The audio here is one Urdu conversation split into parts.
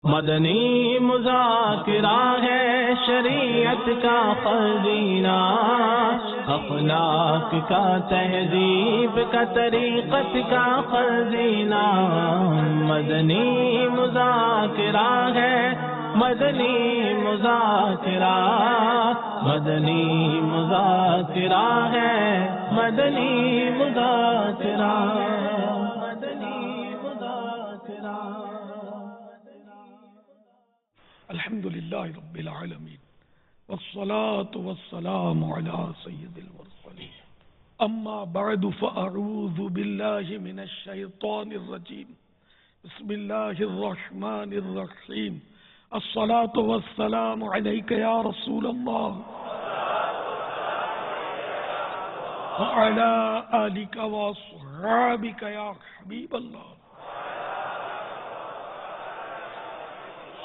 مدنی مذاکرہ ہے شریعت کا خزینہ، اخلاق کا تہذیب کا طریقت کا خزینہ۔ مدنی مذاکرہ ہے، مدنی مذاکرہ، مدنی مذاکرہ ہے، مدنی مذاکرہ، مدنی مذاکرہ۔ الحمد للہ رب العالمین والصلاة والسلام علی سید المرسلین، اما بعد فاعوذ باللہ من الشیطان الرجیم، بسم اللہ الرحمن الرحیم۔ الصلاة والسلام علیک یا رسول اللہ وعلی آلک واصحابک یا حبیب اللہ۔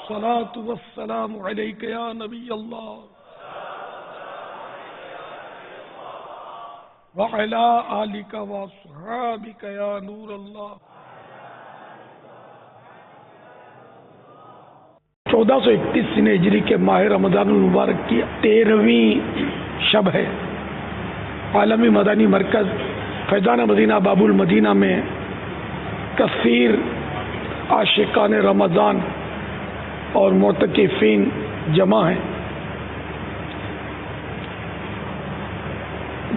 الصلاة والسلام علیک یا نبی اللہ وعلی آلک واصحابک یا نور اللہ۔ 1431 سنہ ہجری کے ماہ رمضان المبارک کی 13ویں شب ہے۔ عالمی مدنی مرکز فیضان مدینہ باب المدینہ میں کثیر عاشقان رمضان اور معتکفین جمع ہیں۔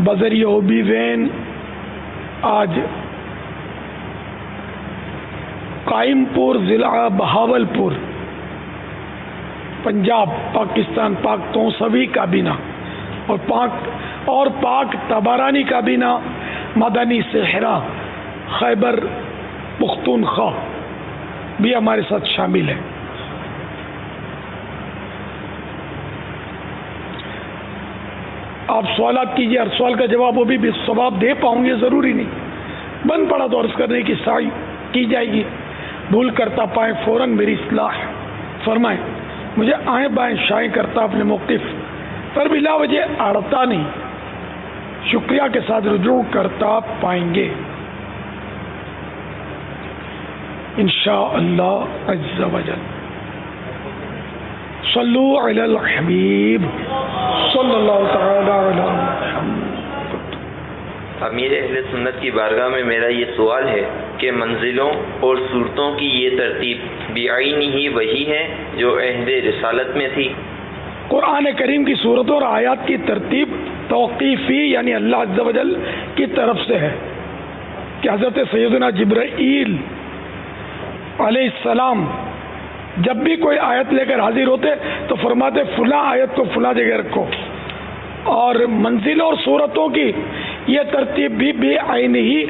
بذریعہ ہوبی وین آج قائم پور ضلع بہاولپور پنجاب پاکستان پاک توسوی کابینہ اور پاک تبارانی کابینہ مدنی صحرا خیبر پختونخوا بھی ہمارے ساتھ شامل ہے۔ آپ سوالات کیجیے، ہر سوال کا جواب وہ بھی ثواب دے پاؤں گے ضروری نہیں، بن پڑا تو عرض کرنے کی سعی کی جائے گی، بھول کرتا پائیں فوراً میری اصلاح فرمائیں، مجھے آئیں بائیں شائیں کرتا اپنے موقف پر بلا وجہ اڑتا نہیں، شکریہ کے ساتھ رجوع کرتا پائیں گے انشاءاللہ عز و جل۔ صلو علی الحبیب صلی اللہ تعالی علی محمد۔ امیر اہل سنت کی بارگاہ میں میرا یہ سوال ہے کہ منزلوں اور صورتوں کی یہ ترتیب بعینی ہی وہی ہے جو عہد رسالت میں تھی؟ قرآن کریم کی صورتوں اور آیات کی ترتیب توقیفی یعنی اللہ عز و جل کی طرف سے ہے کہ حضرت سیدنا جبرائیل علیہ السلام جب بھی کوئی آیت لے کر حاضر ہوتے تو فرماتے فلاں آیت کو فلاں جگہ رکھو، اور منزلوں اور صورتوں کی یہ ترتیب بھی بعین ہی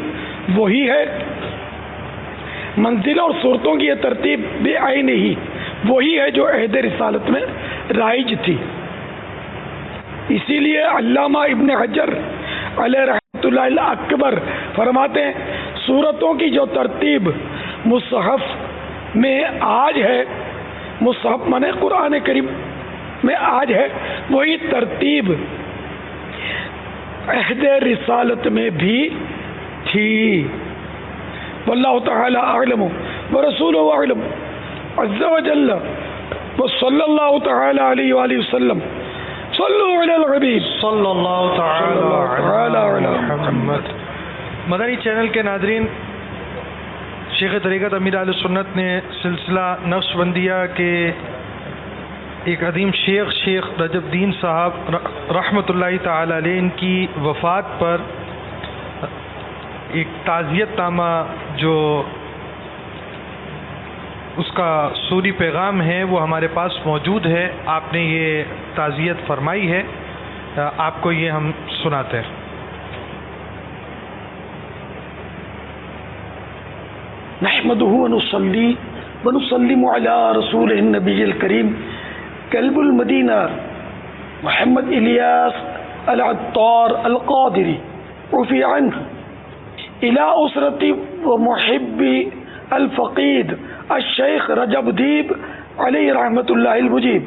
وہی ہے۔ منزلوں اور صورتوں کی یہ ترتیب بعین ہی وہی ہے جو عہد رسالت میں رائج تھی۔ اسی لیے علامہ ابن حجر علیہ رحمۃ اللہ اکبر فرماتے ہیں صورتوں کی جو ترتیب مصحف میں آج ہے، مصحف مانے قرآن کریم میں آج ہے، وہی ترتیب عہد رسالت میں بھی تھی۔ واللہ تعالی اعلم ورسولہ اعلم عز و جل وصلی اللہ تعالی علیہ وآلہ وسلم۔ صلو علی الحبیب صلی اللہ تعالی علی محمد۔ مدنی چینل کے ناظرین، شیخ طریقت امیر اہل سنت نے سلسلہ نقش بندیہ کے ایک عظیم شیخ رجب الدین صاحب رحمۃ اللہ تعالی علیہ ان کی وفات پر ایک تعزیت نامہ جو اس کا سوری پیغام ہے وہ ہمارے پاس موجود ہے، آپ نے یہ تعزیت فرمائی ہے، آپ کو یہ ہم سناتے ہیں۔ نحمدہ ونصلی ونسلم علی رسولہ النبی الکریم کلب المدینہ محمد الیاس العطار القادری رفیع عنہ الى اسرتی ومحبی الفقید الشیخ رجب دیب علیہ رحمت اللہ المجیب۔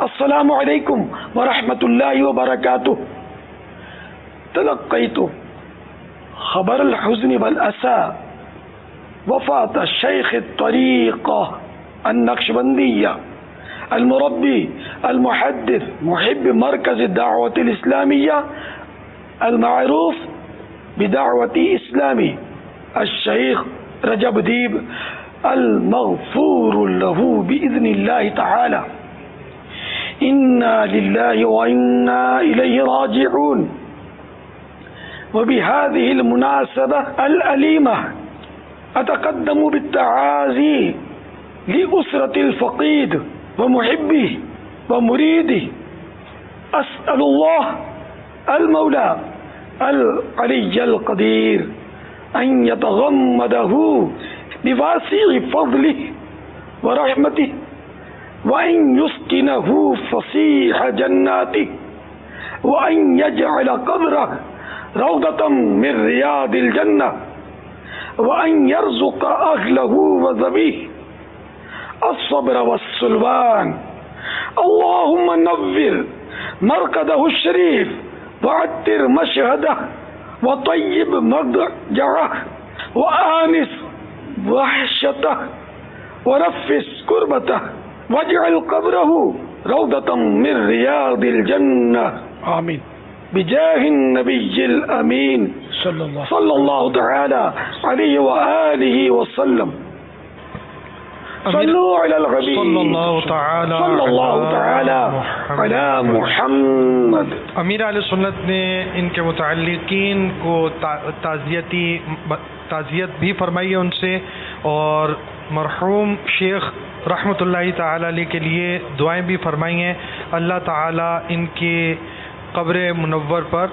السلام علیکم ورحمۃ اللہ وبرکاتہ۔ تلقیت خبر الحزن والاسى وفاة الشيخ الطريقة النقشبندي المربي المحدث محب مركز الدعوة الإسلامية المعروف بدعوة إسلامي الشيخ رجب ديب المغفور له بإذن الله تعالى. إنا لله وإنا إليه راجعون. وبهذه المناسبة الأليمة أتقدم بالتعازي لأسرة الفقيد ومحبه ومريده. أسأل الله المولى العلي القدير أن يتغمده بواسع فضله ورحمته وأن يسكنه فسيح جناته وأن يجعل قبره روضة من رياض الجنة وأن يرزق أهله وذويه الصبر والسلوان. اللهم نور مرقده الشريف وعطر مشهده وطيب مضجعه وآنس وحشته ونفس كربته واجعل قبره روضة من رياض الجنة. آمين بجاه النبي الأمين صلى الله تعالى عليه وآله وسلم. صلوا على الحبيب صلى الله تعالى على محمد. امیر اہل سنت نے ان کے متعلقین کو تعزیت بھی فرمائی ہے ان سے، اور مرحوم شیخ رحمۃ اللہ تعالی علیہ کے لیے دعائیں بھی فرمائی ہیں. اللہ تعالی ان کے قبر منور پر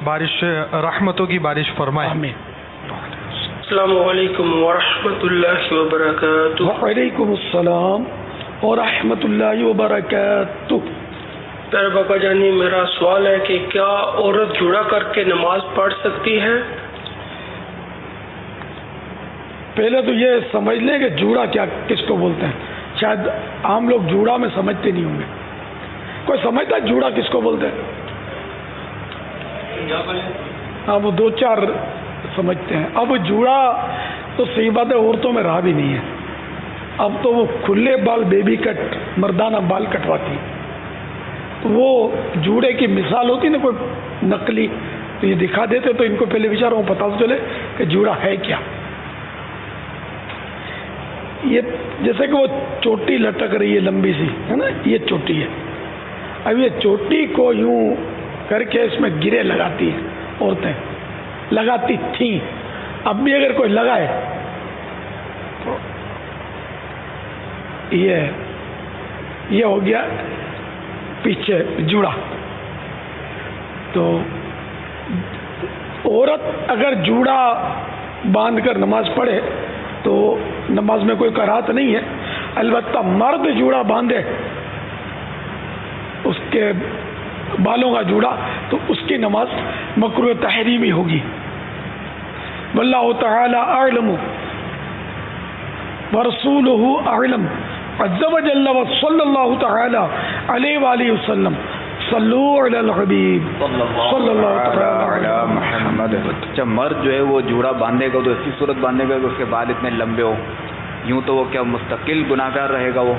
بارش رحمتوں کی بارش فرمائے. آمین. السلام علیکم ورحمۃ اللہ وبرکاتہ. وعلیکم السلام ورحمۃ اللہ وبرکاتہ. پیارے باقا جانی، میرا سوال ہے کہ کیا عورت جوڑا کر کے نماز پڑھ سکتی ہے؟ پہلے تو یہ سمجھ لیں کہ جوڑا کیا کس کو بولتے ہیں. شاید عام لوگ جوڑا میں سمجھتے نہیں ہوں گے. کوئی سمجھتا ہے جوڑا کس کو بولتے ہیں؟ ہاں وہ دو چار سمجھتے ہیں. اب جوڑا تو صحیح بات ہے عورتوں میں رہا بھی نہیں ہے. اب تو وہ کھلے بال بیبی کٹ مردانہ بال کٹواتی. تو وہ جوڑے کی مثال ہوتی نا کوئی نقلی، تو یہ دکھا دیتے تو ان کو پہلے بیچاروں کو پتا تو چلے کہ جوڑا ہے کیا. یہ جیسے کہ وہ چوٹی لٹک رہی ہے لمبی سی ہے نا، یہ چوٹی ہے. اب یہ چوٹی کو یوں کر کے اس میں گرے لگاتی ہیں عورتیں، لگاتی تھیں. اب بھی اگر کوئی لگائے تو یہ ہو گیا پیچھے جوڑا. تو عورت اگر جوڑا باندھ کر نماز پڑھے تو نماز میں کوئی کراہت نہیں ہے. البتہ مرد جوڑا باندھے اس کے بالوں کا جوڑا تو اس کی نماز مکروہ تحریمی ہوگی. واللہ تعالی اعلم ورسولہ اعلم عز وجل وصلی اللہ تعالی علیہ وآلہ وسلم. صلو علی الحبیب صلی اللہ تعالی علی محمد. جب مرد جو ہے وہ جوڑا باندھے گا تو ایسی صورت باندھے گا کہ اس کے بال اتنے لمبے ہو، یوں تو وہ کیا مستقل گناہ گار رہے گا وہ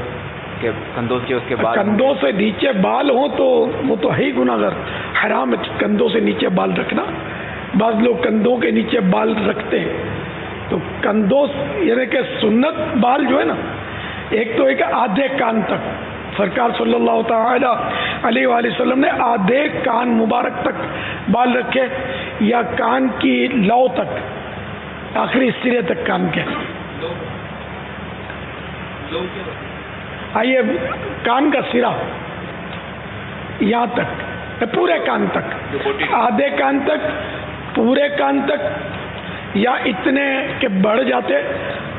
کہ کندھوں سے اس کے بال، کندھوں سے نیچے بال ہوں تو وہ تو ہے ہی گناہ گار. حرام ہے کندھوں سے نیچے بال رکھنا. بعض لوگ کندھوں کے نیچے بال رکھتے ہیں. تو کندھوں یعنی کہ سنت بال جو ہے نا، ایک تو ایک آدھے کان تک سرکار صلی اللہ تعالی علیہ وآلہ وسلم نے آدھے کان مبارک تک بال رکھے، یا کان کی لو تک آخری سرے تک کان کے. آئیے کان کا سرا یہاں تک، پورے کان تک، آدھے کان تک، پورے کان تک، یا اتنے کہ بڑھ جاتے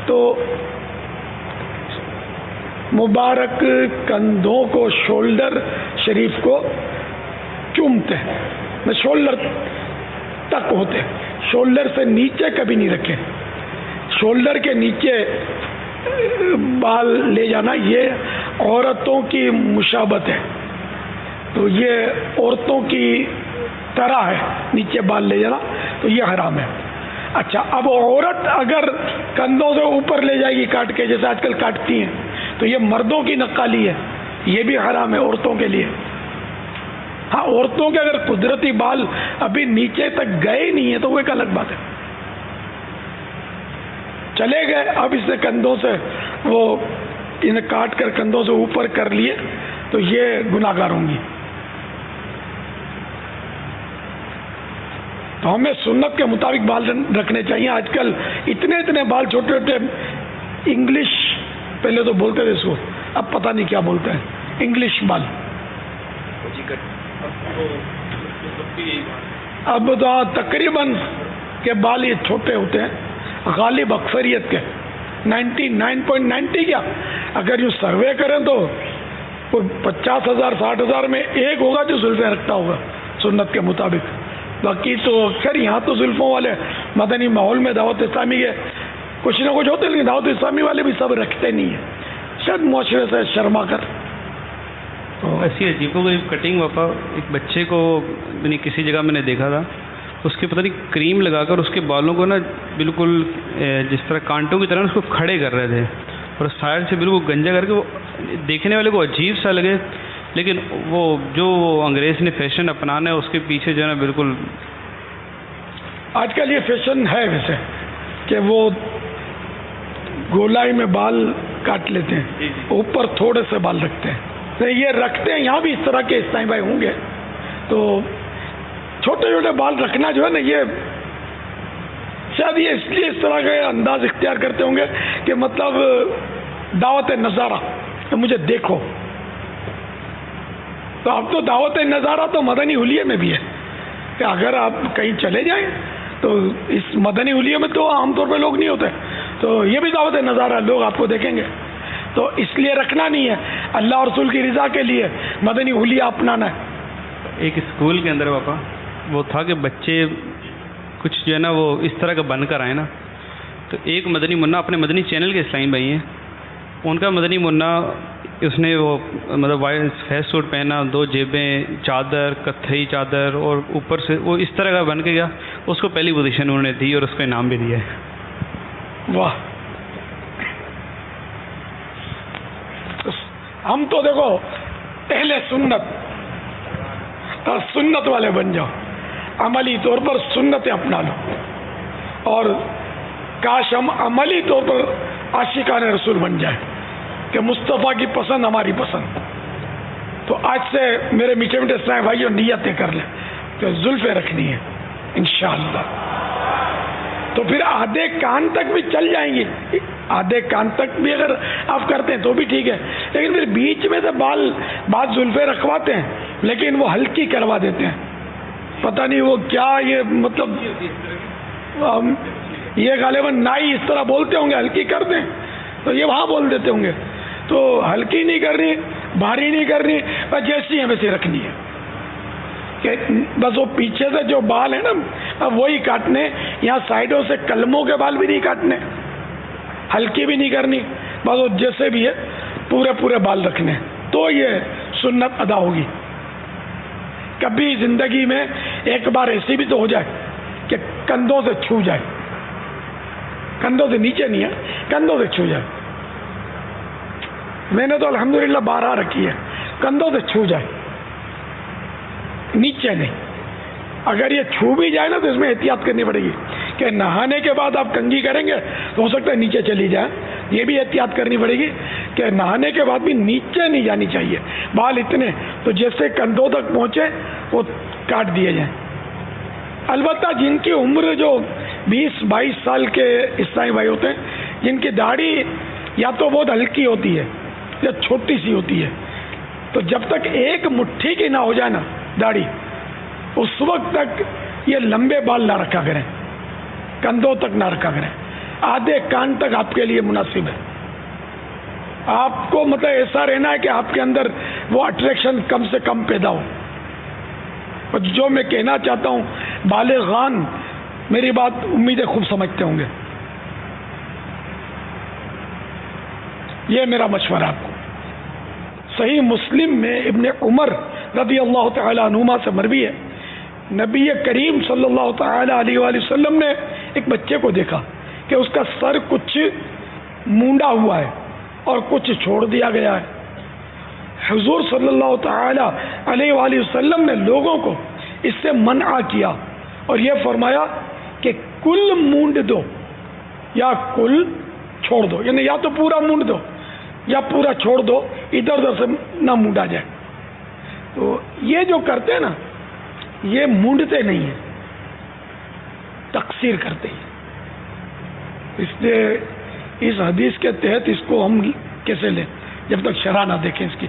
تو مبارک کندھوں کو شولڈر شریف کو چومتے ہیں. شولڈر تک ہوتے، شولڈر سے نیچے کبھی نہیں رکھے. شولڈر کے نیچے بال لے جانا یہ عورتوں کی مشابہت ہے. تو یہ عورتوں کی طرح ہے نیچے بال لے جانا، تو یہ حرام ہے. اچھا اب عورت اگر کندھوں سے اوپر لے جائے گی کاٹ کے، جیسے آج کل کاٹتی ہیں، تو یہ مردوں کی نقالی ہے، یہ بھی حرام ہے عورتوں کے لیے. ہاں عورتوں کے اگر قدرتی بال ابھی نیچے تک گئے نہیں ہیں تو وہ ایک الگ بات ہے. چلے گئے اب اس نے کندھوں سے وہ انہیں کاٹ کر کندھوں سے اوپر کر لیے تو یہ گناہ گار ہوں گی. تو ہمیں سنت کے مطابق بال رکھنے چاہیے. آج کل اتنے بال چھوٹے چھوٹے، انگلش پہلے تو بولتے تھے اس کو، اب پتہ نہیں کیا بولتے ہیں، انگلش بال. اب تو تقریباً کے بال یہ چھوٹے ہوتے ہیں، غالب اکثریت کے 99.90 کیا اگر یوں سروے کریں تو 50,000 60,000 میں ایک ہوگا جو زلفیں رکھتا ہوگا سنت کے مطابق. باقی تو اکثر یہاں تو زلفوں والے مدنی ماحول میں دعوت اسلامی کے کچھ نہ کچھ ہوتے، لیکن دعوت اسلامی والے بھی سب رکھتے نہیں ہیں، شاید معاشرے سے شرما کر. ایسی عجیب و غریب کٹنگ پاپا، ایک بچے کو کسی جگہ میں نے دیکھا تھا، اس کے پتہ نہیں کریم لگا کر اس کے بالوں کو نا بالکل جس طرح کانٹوں کی طرح اس کو کھڑے کر رہے تھے، اور سائڈ سے بالکل گنجا کر کے، وہ دیکھنے والے کو عجیب سا لگے، لیکن وہ جو انگریز نے فیشن اپنانا ہے اس کے پیچھے جو ہے نا بالکل. آج کل یہ فیشن ہے ویسے کہ وہ گولائی میں بال کاٹ لیتے ہیں، اوپر تھوڑے سے بال رکھتے ہیں. یہ رکھتے ہیں یہاں بھی اس طرح کے اسلامی بھائی ہوں گے. تو چھوٹے چھوٹے بال رکھنا جو ہے نا، یہ شاید یہ اس لیے اس طرح کے انداز اختیار کرتے ہوں گے کہ مطلب دعوت نظارہ کہ مجھے دیکھو. تو اب تو دعوت نظارہ تو مدنی حلیے میں بھی ہے کہ اگر آپ کہیں چلے جائیں تو اس مدنی حلیے میں تو عام طور پہ لوگ نہیں ہوتے، تو یہ بھی دعوت نظارہ، لوگ آپ کو دیکھیں گے. تو اس لیے رکھنا نہیں ہے، اللہ اور رسول کی رضا کے لیے مدنی حلیہ اپنانا ہے. ایک اسکول کے اندر پاپا وہ تھا کہ بچے کچھ جو ہے نا وہ اس طرح کا بن کر آئے نا، تو ایک مدنی منا اپنے مدنی چینل کے اسلامی بھائی ہیں، ان کا مدنی منا اس نے وہ مطلب وائٹ فیس سوٹ پہنا، 2 جیبیں، چادر، کتھئی چادر، اور اوپر سے وہ اس طرح کا بن کے گیا. اس کو پہلی پوزیشن انہوں نے دی اور اس کو انعام بھی دیا ہے. واہ. ہم تو دیکھو اہل سنت اور سنت والے بن جاؤ، عملی طور پر سنتیں اپنا لو، اور کاش ہم عملی طور پر عاشقان رسول بن جائیں کہ مصطفیٰ کی پسند ہماری پسند. تو آج سے میرے میٹھے میٹھے اسلامی بھائیوں نیتیں کر لیں کہ زلفیں رکھنی ہے انشاءاللہ. تو پھر آدھے کان تک بھی چل جائیں گی، آدھے کان تک بھی اگر آپ کرتے ہیں تو بھی ٹھیک ہے، لیکن پھر بیچ میں سے بعض زلفیں رکھواتے ہیں لیکن وہ ہلکی کروا دیتے ہیں. پتہ نہیں وہ کیا، یہ مطلب یہ غالباً نائی اس طرح بولتے ہوں گے ہلکی کر دیں، تو یہ وہاں بول دیتے ہوں گے. تو ہلکی نہیں کرنی، بھاری نہیں کرنی، بس جیسی ہے ویسے رکھنی ہے. کہ بس وہ پیچھے سے جو بال ہیں نا وہی کاٹنے، یہاں سائڈوں سے کلموں کے بال بھی نہیں کاٹنے، ہلکی بھی نہیں کرنی، بس وہ جیسے بھی ہے پورے بال رکھنے، تو یہ سنت ادا ہوگی. کبھی زندگی میں ایک بار ایسی بھی تو ہو جائے کہ کندھوں سے چھو جائے، کندھوں سے نیچے نہیں ہے، کندھوں سے چھو جائے. میں نے تو الحمدللہ 12 رکھی ہے، کندھوں سے چھو جائے، نیچے نہیں. اگر یہ چھو بھی جائے نا تو اس میں احتیاط کرنی پڑے گی کہ نہانے کے بعد آپ کنگھی کریں گے تو ہو سکتا ہے نیچے چلی جائے. یہ بھی احتیاط کرنی پڑے گی کہ نہانے کے بعد بھی نیچے نہیں جانی چاہیے بال اتنے، تو جیسے کندھوں تک پہنچے وہ کاٹ دیے جائیں. البتہ جن کی عمر جو 20-22 سال کے اسلامی بھائی ہوتے ہیں، جن کی داڑھی یا تو بہت ہلکی ہوتی ہے یا چھوٹی سی ہوتی ہے، تو جب تک ایک مٹھی کی نہ ہو جائے نا داڑھی، اس وقت تک یہ لمبے بال نہ رکھا کریں، کندھوں تک نہ رکھا کریں. آدھے کان تک آپ کے لیے مناسب ہے. آپ کو مطلب ایسا رہنا ہے کہ آپ کے اندر وہ اٹریکشن کم سے کم پیدا ہو. جو میں کہنا چاہتا ہوں بالغان میری بات امیدیں خوب سمجھتے ہوں گے. یہ میرا مشورہ آپ کو. صحیح مسلم میں ابن عمر رضی اللہ تعالی عنہما سے مروی ہے، نبی کریم صلی اللہ تعالی علیہ وآلہ وسلم نے ایک بچے کو دیکھا کہ اس کا سر کچھ مونڈا ہوا ہے، اور کچھ چھوڑ دیا گیا ہے. حضور صلی اللہ تعالی علیہ وآلہ وسلم نے لوگوں کو اس سے منع کیا اور یہ فرمایا کہ کل مونڈ دو یا کل چھوڑ دو، یعنی یا تو پورا مونڈ دو یا پورا چھوڑ دو، ادھر ادھر سے نہ مونڈا جائے. تو یہ جو کرتے ہیں نا، یہ مونڈتے نہیں ہیں، تقصیر کرتے ہیں. اس لیے اس حدیث کے تحت اس کو ہم کیسے لیں جب تک شرح نہ دیکھیں اس کی.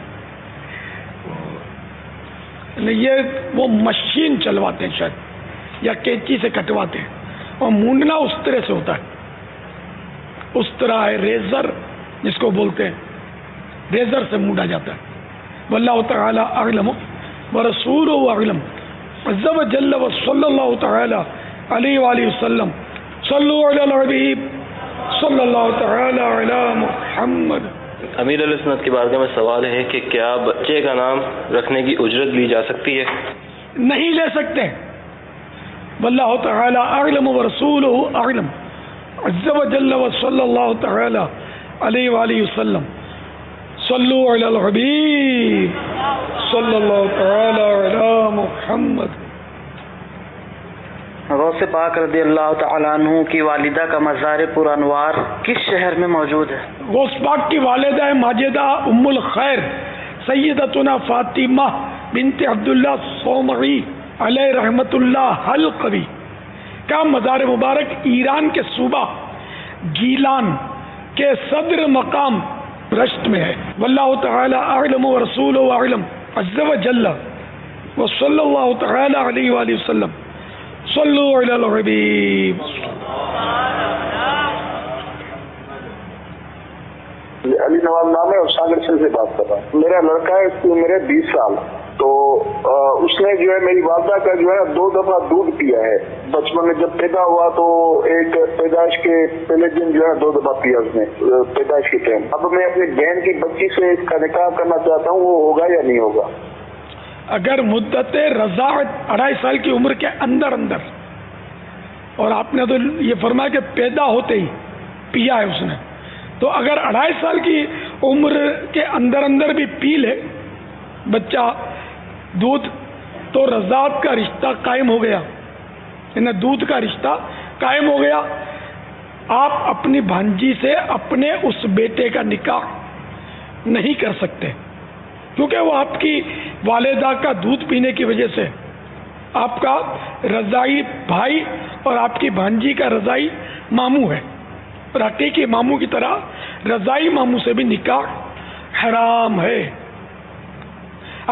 یہ وہ مشین چلواتے ہیں شاید یا کینچی سے کٹواتے ہیں، اور مونڈنا اس طرح سے ہوتا ہے. اس طرح ہے ریزر جس کو بولتے ہیں، ریزر سے مونڈا جاتا ہے. واللہ تعالی اعلم ورسولہ اعلم عز وجل وصلی اللہ تعالی علیہ وآلہ وسلم. صلو علی الحبیب صلی اللہ تعالی علی محمد. امیر علیہ سنت کی بارگاہ میں سوال ہے کہ کیا بچے کا نام رکھنے کی اجرت لی جا سکتی ہے؟ نہیں لے سکتے. واللہ تعالی اعلم ورسولہ اعلم عز وجل وصلی اللہ تعالی علیہ وآلہ وسلم. صلو علی الحبیب صلی اللہ تعالی علی محمد. غوث پاک رضی اللہ تعالیٰ عنہ کی والدہ کا مزار پر انوار کس شہر میں موجود ہے؟ غوث پاک کی والدہ ماجدہ ام الخیر سیدتنا فاطمہ بنت عبداللہ صومعی علیہ رحمت اللہ حلقوی کا مزار مبارک ایران کے صوبہ گیلان کے صدر مقام رشت میں ہے. واللہ تعالی اعلم ورسولہ اعلم عز وجل وصلی اللہ تعالی علیہ وآلہ وسلم. صلو علی الحبیب. علی نواز نام ہے اور ساگر سے بات کر رہا ہوں. میرا لڑکا ہے، اس کی عمر ہے 20 سال. تو اس نے جو ہے میری والدہ کا جو ہے 2 دفعہ دودھ پیا ہے. بچپن میں جب پیدا ہوا تو ایک پیدائش کے پہلے دن جو ہے 2 دفعہ پیا اس نے پیدائش کے ٹائم. اب میں اپنی بہن کی بچی سے اس کا نکاح کرنا چاہتا ہوں، وہ ہوگا یا نہیں ہوگا؟ اگر مدت رضاعت 2.5 سال کی عمر کے اندر اور آپ نے تو یہ فرمایا کہ پیدا ہوتے ہی پیا ہے اس نے، تو اگر 2.5 سال کی عمر کے اندر بھی پی لے بچہ دودھ تو رضاعت کا رشتہ قائم ہو گیا، یعنی دودھ کا رشتہ قائم ہو گیا. آپ اپنی بھانجی سے اپنے اس بیٹے کا نکاح نہیں کر سکتے کیونکہ وہ آپ کی والدہ کا دودھ پینے کی وجہ سے آپ کا رضائی بھائی اور آپ کی بھانجی کا رضائی ماموں ہے، اور حقیقی ماموں کی طرح رضائی ماموں سے بھی نکاح حرام ہے.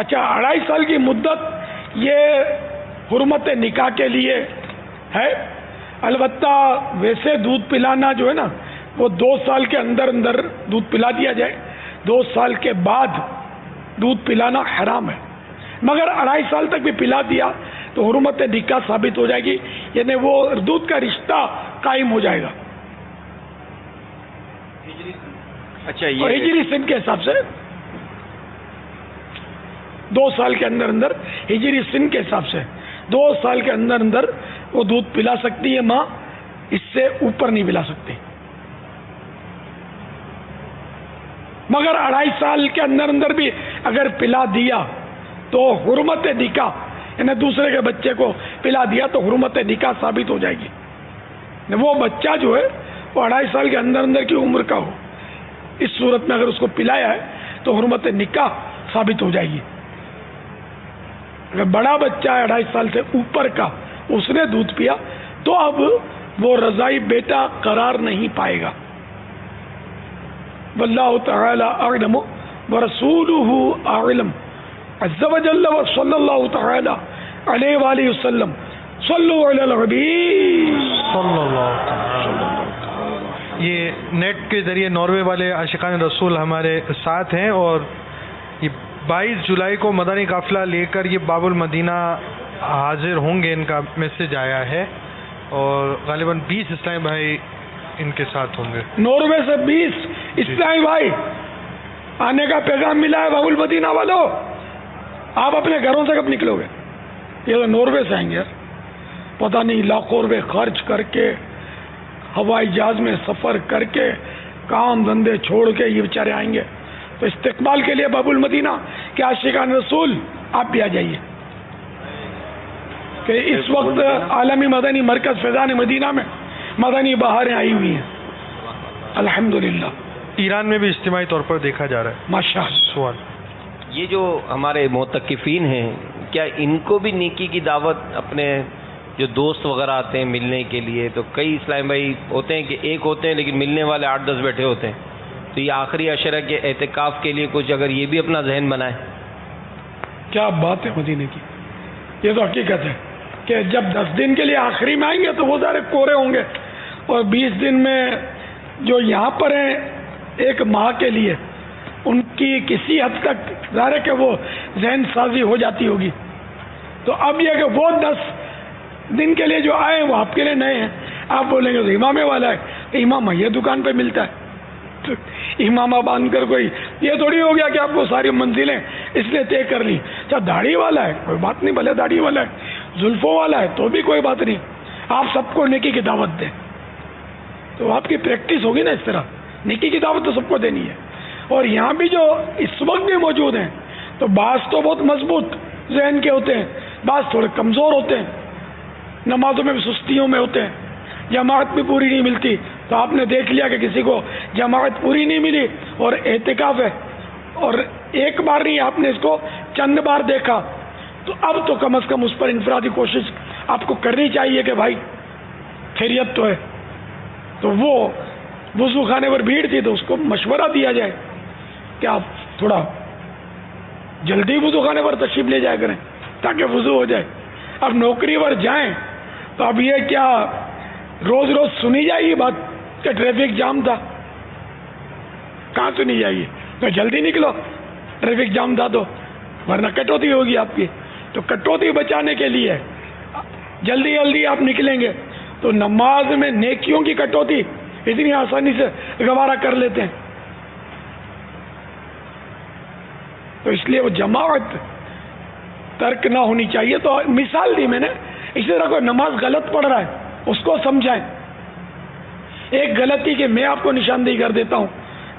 اچھا 2.5 سال کی مدت یہ حرمت نکاح کے لیے ہے. البتہ ویسے دودھ پلانا جو ہے نا وہ 2 سال کے اندر دودھ پلا دیا جائے، 2 سال کے بعد دودھ پلانا حرام ہے. مگر 2.5 سال تک بھی پلا دیا تو حرمت نکاح ثابت ہو جائے گی، یعنی وہ دودھ کا رشتہ قائم ہو جائے گا. اچھا اور ہجری سن کے حساب سے 2 سال کے اندر ہجری سن کے حساب سے 2 سال کے اندر وہ دودھ پلا سکتی ہے ماں، اس سے اوپر نہیں پلا سکتی. مگر 2.5 سال کے اندر بھی اگر پلا دیا تو حرمت نکاح، یعنی دوسرے کے بچے کو پلا دیا تو حرمت نکاح ثابت ہو جائے گی. وہ بچہ جو ہے وہ 2.5 سال کے اندر کی عمر کا ہو، اس صورت میں اگر اس کو پلایا ہے تو حرمت نکاح ثابت ہو جائے گی. اگر بڑا بچہ ہے 2.5 سال سے اوپر کا، اس نے دودھ پیا تو اب وہ رضائی بیٹا قرار نہیں پائے گا. واللہ تعالی اعلم ورسولہ اعلم عز وجل وصلی اللہ تعالی علیہ وآلہ وسلم. صلو علی الحبیب صلی اللہ تعالی. یہ نیٹ کے ذریعے ناروے والے عاشقان رسول ہمارے ساتھ ہیں، اور یہ 22 جولائی کو مدنی قافلہ لے کر یہ باب المدینہ حاضر ہوں گے، ان کا میسج آیا ہے، اور غالباً 20 اسلامی بھائی ان کے ساتھ ہوں گے. ناروے سے 20 اسلامی بھائی آنے کا پیغام ملا ہے. باب المدینہ والوں، آپ اپنے گھروں سے کب نکلو گے؟ یہ تو ناروے سے آئیں گے، پتہ نہیں لاکھوں روپے خرچ کر کے ہوائی جہاز میں سفر کر کے کام دھندے چھوڑ کے یہ بیچارے آئیں گے، تو استقبال کے لیے باب المدینہ کے عاشقان رسول آپ بھی آ جائیے کہ اس وقت عالمی مدنی مرکز فیضان مدینہ میں مدنی بہاریں آئی ہوئی ہیں الحمدللہ۔ ایران میں بھی اجتماعی طور پر دیکھا جا رہا ہے۔ ماشاء اللہ۔ سوال، یہ جو ہمارے معتکفین ہیں، کیا ان کو بھی نیکی کی دعوت، اپنے جو دوست وغیرہ آتے ہیں ملنے کے لیے، تو کئی اسلام بھائی ہوتے ہیں کہ ایک ہوتے ہیں لیکن ملنے والے 8-10 بیٹھے ہوتے ہیں، تو یہ آخری عشرہ کے اعتکاف کے لیے کچھ اگر یہ بھی اپنا ذہن بنائے؟ کیا بات ہے مدینے کی، یہ تو حقیقت ہے کہ جب 10 دن کے لیے آخری میں آئیں گے تو وہ سارے کورے ہوں گے، اور 20 دن میں جو یہاں پر ہیں ایک ماہ کے لیے ان کی کسی حد تک ظاہر ہے کہ وہ ذہن سازی ہو جاتی ہوگی۔ تو اب یہ کہ وہ 10 دن کے لیے جو آئے ہیں وہ آپ کے لیے نئے ہیں، آپ بولیں گے تو امامے والا ہے، تو امامہ یہ دکان پہ ملتا ہے، تو امامہ باندھ کر کوئی یہ تھوڑی ہو گیا کہ آپ کو ساری منزلیں اس نے طے کر لی۔ اچھا داڑھی والا ہے کوئی بات نہیں، بھلے داڑھی والا ہے، زلفوں والا ہے تو بھی کوئی بات نہیں، آپ سب کو نیکی کی دعوت دیں، تو آپ کی پریکٹس ہوگی نا اس طرح۔ نیکی کی دعوت تو سب کو دینی ہے۔ اور یہاں بھی جو اس وقت بھی موجود ہیں تو بعض تو بہت مضبوط ذہن کے ہوتے ہیں، بعض تھوڑے کمزور ہوتے ہیں، نمازوں میں بھی سستیوں میں ہوتے ہیں، جماعت بھی پوری نہیں ملتی، تو آپ نے دیکھ لیا کہ کسی کو جماعت پوری نہیں ملی اور اعتکاف ہے، اور ایک بار نہیں آپ نے اس کو چند بار دیکھا، تو اب تو کم از کم اس پر انفرادی کوشش آپ کو کرنی چاہیے کہ بھائی خیریت تو ہے۔ تو وہ وضو خانے پر بھیڑ تھی تو اس کو مشورہ دیا جائے کہ آپ تھوڑا جلدی وضو خانے پر تشریف لے جایا کریں تاکہ وضو ہو جائے۔ اب نوکری پر جائیں تو اب یہ کیا روز روز سنی جائے گی بات کہ ٹریفک جام تھا؟ کہاں سنی جائے گی؟ تو جلدی نکلو، ٹریفک جام تھا تو، ورنہ کٹوتی ہوگی آپ کی۔ تو کٹوتی بچانے کے لیے جلدی جلدی آپ نکلیں گے تو نماز میں نیکیوں کی کٹوتی اتنی آسانی سے گوارا کر لیتے ہیں۔ تو اس لیے وہ جماعت ترک نہ ہونی چاہیے۔ تو مثال دی میں نے، اسی طرح کوئی نماز غلط پڑھ رہا ہے اس کو سمجھائیں۔ ایک غلطی کہ میں آپ کو نشاندہی کر دیتا ہوں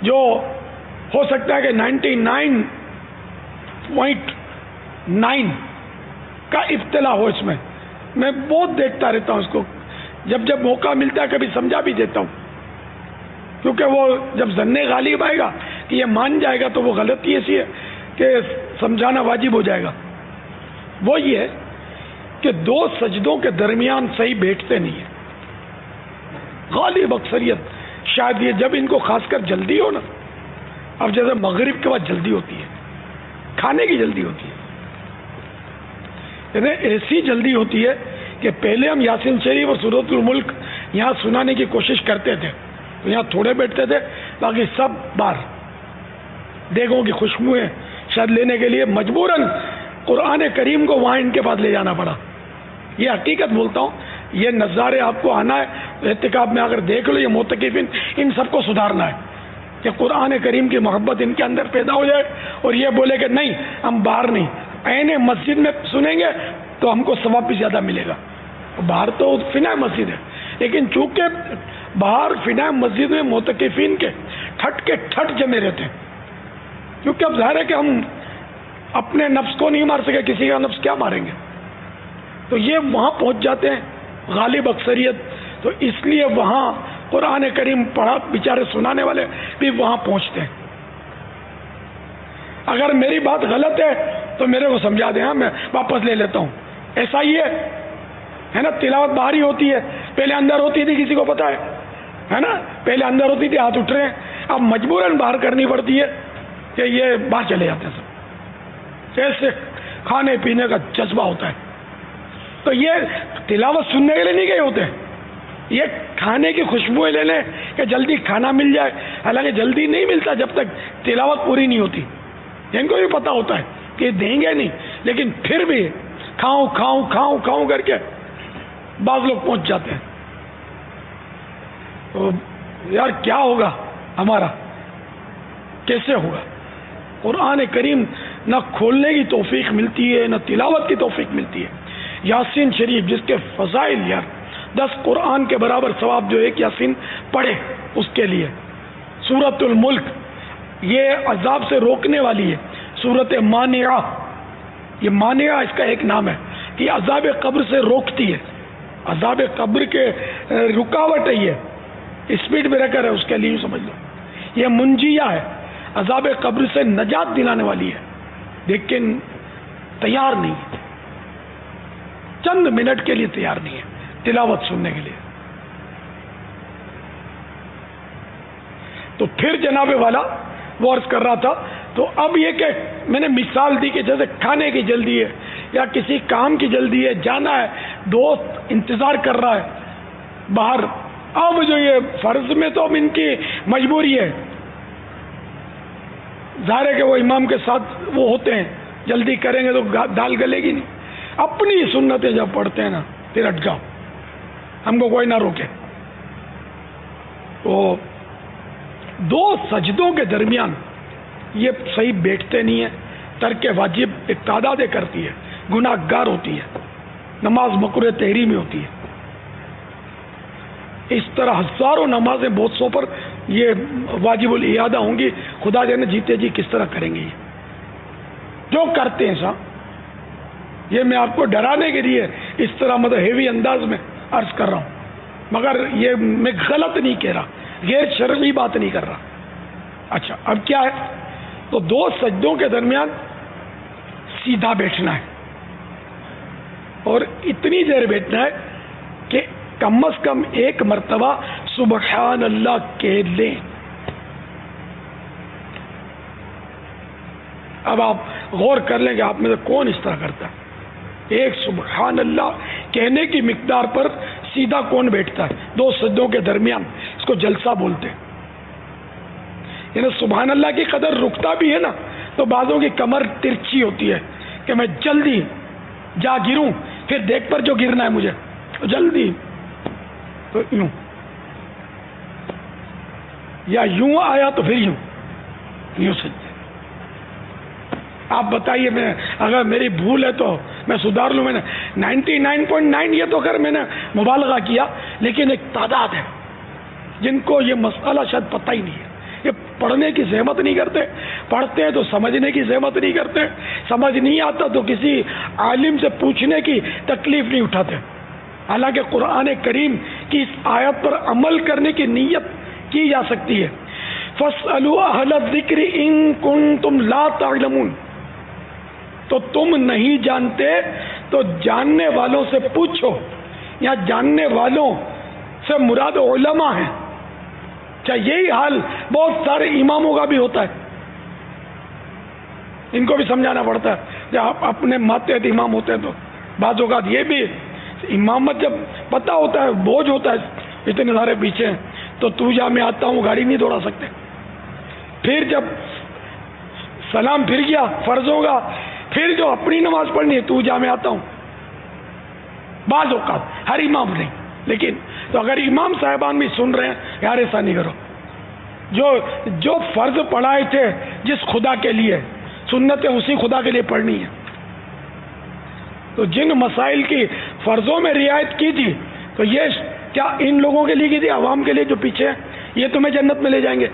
جو ہو سکتا ہے کہ 99.9 کا ابتلا ہو اس میں بہت دیکھتا رہتا ہوں اس کو، جب جب موقع ملتا ہے کبھی سمجھا بھی دیتا ہوں، کیونکہ وہ جب ظن غالب آئے گا کہ یہ مان جائے گا تو وہ غلطی ایسی ہے کہ سمجھانا واجب ہو جائے گا۔ وہ یہ ہے کہ 2 سجدوں کے درمیان صحیح بیٹھتے نہیں ہیں، غالب اکثریت شاید یہ جب ان کو خاص کر جلدی ہو نا، اب جیسے مغرب کے بعد جلدی ہوتی ہے، کھانے کی جلدی ہوتی ہے، یعنی ایسی جلدی ہوتی ہے کہ پہلے ہم یاسین شریف اور سورۃ الملک یہاں سنانے کی کوشش کرتے تھے، یہاں تھوڑے بیٹھتے تھے، باقی سب بار دیگوں کی خوشبوئیں شاید لینے کے لیے مجبوراً قرآن کریم کو وہاں ان کے پاس لے جانا پڑا۔ یہ حقیقت بولتا ہوں، یہ نظارے آپ کو آنا ہے اعتکاف میں، اگر دیکھ لو یہ معتکفین ان سب کو سدھارنا ہے کہ قرآن کریم کی محبت ان کے اندر پیدا ہو جائے اور یہ بولے کہ نہیں ہم باہر نہیں، عین مسجد میں سنیں گے تو ہم کو ثواب بھی زیادہ ملے گا۔ باہر تو فنا مسجد ہے، لیکن چونکہ باہر فنا مسجد میں معتکفین کے ٹھٹ جمے رہتے ہیں، کیونکہ اب ظاہر ہے کہ ہم اپنے نفس کو نہیں مار سکے، کسی کا نفس کیا ماریں گے، تو یہ وہاں پہنچ جاتے ہیں غالب اکثریت، تو اس لیے وہاں قرآن کریم پڑھا بیچارے سنانے والے بھی وہاں پہنچتے ہیں۔ اگر میری بات غلط ہے تو میرے کو سمجھا دیں، ہاں میں واپس لے لیتا ہوں، ایسا ہی ہے نا۔ تلاوت باہر ہی ہوتی ہے، پہلے اندر ہوتی تھی، کسی کو پتا ہے نا، پہلے اندر ہوتی تھی ہاتھ اٹھ رہے ہیں، اب مجبوراً باہر کرنی پڑتی ہے کہ یہ باہر چلے جاتے ہیں سب، ایسے کھانے پینے کا جذبہ ہوتا ہے۔ تو یہ تلاوت سننے کے لیے نہیں گئے ہوتے، یہ کھانے کی خوشبوئیں لینے کہ جلدی کھانا مل جائے، حالانکہ جلدی نہیں ملتا جب تک تلاوت پوری نہیں ہوتی، ان کو بھی پتا ہوتا ہے کہ دیں گے نہیں، لیکن پھر بھی کھاؤں کھاؤں کھاؤں کھاؤں کر کے بعض لوگ پہنچ جاتے ہیں۔ تو یار کیا ہوگا ہمارا، کیسے ہوگا؟ قرآن کریم نہ کھولنے کی توفیق ملتی ہے، نہ تلاوت کی توفیق ملتی ہے۔ یاسین شریف جس کے فضائل، یار 10 قرآن کے برابر ثواب جو ایک یاسین پڑھے اس کے لیے، سورۃ الملک یہ عذاب سے روکنے والی ہے. سورۃ مانعہ، یہ مانعہ اس کا ایک نام ہے کہ عذاب قبر سے روکتی ہے. عذاب قبر کے رکاوٹ ہے، یہ اسپیڈ بریکر ہے اس کے لیے سمجھ لو. یہ منجیہ ہے، عذاب قبر سے نجات دلانے والی ہے، لیکن تیار نہیں ہے، چند منٹ کے لیے تیار نہیں ہے تلاوت سننے کے لیے. تو پھر جناب والا وہ عرض کر رہا تھا، تو اب یہ کہ میں نے مثال دی کہ جیسے کھانے کی جلدی ہے یا کسی کام کی جلدی ہے، جانا ہے، دوست انتظار کر رہا ہے باہر. اب جو یہ فرض میں تو اب ان کی مجبوری ہے، ظاہر ہے کہ وہ امام کے ساتھ وہ ہوتے ہیں، جلدی کریں گے تو دال گلے گی نہیں. اپنی سنتیں جب پڑھتے ہیں نا پھر ہٹ جاؤ، ہم کو کوئی نہ روکے. تو دو سجدوں کے درمیان یہ صحیح بیٹھتے نہیں ہیں، ترک واجب ایک تعداد کرتی ہے، گناہ گار ہوتی ہے، نماز مکروہ تحریمی ہوتی ہے. اس طرح ہزاروں نمازیں بہت سو پر یہ واجب الاعادہ ہوں گی. خدا جانے جیتے جی کس طرح کریں گے یہ جو کرتے ہیں صاحب. یہ میں آپ کو ڈرانے کے لیے اس طرح مطلب ہیوی انداز میں عرض کر رہا ہوں، مگر یہ میں غلط نہیں کہہ رہا، غیر شرعی بات نہیں کر رہا. اچھا اب کیا ہے؟ تو دو سجدوں کے درمیان سیدھا بیٹھنا ہے اور اتنی دیر بیٹھنا ہے کہ کم از کم ایک مرتبہ سبحان اللہ کہہ لیں. اب آپ غور کر لیں کہ آپ میں سے کون اس طرح کرتا ہے. ایک سبحان اللہ کہنے کی مقدار پر سیدھا کون بیٹھتا ہے دو سجدوں کے درمیان؟ اس کو جلسہ بولتے ہیں. یعنی سبحان اللہ کی قدر رکتا بھی ہے نا تو بعضوں کی کمر ترچھی ہوتی ہے کہ میں جلدی جا گروں، پھر دیکھ پر جو گرنا ہے مجھے جلدی، تو یوں یا یوں آیا تو پھر یوں سجدے. آپ بتائیے، میں اگر میری بھول ہے تو میں سدھار لوں. میں نے 99.9 یہ تو اگر میں نے مبالغہ کیا، لیکن ایک تعداد ہے جن کو یہ مسئلہ شاید پتہ ہی نہیں ہے. یہ پڑھنے کی زحمت نہیں کرتے، پڑھتے ہیں تو سمجھنے کی زحمت نہیں کرتے، سمجھ نہیں آتا تو کسی عالم سے پوچھنے کی تکلیف نہیں اٹھاتے. حالانکہ قرآن کریم کی اس آیت پر عمل کرنے کی نیت کی جا سکتی ہے. فَاسْأَلُوا أَهْلَ الذِّكْرِ إِن كُنتُمْ لَا تَعْلَمُونَ. تو تم نہیں جانتے تو جاننے والوں سے پوچھو، یا جاننے والوں سے مراد علماء ہیں. کیا یہی حال بہت سارے اماموں کا بھی ہوتا ہے؟ ان کو بھی سمجھانا پڑتا ہے. جب آپ اپنے ماتحت امام ہوتے ہیں تو بعض اوقات یہ بھی امامت جب پتہ ہوتا ہے، بوجھ ہوتا ہے، اتنے سارے پیچھے ہیں تو تو جا میں آتا ہوں، گاڑی نہیں دوڑا سکتے. پھر جب سلام پھر گیا فرض ہوگا، پھر جو اپنی نماز پڑھنی ہے تو جا میں آتا ہوں. بعض اوقات، ہر امام نہیں، لیکن تو اگر امام صاحبان بھی سن رہے ہیں یار ایسا نہیں کرو. جو فرض پڑھائے تھے جس خدا کے لیے، سنتیں اسی خدا کے لیے پڑھنی ہے. تو جن مسائل کی فرضوں میں رعایت کی تھی تو یہ کیا ان لوگوں کے لیے کی تھی؟ عوام کے لیے جو پیچھے ہیں، یہ تمہیں جنت میں لے جائیں گے،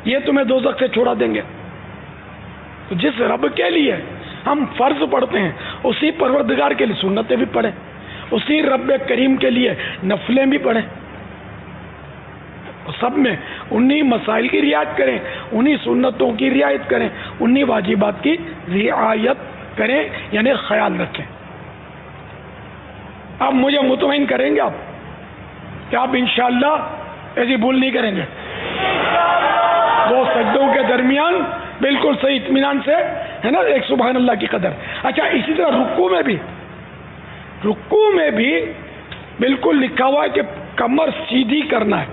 یہ تمہیں دوزخ سے چھوڑا دیں گے. تو جس رب کے لیے ہم فرض پڑھتے ہیں اسی پروردگار کے لیے سنتیں بھی پڑھیں، اسی رب کریم کے لیے نفلیں بھی پڑھیں. سب میں انہی مسائل کی رعایت کریں، انہی سنتوں کی رعایت کریں، انہی واجبات کی رعایت کریں، یعنی خیال رکھیں. اب مجھے مطمئن کریں گے آپ کہ آپ انشاءاللہ ایسی بھول نہیں کریں گے. دو سجدوں کے درمیان بالکل صحیح اطمینان سے ہے نا ایک سبحان اللہ کی قدر. اچھا اسی طرح رکوع میں بھی بالکل لکھا ہوا ہے کہ کمر سیدھی کرنا ہے،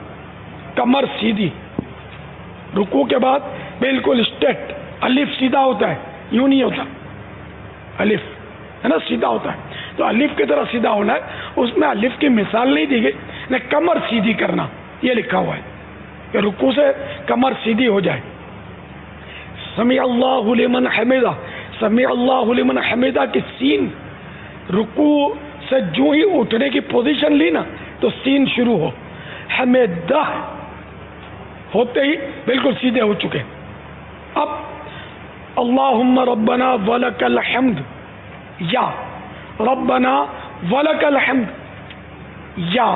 کمر سیدھی. رکوع کے بعد بالکل اسٹیٹ، الف سیدھا ہوتا ہے، یوں نہیں ہوتا، الف ہے نا سیدھا ہوتا ہے. تو الف کی طرح سیدھا ہونا ہے. اس میں الف کی مثال نہیں دی گئی، نہ کمر سیدھی کرنا یہ لکھا ہوا ہے کہ رکوع سے کمر سیدھی ہو جائے. سمیع اللہ لمن حمدہ، سمیع اللہ لمن حمدہ کی سین رکوع سے جو ہی اٹھنے کی پوزیشن لی نا تو سین شروع ہو، حمدہ ہوتے ہی بالکل سیدھے ہو چکے. اب اللہم ربنا ولک الحمد یا ربنا ولک الحمد یا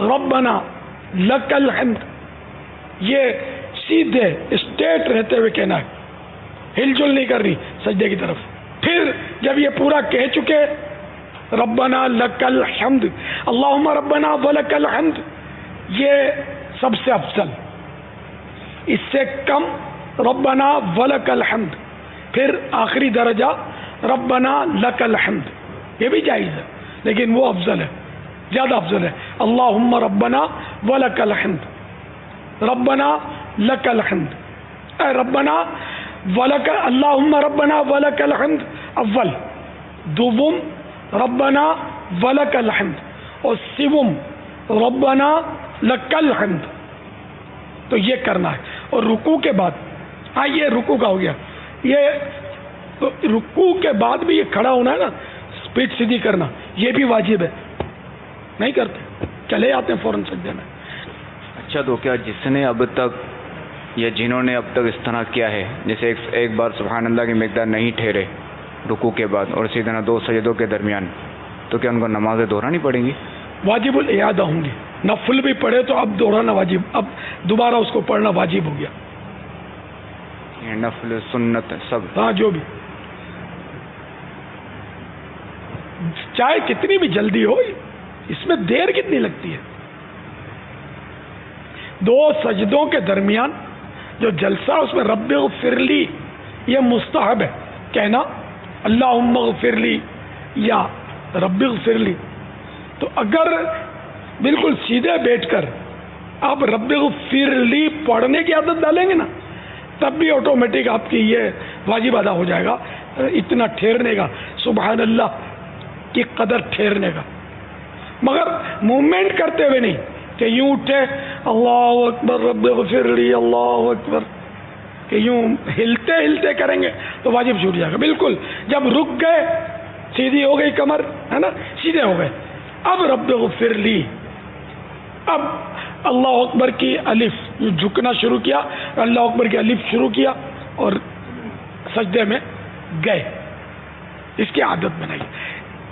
ربنا لک الحمد، یہ سیدھے اسٹیٹ رہتے ہوئے کہنا ہے، ہل جل نہیں کر رہی سجدے کی طرف. پھر جب یہ پورا کہہ چکے ربنا لک الحمد اللہم ربنا ولک الحمد، یہ سب سے افضل. اس سے کم ربنا ولک الحمد، پھر آخری درجہ ربنا لک الحمد، یہ بھی جائز ہے لیکن وہ افضل ہے، زیادہ افضل ہے. اللہم ربنا ولک الحمد، ربنا لک الحمد، ربنا ولک اللہم ربنا ولک الحمد اول، دوم ربنا ولک الحمد، اور سوم ربنا لک الحمد. تو یہ کرنا ہے. اور رکوع کے بعد، ہاں یہ رکوع کا ہو گیا، یہ رکوع کے بعد بھی یہ کھڑا ہونا ہے نا، پیٹھ سیدھی کرنا، یہ بھی واجب ہے. نہیں کرتے چلے آتے ہیں فوراً سجدے میں. اچھا، تو کیا جس نے اب تک یا جنہوں نے اب تک اس طرح کیا ہے، جیسے ایک بار سبحان اللہ کی مقدار نہیں ٹھہرے رکوع کے بعد اور اسی طرح 2 سجدوں کے درمیان، تو کیا ان کو نمازیں دہرانی پڑیں گی؟ واجب الاعادہ ہوں گی. نفل بھی پڑھے تو اب دوہرانا واجب، اب دوبارہ اس کو پڑھنا واجب ہو گیا. نفل سنت سب، ہاں جو بھی، چاہے کتنی بھی جلدی ہو، اس میں دیر کتنی لگتی ہے. 2 سجدوں کے درمیان جو جلسہ اس میں رب اغفر لی، یہ مستحب ہے کہنا اللہم اغفر لی یا رب اغفر لی. تو اگر بالکل سیدھے بیٹھ کر آپ رب اغفر لی پڑھنے کی عادت ڈالیں گے نا، تب بھی آٹومیٹک آپ کی یہ واجب ادا ہو جائے گا، اتنا ٹھہرنے کا، سبحان اللہ کی قدر ٹھہرنے کا. مگر موومنٹ کرتے ہوئے نہیں کہ یوں اٹھے اللہ اکبر رب اغفر لی اللہ اکبر، کہ یوں ہلتے ہلتے کریں گے تو واجب چھوٹ جائے گا. بالکل جب رک گئے، سیدھی ہو گئی کمر، ہے نا، سیدھے ہو گئے، اب رب اغفر لی، اب اللہ اکبر کی الف جھکنا شروع کیا، اللہ اکبر کی الف شروع کیا اور سجدے میں گئے، اس کی عادت بنائی.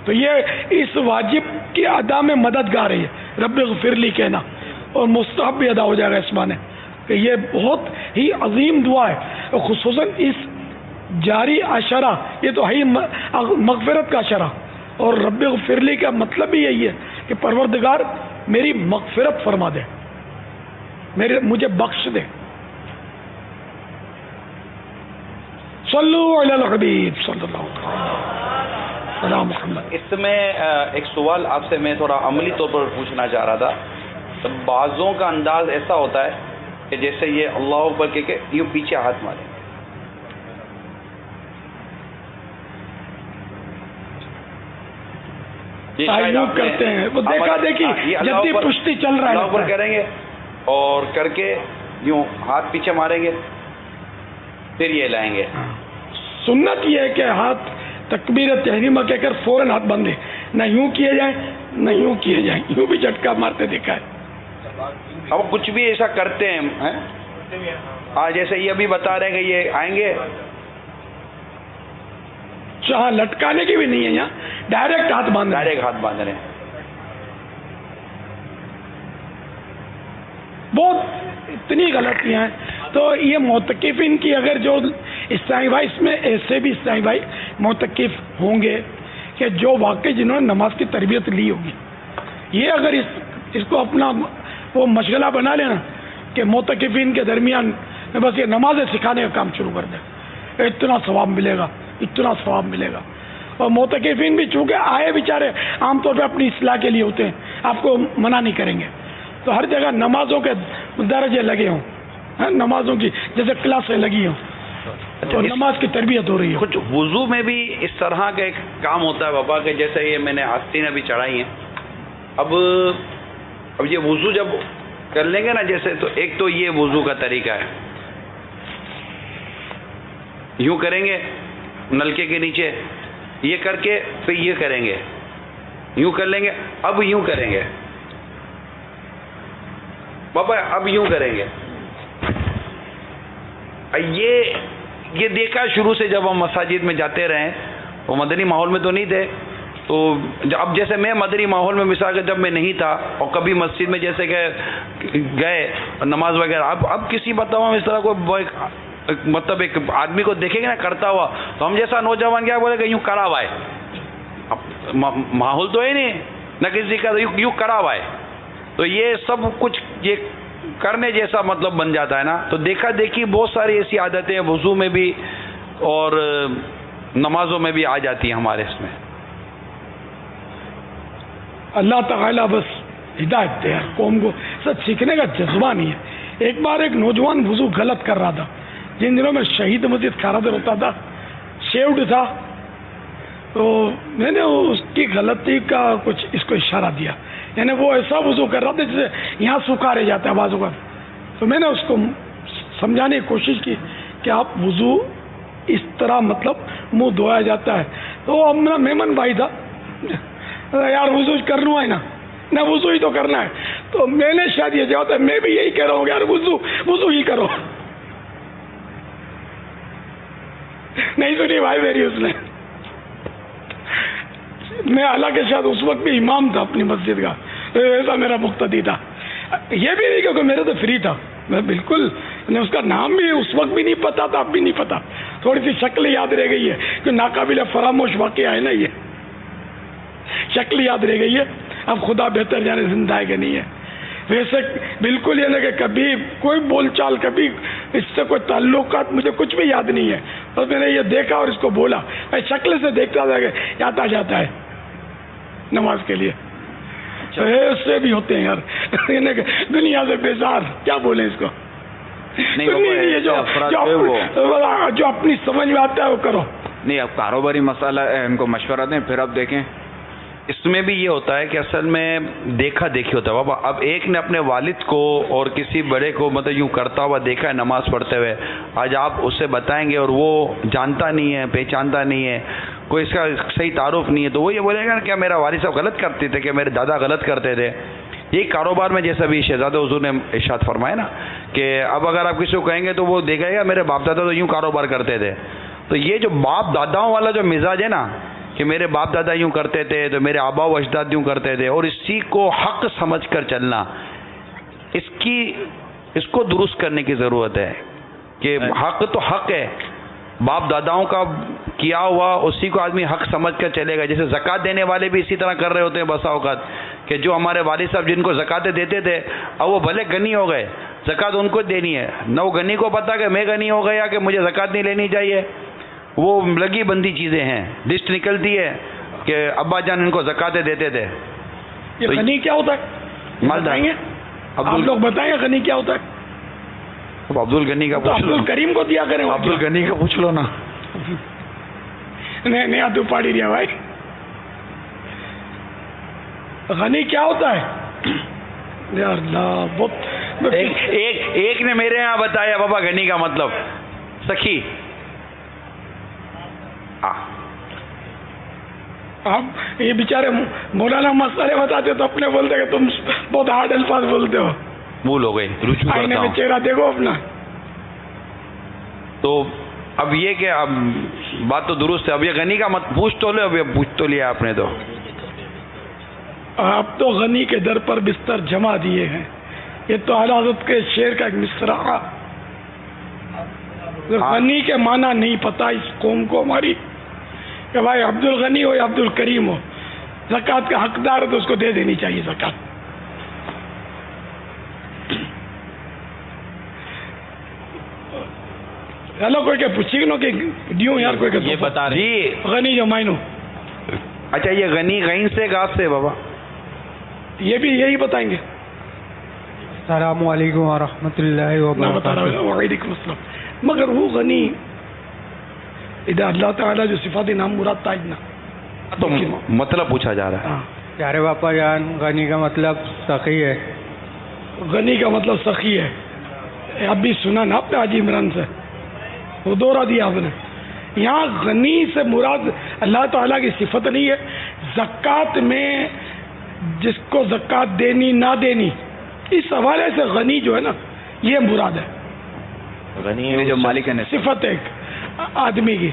تو یہ اس واجب کی ادا میں مددگار ہے یہ رب اغفر لی کہنا، اور مستحب بھی ادا ہو جائے گا اس معنی کہ یہ بہت ہی عظیم دعا ہے. اور خصوصاً اس جاری عشرہ، یہ تو ہے مغفرت کا عشرہ، اور رب اغفر لی کا مطلب بھی یہی ہے کہ پروردگار میری مغفرت فرما دے، مجھے بخش دے. صلو علی الحبیب صلی اللہ علیہ وسلم. اس میں ایک سوال آپ سے میں تھوڑا عملی طور پر پوچھنا چاہ رہا تھا. بعضوں کا انداز ایسا ہوتا ہے کہ جیسے یہ اللہ اکبر کہہ کے یوں پیچھے ہاتھ مارے، تعیب کرتے ہیں، وہ دیکھا دیکھی جدی پشتی چل رہا ہے، اللہ اکبر کریں گے اور کر کے یوں ہاتھ پیچھے ماریں گے، پھر یہ لائیں گے. سنت یہ ہے کہ ہاتھ تکبیر تحریمہ کہہ کر فوراً ہاتھ باندھے، نہ یوں کیے جائیں نہ یوں کیے جائیں، یوں بھی جھٹکا مارتے دیکھا ہے. اب کچھ بھی ایسا کرتے ہیں، جیسے یہ ابھی بتا رہے ہیں کہ یہ آئیں گے، ہاں لٹکانے کی بھی نہیں ہے، یہاں ڈائریکٹ ہاتھ باندھ رہے ہیں. بہت اتنی غلطیاں ہیں. تو یہ معتکفین کی اگر جو اسلامی بھائی، اس میں ایسے بھی اسلامی بھائی معتکف ہوں گے کہ جو واقعی جنہوں نے نماز کی تربیت لی ہوگی، یہ اگر اس کو اپنا وہ مشغلہ بنا لینا کہ معتکفین کے درمیان بس یہ نمازیں سکھانے کا کام شروع کر دیں، اتنا ثواب ملے گا، اتنا ثواب ملے گا. اور معتکفین بھی چونکہ آئے بیچارے عام طور پہ اپنی اصلاح کے لیے ہوتے ہیں، آپ کو منع نہیں کریں گے، تو ہر جگہ نمازوں کے درجے لگے ہوں، نمازوں کی جیسے کلاسیں لگی ہوں، تو نماز کی تربیت ہو رہی ہے. کچھ وضو میں بھی اس طرح کا ایک کام ہوتا ہے بابا کہ جیسے یہ میں نے آستین ابھی چڑھائی ہیں، اب یہ وضو جب کر لیں گے نا، جیسے تو ایک تو یہ وضو کا طریقہ ہے، یوں کریں گے نلکے کے نیچے، یہ کر کے پھر یہ کریں گے، یوں کر لیں گے، اب یوں کریں گے بابا، اب یوں کریں گے، یہ دیکھا شروع سے جب ہم مساجد میں جاتے رہے، وہ مدنی ماحول میں تو نہیں تھے، تو اب جیسے میں مدنی ماحول میں مثال کے جب میں نہیں تھا اور کبھی مسجد میں جیسے کہ گئے نماز وغیرہ، اب کسی مطلب ہم اس طرح کو مطلب ایک آدمی کو دیکھیں گے نا کرتا ہوا، تو ہم جیسا نوجوان کیا بولے کہ یوں کرا ہوا ہے، ماحول تو ہے نہیں نہ کسی کا، یوں کرا ہوا ہے، تو یہ سب کچھ یہ کرنے جیسا مطلب بن جاتا ہے نا. تو دیکھا دیکھی بہت ساری ایسی عادتیں وضو میں بھی اور نمازوں میں بھی آ جاتی ہیں ہمارے اس میں. اللہ تعالیٰ بس ہدایت دے قوم کو، سب سیکھنے کا جذبہ نہیں ہے. ایک بار ایک نوجوان وضو غلط کر رہا تھا، جن دنوں میں شہید مسجد کھارادر ہوتا تھا، شیوڈ تھا، تو میں نے اس کی غلطی کا کچھ اس کو اشارہ دیا، یعنی وہ ایسا وضو کر رہا تھا جسے یہاں سوکھا رہ جاتا ہے بازو کا. تو میں نے اس کو سمجھانے کی کوشش کی کہ آپ وضو اس طرح مطلب منہ دھویا جاتا ہے. تو وہ اپنا میمن بھائی تھا، یار وضو کر لوں ہے نہ وضو ہی تو کرنا ہے. تو میں نے شاید یہ جواب ہے، میں بھی یہی کہہ رہا ہوں کہ یار وضو ہی کرو. نہیں سنی بھائی میری اس نے. میں حالانکہ شاید اس وقت بھی امام تھا اپنی مسجد کا، ایسا میرا مقتدی تھا. یہ بھی نہیں کیونکہ میرا تو فری تھا، میں بالکل اس کا نام بھی اس وقت بھی نہیں پتا تھا، اب بھی نہیں پتا. تھوڑی سی شکل یاد رہ گئی ہے کہ ناقابل فراموش واقعہ ہے نا، یہ شکل یاد رہ گئی ہے. اب خدا بہتر جانے زندہ ہے کہ نہیں ہے. ویسے بالکل یہ نا کہ کبھی کوئی بول چال، کبھی اس سے کوئی تعلقات مجھے کچھ بھی یاد نہیں ہے. اور میں نے یہ دیکھا اور اس کو بولا، میں شکل سے دیکھتا تھا کہ یاد آ جاتا ہے نماز کے لیے. ایسے بھی ہوتے ہیں یار دنیا سے بیزار، کیا بولیں اس کو. جو اپنی سمجھ میں آتا ہے وہ کرو. نہیں، اب کاروباری مسئلہ ہے، ان کو مشورہ دیں، پھر اب دیکھیں. اس میں بھی یہ ہوتا ہے کہ اصل میں دیکھا دیکھی ہوتا ہے. بابا اب ایک نے اپنے والد کو اور کسی بڑے کو مطلب یوں کرتا ہوا دیکھا ہے نماز پڑھتے ہوئے، آج آپ اسے بتائیں گے اور وہ جانتا نہیں ہے، پہچانتا نہیں ہے، کوئی اس کا صحیح تعارف نہیں ہے، تو وہ یہ بولے گا نا کیا میرا والد صاحب غلط کرتے تھے، کہ میرے دادا غلط کرتے تھے. یہی کاروبار میں جیسا بھی شہزادہ حضور نے ارشاد فرمایا نا کہ اب اگر آپ کسی کو کہیں گے تو وہ دیکھے گا میرے باپ دادا تو یوں کاروبار کرتے تھے. تو یہ جو باپ داداؤں والا جو مزاج ہے نا کہ میرے باپ دادا یوں کرتے تھے تو میرے آبا و اجداد یوں کرتے تھے، اور اسی کو حق سمجھ کر چلنا، اس کو درست کرنے کی ضرورت ہے کہ حق تو حق ہے، باپ داداؤں کا کیا ہوا اسی کو آدمی حق سمجھ کر چلے گا. جیسے زکوٰۃ دینے والے بھی اسی طرح کر رہے ہوتے ہیں بسا اوقات کہ جو ہمارے والد صاحب جن کو زکوٰۃیں دیتے تھے اب وہ بھلے غنی ہو گئے، زکوٰۃ ان کو دینی ہے، نہ وہ غنی کو پتا کہ میں غنی ہو گیا کہ مجھے زکوٰۃ نہیں لینی چاہیے. وہ لگی بندی چیزیں ہیں، لسٹ نکلتی ہے کہ ابا جان ان کو زکوٰۃیں دیتے تھے. یہ غنی کیا ہوتا ہے مالدار؟ آپ لوگ بتائیں گے غنی کیا ہوتا ہے. عبد الغنی کا پوچھ لو، عبد الکریم کو دیا کریں. عبد الغنی کا پوچھ لو نا. نہیں آدھو پاڑی رہا بھائی. غنی کیا ہوتا ہے یار اللہ بہت. ایک نے میرے یہاں بتایا بابا غنی کا مطلب سخی. آپ یہ بیچارے مولانا مسئلے بتاتے تو اپنے بولتے کہ تم بہت ہارڈ الفاظ بولتے ہو. بھول ہو گئی، رجوع آئینے کرتا میں ہوں. چہرہ دیکھو اپنا. تو اب یہ کہ اب بات تو درست ہے. اب یہ غنی کا مت پوچھ تو لے، اب یہ پوچھ تو لیا آپ نے. تو آپ تو غنی کے در پر بستر جما دیے ہیں. یہ تو اعلیٰ حضرت کے شعر کا ایک مصرع. غنی کے معنی نہیں پتا اس قوم کو ہماری کہ بھائی عبد الغنی ہو یا عبد الکریم ہو، زکوٰۃ کا حقدار ہے تو اس کو دے دینی چاہیے زکوٰۃ. چلو کوئی کہ پوچھی نو کہ دیوں یار کوئی کہ یہ بتا رہے جی غنی جو مائنو. اچھا یہ غنی غین سے گاف سے بابا یہ بھی یہی بتائیں گے. السلام علیکم ورحمۃ اللہ وبرکاتہ. وعلیکم السلام. مگر وہ غنی ادھر اللہ تعالیٰ جو صفات نام مراد تاج نا تو مطلب پوچھا جا رہا ہے. پیارے باپا جان، غنی کا مطلب سخی ہے. غنی کا مطلب سخی ہے. اب بھی سنا نا آپ نے حاجی عمران سے، وہ دوہرا دیا آپ نے. یہاں غنی سے مراد اللہ تعالیٰ کی صفت نہیں ہے. زکوٰۃ میں جس کو زکوٰۃ دینی نہ دینی، اس حوالے سے غنی جو ہے نا یہ مراد ہے. غنی جو مالک ہے صفت ایک آدمی کی.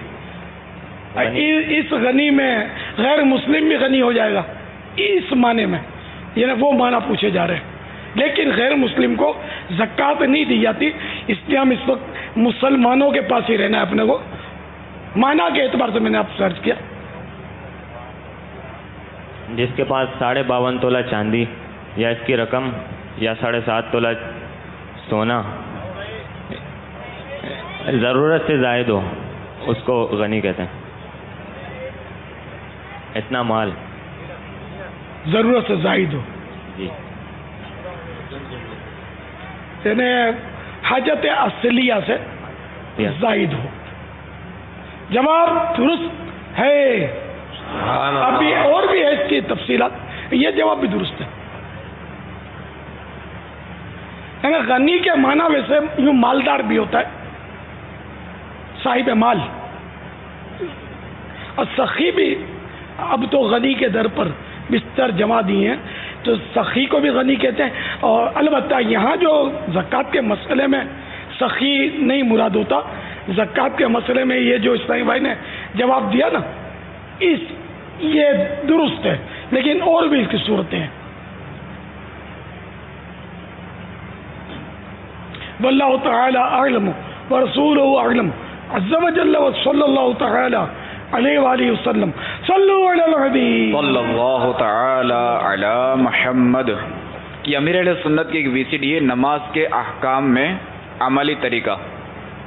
اس غنی میں غیر مسلم بھی غنی ہو جائے گا اس معنی میں، یعنی وہ معنی پوچھے جا رہے ہیں. لیکن غیر مسلم کو زکوٰۃ نہیں دی جاتی، اس لیے ہم اس وقت مسلمانوں کے پاس ہی رہنا ہے اپنے کو. معنی کے اعتبار سے میں نے آپ سرچ کیا. جس کے پاس 52.5 تولہ چاندی یا اس کی رقم یا 7.5 تولہ سونا ضرورت سے زائد ہو اس کو غنی کہتے ہیں. اتنا مال ضرورت سے زائد ہو جی، یعنی حاجت اصلیہ سے زائد ہو. جواب درست ہے. ابھی اور بھی ہے اس کی تفصیلات، یہ جواب بھی درست ہے. یعنی غنی کے معنی ویسے یوں مالدار بھی ہوتا ہے، صاحب مال. اور سخی بھی اب تو غنی کے در پر بستر جما دیے ہیں تو سخی کو بھی غنی کہتے ہیں. اور البتہ یہاں جو زکوٰۃ کے مسئلے میں سخی نہیں مراد ہوتا، زکوٰۃ کے مسئلے میں یہ جو اسلامی بھائی نے جواب دیا نا یہ درست ہے، لیکن اور بھی اس کی صورتیں ہیں. واللہ تعالی اعلم ورسولہ اعلم عز وجل وصلی اللہ تعالی علیہ وآلہ وسلم. صلو علی الحبیب صلی اللہ تعالی علی محمد. کہ امیر اہل سنت کی ایک VCD ہے نماز کے احکام میں عملی طریقہ،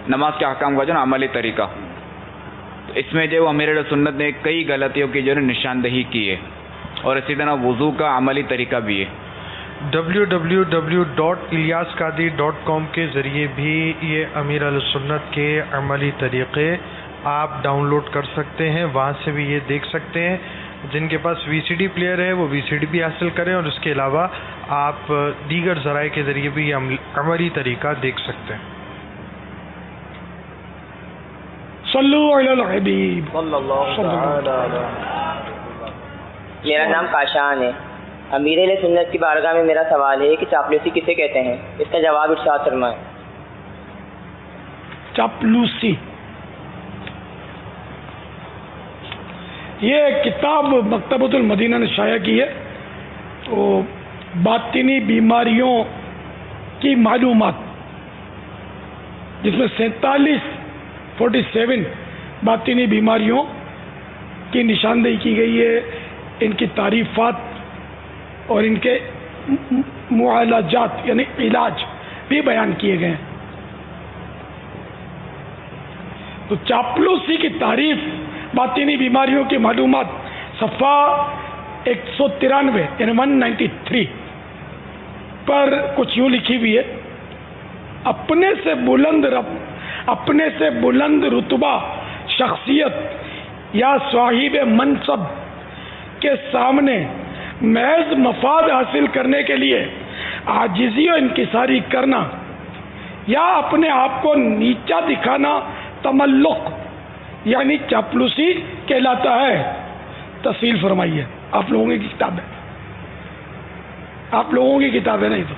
نماز کے احکام کا جو نا عملی طریقہ. اس میں جو امیر اہل سنت نے کئی غلطیوں کی جو ہے نشاندہی کی ہے، اور اسی طرح وضو کا عملی طریقہ بھی ہے. www.ilyasqadri.com کے ذریعے بھی یہ امیر اہل سنت کے عملی طریقے آپ ڈاؤن لوڈ کر سکتے ہیں، وہاں سے بھی یہ دیکھ سکتے ہیں. جن کے پاس VCD پلیئر ہے وہ VCD بھی حاصل کریں، اور اس کے علاوہ آپ دیگر ذرائع کے ذریعے بھی یہ عملی طریقہ دیکھ سکتے ہیں. صلو علی الحبیب صلی اللہ علیہ. میرا نام کاشان ہے. امیر اہل سنت کی بارگاہ میں میرا سوال ہے کہ چاپلوسی کسے کہتے ہیں؟ اس کا جواب ارشاد فرمائیں. چاپلوسی یہ کتاب مکتبۃ المدینہ نے شائع کی ہے، تو باطنی بیماریوں کی معلومات، جس میں 47 باطنی بیماریوں کی نشاندہی کی گئی ہے، ان کی تعریفات اور ان کے معالجات یعنی علاج بھی بیان کیے گئے ہیں. تو چاپلوسی کی تعریف، باطنی بیماریوں کی معلومات، صفحہ 193 یعنی 193 پر کچھ یوں لکھی ہوئی ہے: اپنے سے بلند رتبہ شخصیت یا صاحب منصب کے سامنے محض مفاد حاصل کرنے کے لیے عاجزی و انکساری کرنا یا اپنے آپ کو نیچا دکھانا تملق یعنی چاپلوسی کہلاتا ہے. تفصیل فرمائیے. آپ لوگوں کی کتاب ہے، آپ لوگوں کی کتاب ہے. نہیں تو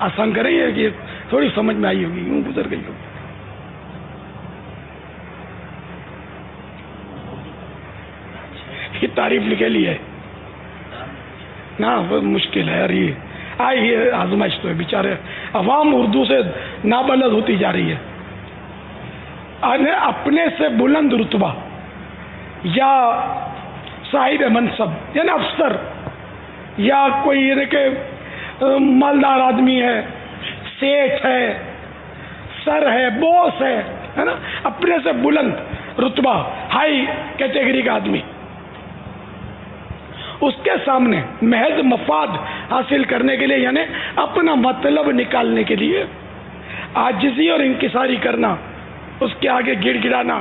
آسان کریں یہ کہ تھوڑی سمجھ میں آئی ہوگی، یوں گزر گئی ہوگی. یہ تعریف لکھے لی ہے نا، مشکل ہے یار. یہ آزمائش تو ہے. بیچارے عوام اردو سے نابلد ہوتی جا رہی ہے. اپنے سے بلند رتبہ یا صاحب منصب یعنی افسر یا کوئی یعنی کہ مالدار آدمی ہے، سیٹ ہے، سر ہے، بوس ہے نا، اپنے سے بلند رتبہ ہائی کیٹیگری کا آدمی، اس کے سامنے محض مفاد حاصل کرنے کے لیے یعنی اپنا مطلب نکالنے کے لیے عاجزی اور انکساری کرنا، اس کے آگے گڑ گڑانا،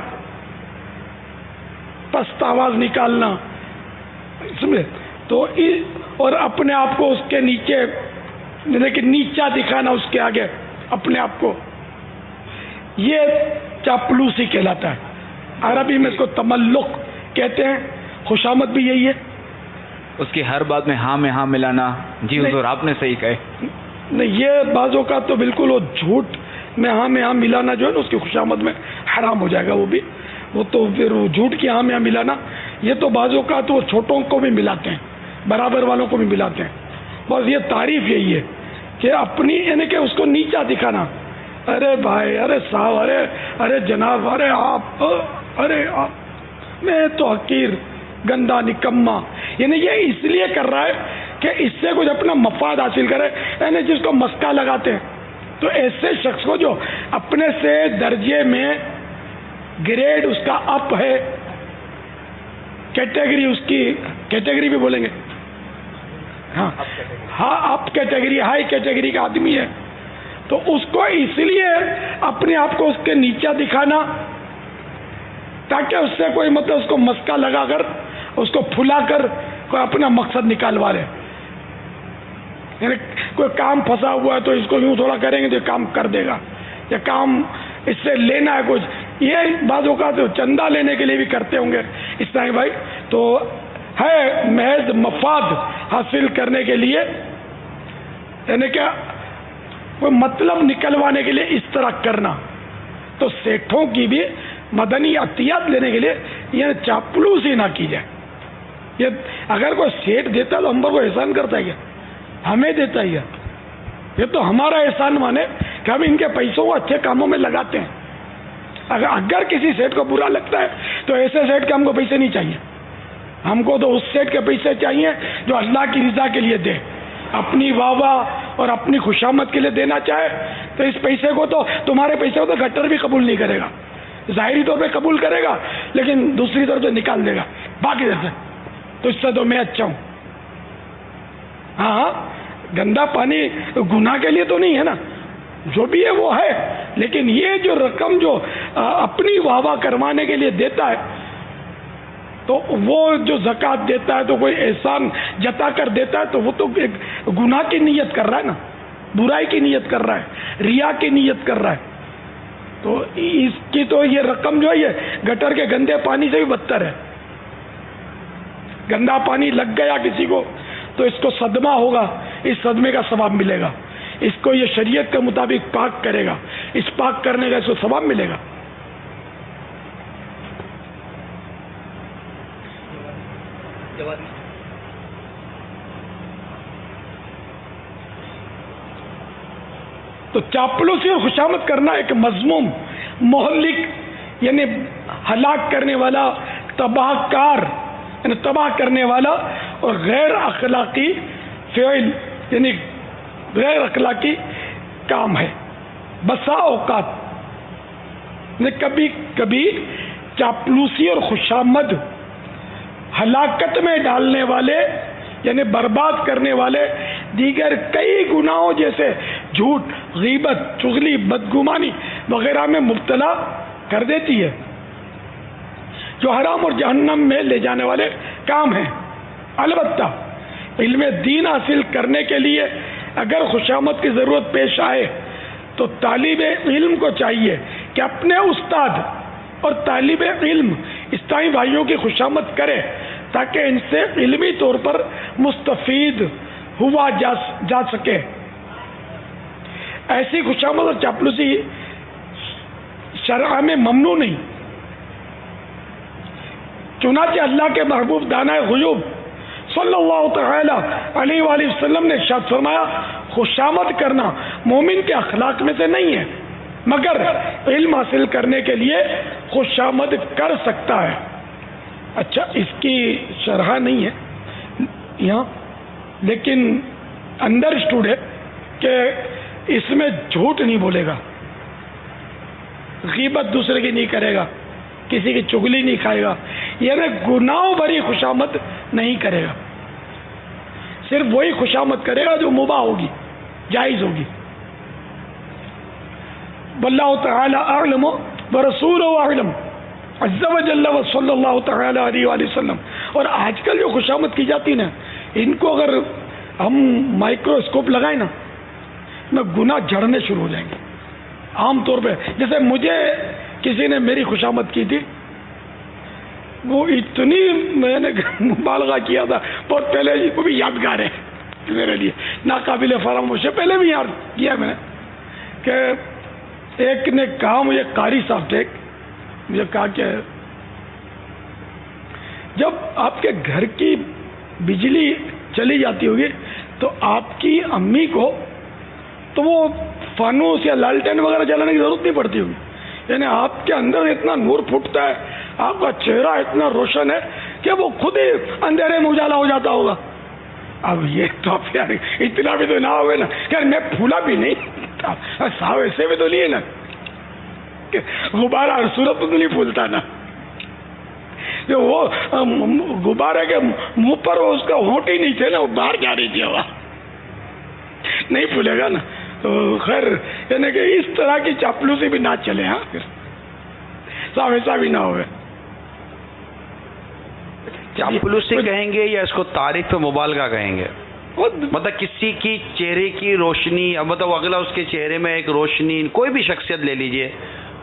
پست آواز نکالنا، سمجھے تو، اور اپنے آپ کو اس کے نیچے لیکن نیچا دکھانا اس کے آگے اپنے آپ کو، یہ چاپلوسی کہلاتا ہے. عربی میں اس کو تملق کہتے ہیں. خوشامد بھی یہی ہے. اس کی ہر بات میں ہاں ملانا. جی حضور آپ نے صحیح کہے. نہیں، یہ بعضوں کا تو بالکل وہ جھوٹ میں ہاں ملانا جو ہے نا اس کی خوشامد میں حرام ہو جائے گا. وہ تو پھر جھوٹ کی ہاں ملانا یہ تو بعض اوقات وہ چھوٹوں کو بھی ملاتے ہیں, برابر والوں کو بھی ملاتے ہیں. بس یہ تعریف یہی ہے کہ اپنی یعنی کہ اس کو نیچا دکھانا, ارے بھائی, ارے صاحب, ارے جناب, ارے آپ, میں تو حقیر, گندا, نکما, یعنی یہ اس لیے کر رہا ہے کہ اس سے کچھ اپنا مفاد حاصل کرے, یعنی جس کو مسکا لگاتے ہیں. تو ایسے شخص کو جو اپنے سے درجے میں گریڈ اس کا اپ ہے, کیٹیگری اس کی, کیٹیگری بھی بولیں گے, ہاں اپ کیٹیگری, ہائی کیٹیگری کا آدمی ہے, تو اس کو اس لیے اپنے آپ کو اس کے نیچا دکھانا تاکہ اس سے کوئی مطلب اس کو مسکا لگا کر, اس کو پھلا کر کوئی اپنا مقصد نکالوا لے. یعنی کوئی کام پھنسا ہوا ہے تو اس کو یوں تھوڑا کریں گے تو کام کر دے گا, یا کام اس سے لینا ہے کچھ, یہ بعض اوقات چندہ لینے کے لیے بھی کرتے ہوں گے اس طرح بھائی. تو ہے محض مفاد حاصل کرنے کے لیے, یعنی کہ کوئی مطلب نکلوانے کے لیے اس طرح کرنا. تو سیٹھوں کی بھی مدنی عطیات لینے کے لیے یہ چاپلوسی نہ کی جائے. یہ اگر کوئی سیٹ دیتا تو ہم پر کو احسان کرتا ہے, ہمیں دیتا ہے, یہ تو ہمارا احسان مانے کہ ہم ان کے پیسوں کو اچھے کاموں میں لگاتے ہیں. اگر کسی سیٹ کو برا لگتا ہے تو ایسے سیٹ کے ہم کو پیسے نہیں چاہیے, ہم کو تو اس سیٹ کے پیسے چاہیے جو اللہ کی رضا کے لیے دے, اپنی واہ اور اپنی خوشامد کے لیے دینا چاہے تو اس پیسے کو تو, تمہارے پیسے کو تو گٹر بھی قبول نہیں کرے گا, ظاہری طور پہ قبول کرے گا لیکن دوسری طرف سے نکال دے گا باقی جیسے, تو اس سے تو میں اچھا ہوں. ہاں گندا پانی گناہ کے لیے تو نہیں ہے نا, جو بھی ہے وہ ہے, لیکن یہ جو رقم جو اپنی واہ واہ کروانے کے لیے دیتا ہے تو وہ جو زکوٰۃ دیتا ہے تو کوئی احسان جتا کر دیتا ہے تو وہ تو ایک گناہ کی نیت کر رہا ہے نا, برائی کی نیت کر رہا ہے, ریا کی نیت کر رہا ہے. تو اس کی تو یہ رقم جو ہے یہ گٹر کے گندے پانی سے بھی بدتر ہے. گندا پانی لگ گیا کسی کو تو اس کو صدمہ ہوگا, اس صدمے کا ثواب ملے گا. اس کو یہ شریعت کے مطابق پاک کرے گا, اس پاک کرنے کا اس کو ثواب ملے گا. تو چاپلوسی اور خوشامد کرنا ایک مذموم, مہلک یعنی ہلاک کرنے والا, تباہ کار یعنی تباہ کرنے والا اور غیر اخلاقی فعل یعنی غیر اخلاقی کام ہے. بسا اوقات کبھی کبھی چاپلوسی اور خوشامد ہلاکت میں ڈالنے والے یعنی برباد کرنے والے دیگر کئی گناہوں جیسے جھوٹ, غیبت, چغلی, بدگمانی وغیرہ میں مبتلا کر دیتی ہے, جو حرام اور جہنم میں لے جانے والے کام ہیں. البتہ علم دین حاصل کرنے کے لیے اگر خوشامد کی ضرورت پیش آئے تو طالب علم کو چاہیے کہ اپنے استاد اور طالب علم اسلامی بھائیوں کی خوشامد کرے تاکہ ان سے علمی طور پر مستفید ہوا جا سکے. ایسی خوشامد اور چاپلوسی شرع میں ممنوع نہیں. چنانچہ اللہ کے محبوب دانائے غیوب صلی اللہ تعالی علیہ وآلہ وسلم نے ارشاد فرمایا, خوشامد کرنا مومن کے اخلاق میں سے نہیں ہے مگر علم حاصل کرنے کے لیے خوشامد کر سکتا ہے. اچھا اس کی شرح نہیں ہے یہاں, لیکن انڈرسٹوڈ ہے کہ اس میں جھوٹ نہیں بولے گا, غیبت دوسرے کی نہیں کرے گا, کسی کی چغلی نہیں کھائے گا, یعنی گناہوں بھری خوشامد نہیں کرے گا. صرف وہی خوشامد کرے گا جو مباح ہوگی, جائز ہوگی. واللہ تعالی اعلم ورسولہ اعلم عز وجل صلی اللہ تعالی علیہ وآلہ وسلم. اور آج کل جو خوشامد کی جاتی نا, ان کو اگر ہم مائکروسکوپ لگائیں نا میں گناہ جھڑنے شروع ہو جائیں گے. عام طور پہ جیسے مجھے کسی نے میری خوشامد کی تھی, وہ اتنی میں نے مبالغہ کیا تھا بہت پہلے, وہ بھی یادگار ہے میرے لیے, ناقابل فراموش ہے. پہلے بھی یاد کیا میں نے کہ ایک نے کہا, مجھے قاری صاحب تھے, مجھے کہا کہ جب آپ کے گھر کی بجلی چلی جاتی ہوگی تو آپ کی امی کو تو وہ فانوس یا لالٹین وغیرہ جلانے کی ضرورت نہیں پڑتی ہوگی, یعنی آپ کے اندر اتنا نور پھوٹتا ہے, آپ کا چہرہ اتنا روشن ہے کہ وہ خود ہی اندھیرے میں اجالا ہو جاتا ہوگا. اب یہ تو آپ یار اتنا بھی تو نہ ہوئے نا, یار میں پھولا بھی نہیں تھا, صاحب ایسے بھی تو لیے نا, غبارہ صورت تو نہیں پھولتا نا, جو وہ غبارے کے منہ پر اس کا ہونٹ ہی نہیں تھے نا, وہ باہر جا رہی تھی ہوا, نہیں پھولے گا نا. تو خیر یعنی کہ اس طرح کی چاپلوسی بھی نہ چلے. ہاں پھر صاحب ایسا بھی نہ ہوئے. چاپلوسی کہیں گے یا اس کو تعریف پہ مبالغہ کہیں گے؟ مطلب کسی کی چہرے کی روشنی, مطلب اگلا اس کے چہرے میں ایک روشنی, کوئی بھی شخصیت لے لیجئے,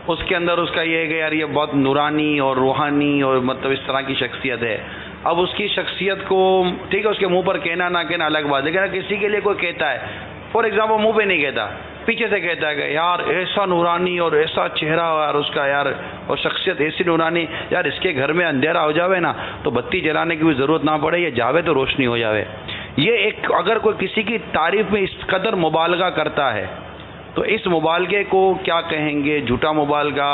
اس کے اندر اس کا یہ ہے کہ یار یہ بہت نورانی اور روحانی اور مطلب اس طرح کی شخصیت ہے. اب اس کی شخصیت کو ٹھیک ہے اس کے منہ پر کہنا نہ کہنا الگ بات ہے, لیکن کسی کے لیے کوئی کہتا ہے, فار ایگزامپل منہ پہ نہیں کہتا, پیچھے سے کہتا ہے کہ یار ایسا نورانی اور ایسا چہرہ یار اس کا, یار اور شخصیت ایسی نورانی, یار اس کے گھر میں اندھیرا ہو جاوے نا تو بتی جلانے کی بھی ضرورت نہ پڑے, یہ جاوے تو روشنی ہو جاوے. یہ ایک اگر کوئی کسی کی تعریف میں اس قدر مبالغہ کرتا ہے تو اس مبالغے کو کیا کہیں گے؟ جھوٹا مبالغہ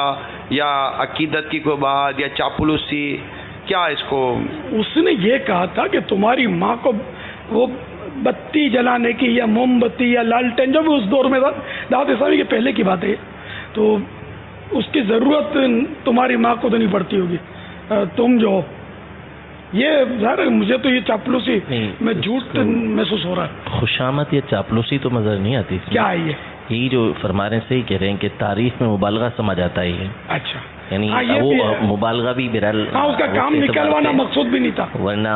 یا عقیدت کی کوئی بات یا چاپلوسی, کیا اس کو؟ اس نے یہ کہا تھا کہ تمہاری ماں کو وہ بتی جلانے کی یا موم بتی یا لالٹین جو بھی اس دور میں تھا, دعوت اسلامی کے پہلے کی بات ہے, تو اس کی ضرورت تمہاری ماں کو تو نہیں پڑتی ہوگی, تم جو یہ ظاہر مجھے تو یہ چاپلوسی میں جھوٹ محسوس ہو رہا ہے. خوشامد یا چاپلوسی تو نظر نہیں آتی. کیا ہے یہ؟ یہی جو فرما رہے ہیں صحیح کہہ رہے ہیں کہ تعریف میں مبالغہ سمجھ آتا ہے. اچھا, یعنی وہ مبالغہ بھی بہرحال اس کا کام نکلوانا مقصود بھی نہیں تھا, ورنہ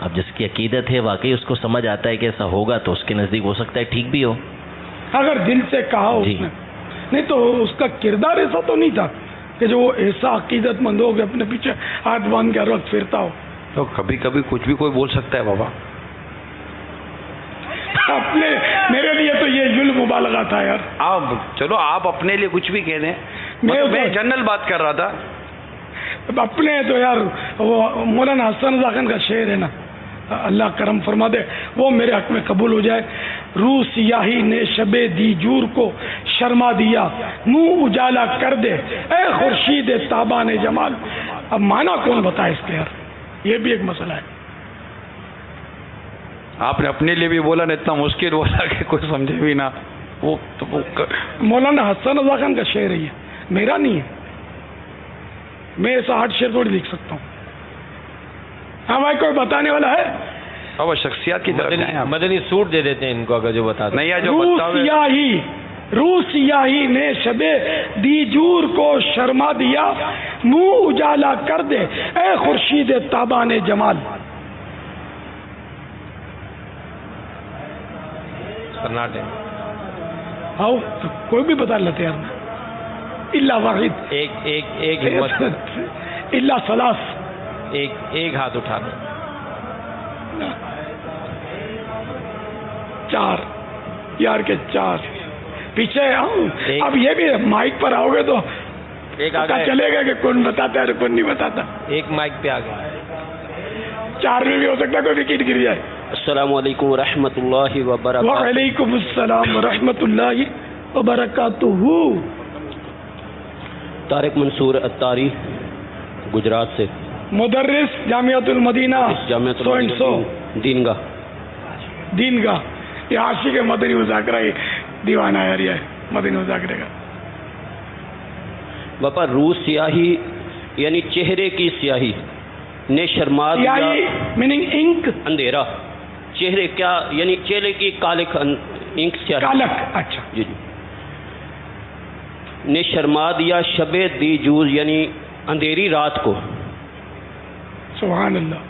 اب جس کی عقیدت ہے واقعی اس کو سمجھ آتا ہے کہ ایسا ہوگا تو اس کے نزدیک ہو سکتا ہے ٹھیک بھی ہو, اگر دل سے کہا اس نے, نہیں تو اس کا کردار ایسا تو نہیں تھا کہ جو وہ ایسا عقیدت مند ہو کہ اپنے پیچھے ہاتھ باندھ کے ہر وقت پھرتا ہو. تو کبھی کبھی کچھ بھی کوئی بول سکتا ہے بابا. اپنے میرے لیے تو یہ ظلم مبالغہ تھا یار. آپ چلو آپ اپنے لیے کچھ بھی کہہ دیں, میں جنرل بات کر رہا تھا. اپنے تو یار وہ مولانا حسن رضا خان کا شعر ہے نا, اللہ کرم فرما دے وہ میرے حق میں قبول ہو جائے. روح سیاہی نے شب دیجور کو شرما دیا, منہ اجالا کر دے اے خورشید تابان جمال. اب مانا کون بتائے اس کے یار, یہ بھی ایک مسئلہ ہے. آپ نے اپنے لیے بھی بولا نا, اتنا مشکل بولا کہ کوئی سمجھے بھی نہ. وہ مولانا حسن رضا خان کا شعر ہے یہ, میرا نہیں ہے. میں ایسا 8 شعر تھوڑی لکھ سکتا ہوں. ہاں بھائی کوئی بتانے والا ہے؟ وہ شخصیات کی طرف مدنی سوٹ دے دیتے ہیں ان کو اگر جو بتا دیں. روح سیاہی نے شب دیجور کو شرما دیا, منہ اجالا کر دے اے خورشید تابان جمال. کرناٹک آؤ کوئی بھی بتا لیتے ہیں اللہ واحد, ایک ہمت, اللہ سلاس, ایک ہاتھ اٹھا دیں. 4 یار کے 4 پیچھے آؤں. اب یہ بھی مائک پر آؤ گے تو پتا چلے گا کہ کون بتاتا ہے اور کون نہیں بتاتا. ایک مائک پہ آ گیا, 4 میں بھی ہو سکتا ہے کوئی وکٹ گر جائے. السلام علیکم ورحمۃ اللہ وبرکاتہ. وعلیکم السلام ورحمۃ اللہ وبرکاتہ. طارق منصور اتاری گجرات سے, مدرس جامعۃ المدینہ دین گاہ. یہ عاشق مدنی مذاکرہ دیوانہ ہے مدنی مذاکرے کا. باپا روح سیاہی یعنی چہرے کی سیاہی نے شرما دیا, میننگ انک, اندھیرا. چہرے کیا یعنی چہرے کی کالک, انک سیاہی, کالک. اچھا جی جی. نے شرما دیا شب دیجور یعنی اندھیری رات کو. سبحان اللہ.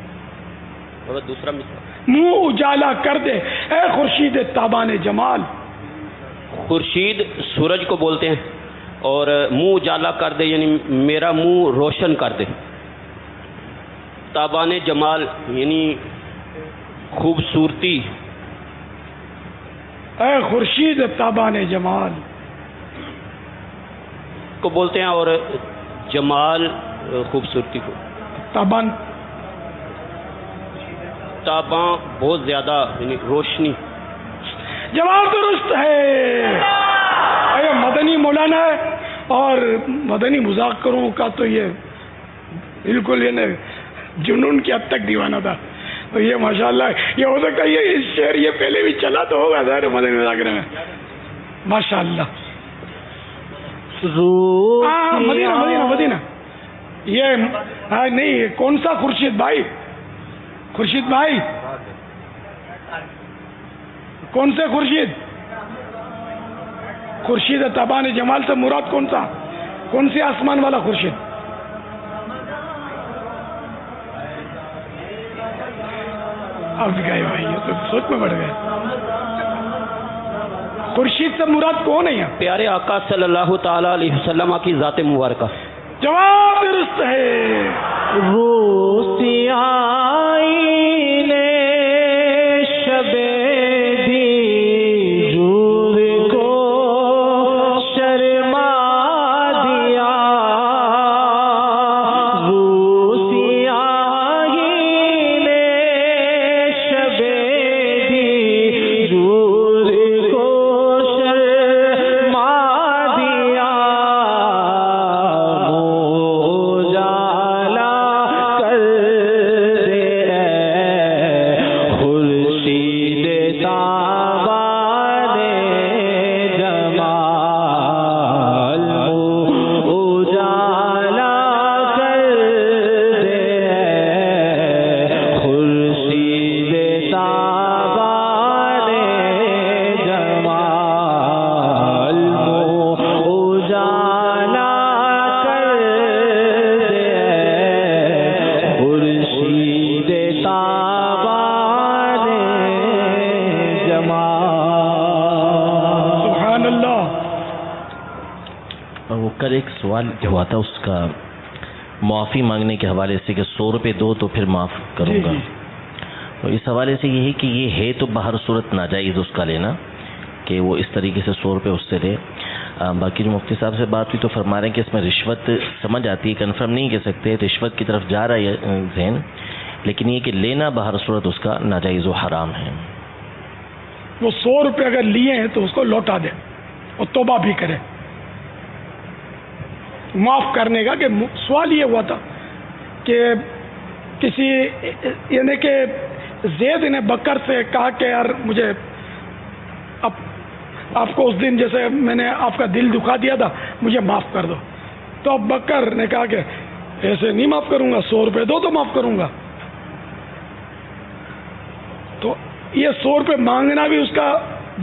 اور دوسرا مثال, منہ اجالا کر دے اے خورشید تابان جمال. خورشید سورج کو بولتے ہیں, اور منہ اجالا کر دے یعنی میرا منہ روشن کر دے. تابان جمال یعنی خوبصورتی. اے خورشید تابان جمال. کو بولتے ہیں اور جمال خوبصورتی کو. تابان تاباں بہت زیادہ یعنی روشنی. جواب درست ہے. یہ مدنی مولانا ہے اور مدنی مذاکروں کا تو یہ بالکل یہ جنون کی حد تک دیوانہ تھا. تو یہ ماشاءاللہ یہ ہو سکتا ہے یہ شعر یہ پہلے بھی چلا تو ہوگا ظاہر مدنی مذاکرے میں. ماشاءاللہ. مدینہ مدینہ مدینہ یہ نہیں کون سا خورشید بھائی کون سے خورشید تابان جمال سے مراد کون سی آسمان والا خورشید؟ اب گئے بھائی یہ تو سوچ میں بڑھ گئے. خورشید سے مراد کون ہے یہاں؟ پیارے آقا صلی اللہ تعالی علیہ وسلم کی ذات مبارکہ. جواب درست ہے. ایک سوال جو ہوا تھا اس کا معافی مانگنے کے حوالے سے کہ 100 روپے دو تو پھر معاف کروں گا. تو اس حوالے سے یہ ہے کہ یہ ہے تو بہر صورت ناجائز اس کا لینا کہ وہ اس طریقے سے 100 روپے اس سے لے. باقی جو مفتی صاحب سے بات ہوئی تو فرما رہے ہیں کہ اس میں رشوت سمجھ آتی ہے, کنفرم نہیں کہہ سکتے رشوت کی طرف جا رہا ہے ذہن, لیکن یہ کہ لینا بہر صورت اس کا ناجائز و حرام ہے. وہ 100 روپے اگر لیے ہیں تو اس کو لوٹا دے اور توبہ بھی کرے معاف کرنے کا. کہ سوال یہ ہوا تھا کہ کسی یعنی کہ زید نے بکر سے کہا کہ یار مجھے آپ کو اس دن جیسے میں نے آپ کا دل دکھا دیا تھا مجھے معاف کر دو. تو اب بکر نے کہا کہ ایسے نہیں معاف کروں گا, 100 روپے دو تو معاف کروں گا. تو یہ 100 روپے مانگنا بھی اس کا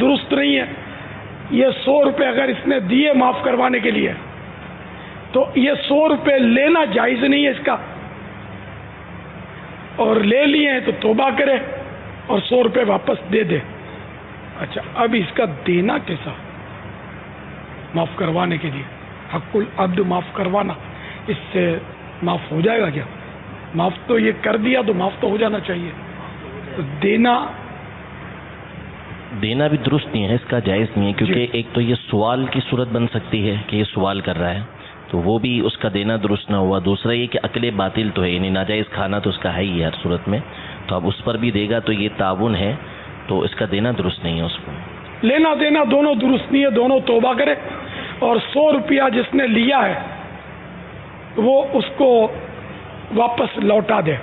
درست نہیں ہے. یہ 100 روپے اگر اس نے دیے معاف کروانے کے لیے تو یہ 100 روپے لینا جائز نہیں ہے اس کا, اور لے لیے ہیں تو توبہ کرے اور 100 روپے واپس دے دے. اچھا اب اس کا دینا کیسا معاف کروانے کے لیے؟ حق العبد معاف کروانا, اس سے معاف ہو جائے گا کیا؟ معاف تو یہ کر دیا تو معاف تو ہو جانا چاہیے. تو دینا بھی درست نہیں ہے, اس کا جائز نہیں ہے, کیونکہ ایک تو یہ سوال کی صورت بن سکتی ہے کہ یہ سوال کر رہا ہے تو وہ بھی اس کا دینا درست نہ ہوا. دوسرا یہ کہ عقل باطل تو ہے, یعنی ناجائز کھانا تو اس کا ہے ہی ہر صورت میں, تو اب اس پر بھی دے گا تو یہ تعاون ہے, تو اس کا دینا درست نہیں ہے. اس کو لینا دینا دونوں درست نہیں ہے, دونوں توبہ کرے اور 100 روپیہ جس نے لیا ہے وہ اس کو واپس لوٹا دے.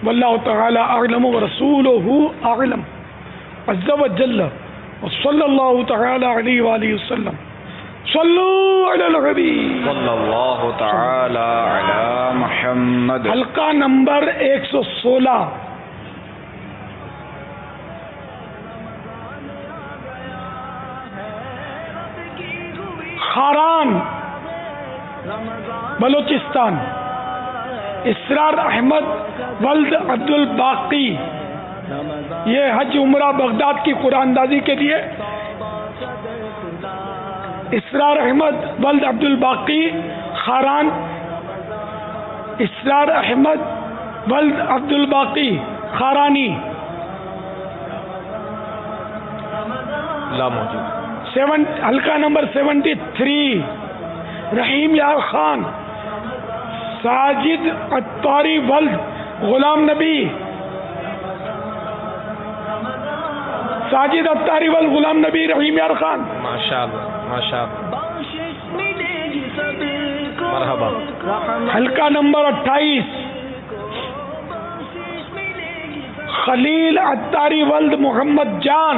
واللہ تعالی اعلم ورسولہ اعلم عز وجل وصلی اللہ تعالی علیہ وآلہ وسلم. صلو علی الحبیب صلی اللہ تعالی علی محمد. حلقہ نمبر 116. خاران بلوچستان. اسرار احمد ولد عبد الباقی, یہ حج عمرہ بغداد کی قرآن اندازی کے لیے اسرار احمد ولد عبد الباقی خاران. اسرار احمد ولد عبد الباقی خارانی. لاموجود. حلقہ نمبر 73 رحیم یار خان, ساجد عطاری ولد غلام نبی, ساجد عطاری ولد غلام نبی رحیم یار خان. ماشاءاللہ ماشاءاللہ, مرحبا. حلقہ نمبر 28 خلیل عطاری ولد محمد جان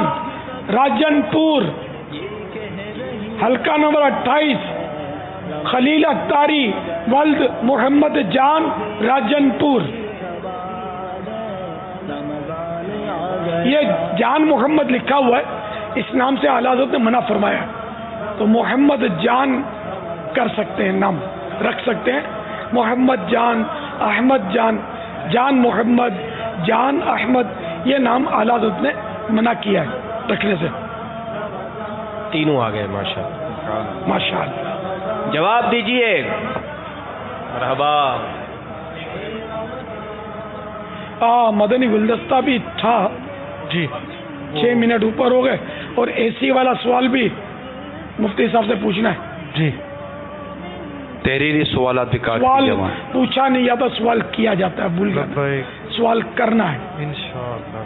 راجن پور. حلقہ نمبر 28 خلیل عطاری ولد محمد جان راجن پور. یہ جان محمد لکھا ہوا ہے, اس نام سے اعلیٰ حضرت نے منع فرمایا, تو محمد جان کر سکتے ہیں, نام رکھ سکتے ہیں. محمد جان, احمد جان, جان محمد, جان احمد, یہ نام اعلیٰ حضرت نے منع کیا ہے رکھنے سے. تینوں آ گئے ماشاءاللہ ماشاءاللہ. جواب دیجئے. مرحبا. مدنی گلدستہ بھی تھا جی, 6 منٹ اوپر ہو گئے, اور اے سی والا سوال بھی مفتی صاحب سے پوچھنا ہے جی. تحریری سوالات بھی کاٹ سوال پوچھا نہیں جاتا, سوال کیا جاتا ہے, بھول گیا. سوال کرنا ہے انشاءاللہ.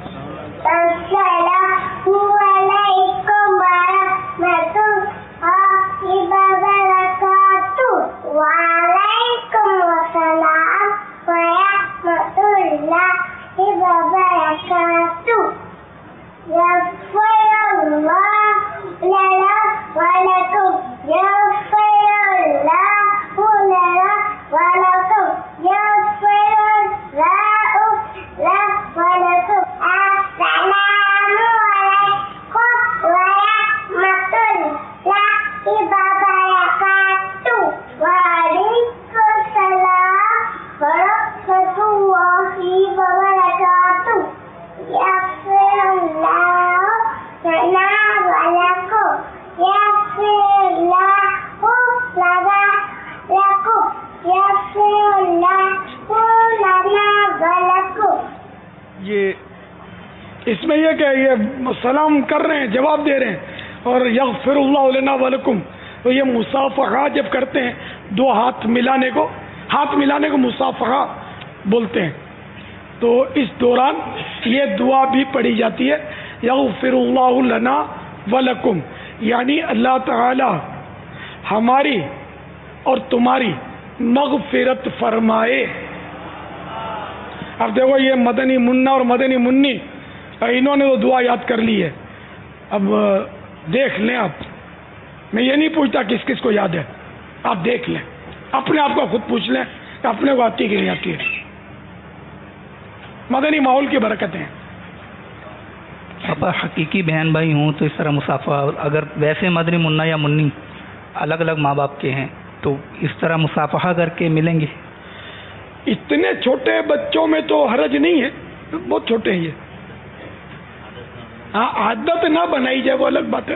اس میں یہ کہ یہ سلام کر رہے ہیں, جواب دے رہے ہیں, اور یغفر اللہ لنا ولکم, تو یہ مصافحہ جب کرتے ہیں, 2 ہاتھ ملانے کو مصافحہ بولتے ہیں. تو اس دوران یہ دعا بھی پڑھی جاتی ہے, یغفر اللہ لنا ولکم, یعنی اللہ تعالی ہماری اور تمہاری مغفرت فرمائے. اب دیکھو یہ مدنی منا اور مدنی منی انہوں نے وہ دعا یاد کر لی ہے. اب دیکھ لیں, آپ, میں یہ نہیں پوچھتا کس کس کو یاد ہے, آپ دیکھ لیں, اپنے آپ کو خود پوچھ لیں کہ اپنے کو آتی کہ نہیں آتی ہے. مدنی ماحول کی برکتیں ہیں. پاپا حقیقی بہن بھائی ہوں تو اس طرح مصافحہ, اگر ویسے مدنی منا یا منی الگ الگ ماں باپ کے ہیں تو اس طرح مصافحہ کر کے ملیں گے. اتنے چھوٹے بچوں میں تو حرج نہیں ہے, بہت چھوٹے ہیں یہ. ہاں عادت نہ بنائی جائے وہ الگ بات ہے,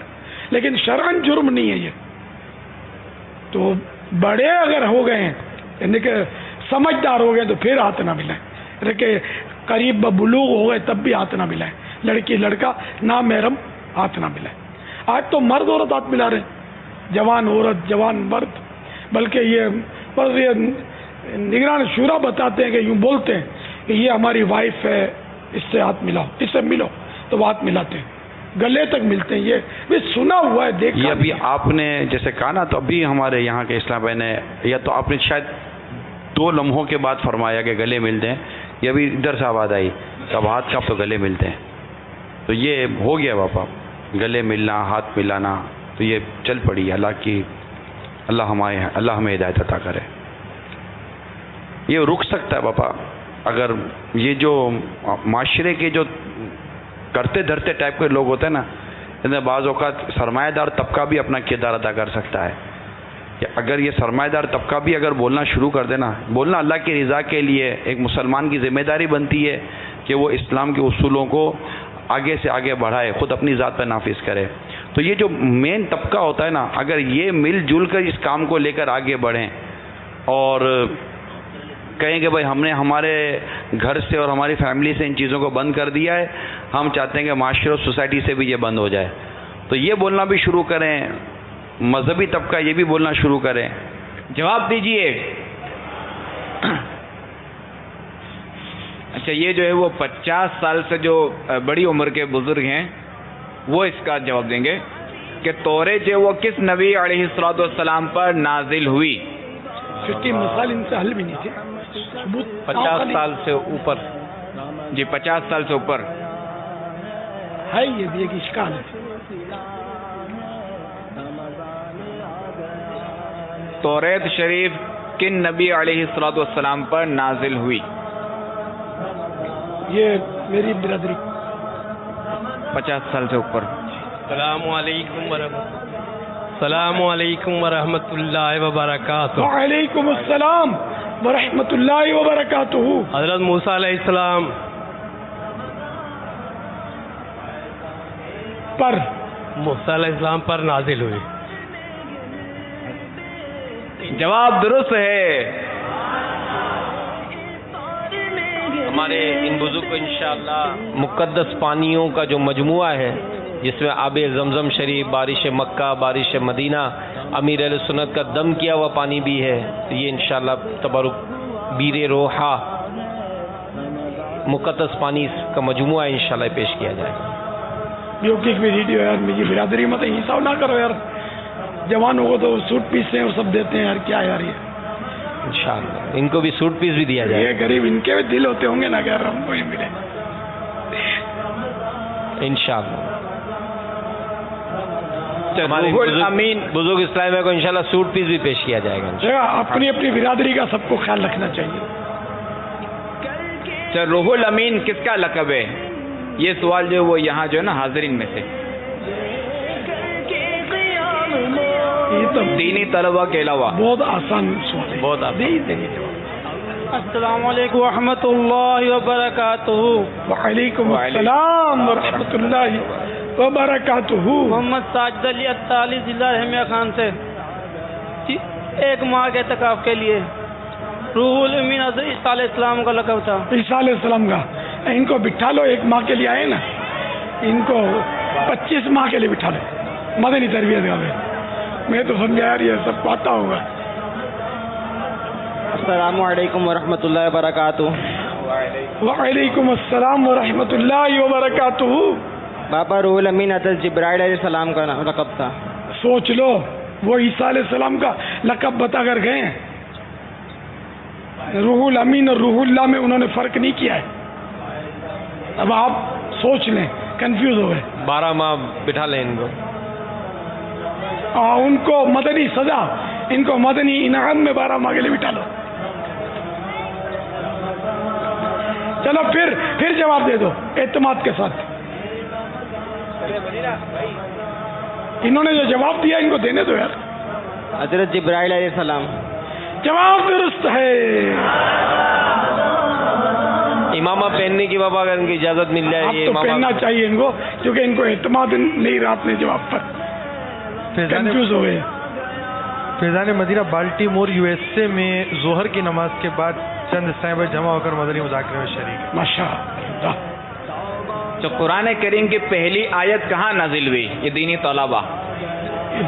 لیکن شرعاً جرم نہیں ہے یہ. تو بڑے اگر ہو گئے ہیں, یعنی کہ سمجھدار ہو گئے, تو پھر ہاتھ نہ ملائیں. کہ قریب بلوغ ہو گئے تب بھی ہاتھ نہ ملائیں. لڑکی لڑکا نامحرم ہاتھ نہ ملائیں. آج تو مرد عورت ہاتھ ملا رہے ہیں, جوان عورت جوان مرد. بلکہ یہ نگران شورا بتاتے ہیں کہ یوں بولتے ہیں کہ یہ ہماری وائف ہے, اس سے ہاتھ ملاؤ, اس سے ملو, تو وہ ہاتھ ملاتے ہیں, گلے تک ملتے ہیں. یہ بھی سنا ہوا ہے, دیکھا. یہ ابھی آپ نے جیسے کہا نا, تو ابھی ہمارے یہاں کے اسلام بھائی نے, یا تو آپ نے شاید 2 لمحوں کے بعد فرمایا کہ گلے ملتے ہیں, یہ ابھی ادھر سے آواز آئی کب ہاتھ کب تو گلے ملتے ہیں. تو یہ ہو گیا باپا, گلے ملنا, ہاتھ ملانا, تو یہ چل پڑی. اللہ ہمیں ہدایت عطا کرے. یہ رک سکتا ہے باپا اگر یہ جو معاشرے کے جو کرتے دھرتے ٹائپ کے لوگ ہوتے ہیں نا, انہیں بعض اوقات سرمایہ دار طبقہ بھی اپنا کردار ادا کر سکتا ہے. کہ اگر یہ سرمایہ دار طبقہ بھی اگر بولنا شروع کر دینا, بولنا اللہ کی رضا کے لیے, ایک مسلمان کی ذمہ داری بنتی ہے کہ وہ اسلام کے اصولوں کو آگے سے آگے بڑھائے, خود اپنی ذات پہ نافذ کرے. تو یہ جو مین طبقہ ہوتا ہے نا, اگر یہ مل جل کر اس کام کو لے کر آگے بڑھیں اور کہیں کہ بھائی ہم نے ہمارے گھر سے اور ہماری فیملی سے ان چیزوں کو بند کر دیا ہے, ہم چاہتے ہیں کہ معاشرے اور سوسائٹی سے بھی یہ بند ہو جائے, تو یہ بولنا بھی شروع کریں، مذہبی طبقہ یہ بھی بولنا شروع کریں. جواب دیجئے. اچھا، یہ جو ہے وہ 50 سال سے جو بڑی عمر کے بزرگ ہیں وہ اس کا جواب دیں گے کہ توریت جو وہ کس نبی علیہ الصلوۃ والسلام پر نازل ہوئی. 50 مسائل ان سے حل بھی نہیں تھے. 50 سال سے اوپر. جی 50 سال سے اوپر ہے، یہ بھی ایک اشکال ہے. توریت شریف کن نبی علیہ الصلوۃ والسلام پر نازل ہوئی؟ یہ میری برادری 50 سال سے اوپر. السلام علیکم ورحمۃ اللہ وبرکاتہ. وعلیکم السلام ورحمۃ اللہ وبرکاتہ. حضرت موسیٰ علیہ السلام پر نازل ہوئی. جواب درست ہے. ہمارے ان بزرگ کو انشاءاللہ مقدس پانیوں کا جو مجموعہ ہے جس میں آب زمزم شریف، بارش مکہ، بارش مدینہ، امیر اہل سنت کا دم کیا ہوا پانی بھی ہے، تو یہ انشاءاللہ تبرک بیر روحا مقدس پانی کا مجموعہ انشاءاللہ پیش کیا جائے گا. بیوقیف میں ویڈیو یار، میری برادری مت حساب نہ کرو یار. جوانوں کو تو سوٹ پیس ہیں وہ سب دیتے ہیں یار، کیا یار یہ. انشاءاللہ ان کو بھی سوٹ پیس بھی دیا جائے. یہ غریب ان کے بھی دل ہوتے ہوں گے نا کہ یار ہم کو ہی ملے. انشاءاللہ ہمارے بزرگ اسلامیہ کو انشاءاللہ سوٹ پیس بھی پیش کیا جائے گا. اپنی اپنی برادری کا سب کو خیال رکھنا چاہیے. روح الامین کس کا لقب ہے؟ یہ سوال جو وہ یہاں جو ہے نا حاضرین میں سے یہ تو دینی طلبہ کے علاوہ بہت آسان سوال ہے. بہت آسان. السلام علیکم ورحمۃ اللہ وبرکاتہ. وعلیکم السلام ورحمۃ اللہ وبرکاتہ. محمد ساجد علی اطالی، ضلع رحمیہ خان سے. ایک ماہ کے اعتکاف کے لیے روح الامین حضرت عیسیٰ علیہ السلام کا لقب تھا. عیسیٰ علیہ السلام کا. ان کو بٹھا لو، ایک ماہ کے لیے آئے نا، ان کو 25 ماہ کے لیے بٹھا لو مدنی تربیت کا. میں تو سمجھا یار یہ سب پاتا ہوگا. السلام علیکم ورحمۃ اللہ وبرکاتہ. وعلیکم السلام ورحمۃ اللہ وبرکاتہ. بابا روح الامین حضرت جبرائیل علیہ السلام کا لقب تھا. سوچ لو، وہ عیسیٰ علیہ السلام کا لقب بتا کر گئے ہیں. روح الامین اور روح اللہ میں انہوں نے فرق نہیں کیا ہے. اب آپ سوچ لیں، کنفیوز ہو گئے. 12 ماہ بٹھا لیں ان کو. ان کو مدنی سزا، ان کو مدنی انعام میں 12 ماہ کے لیے بٹھا لو. چلو پھر جواب دے دو اعتماد کے ساتھ. انہوں نے جو جواب دیا ان کو دینے دو یار. حضرت جبرائیل علیہ السلام. جواب درست ہے. امامہ پہننے کی بابا اگر ان کی اجازت مل جائے. اب تو پہننا چاہیے ان کو، کیونکہ ان کو اعتماد نہیں رہا اپنے جواب پر. کنفیوز ہو گئے. فیضان مدینہ بالٹی مور USA میں ظہر کی نماز کے بعد چند اسلام بھائی جمع ہو کر مدنی مذاکرے میں شریک. ماشاء اللہ. تو قرآن کریم کی پہلی آیت کہاں نازل ہوئی؟ یہ دینی طلبہ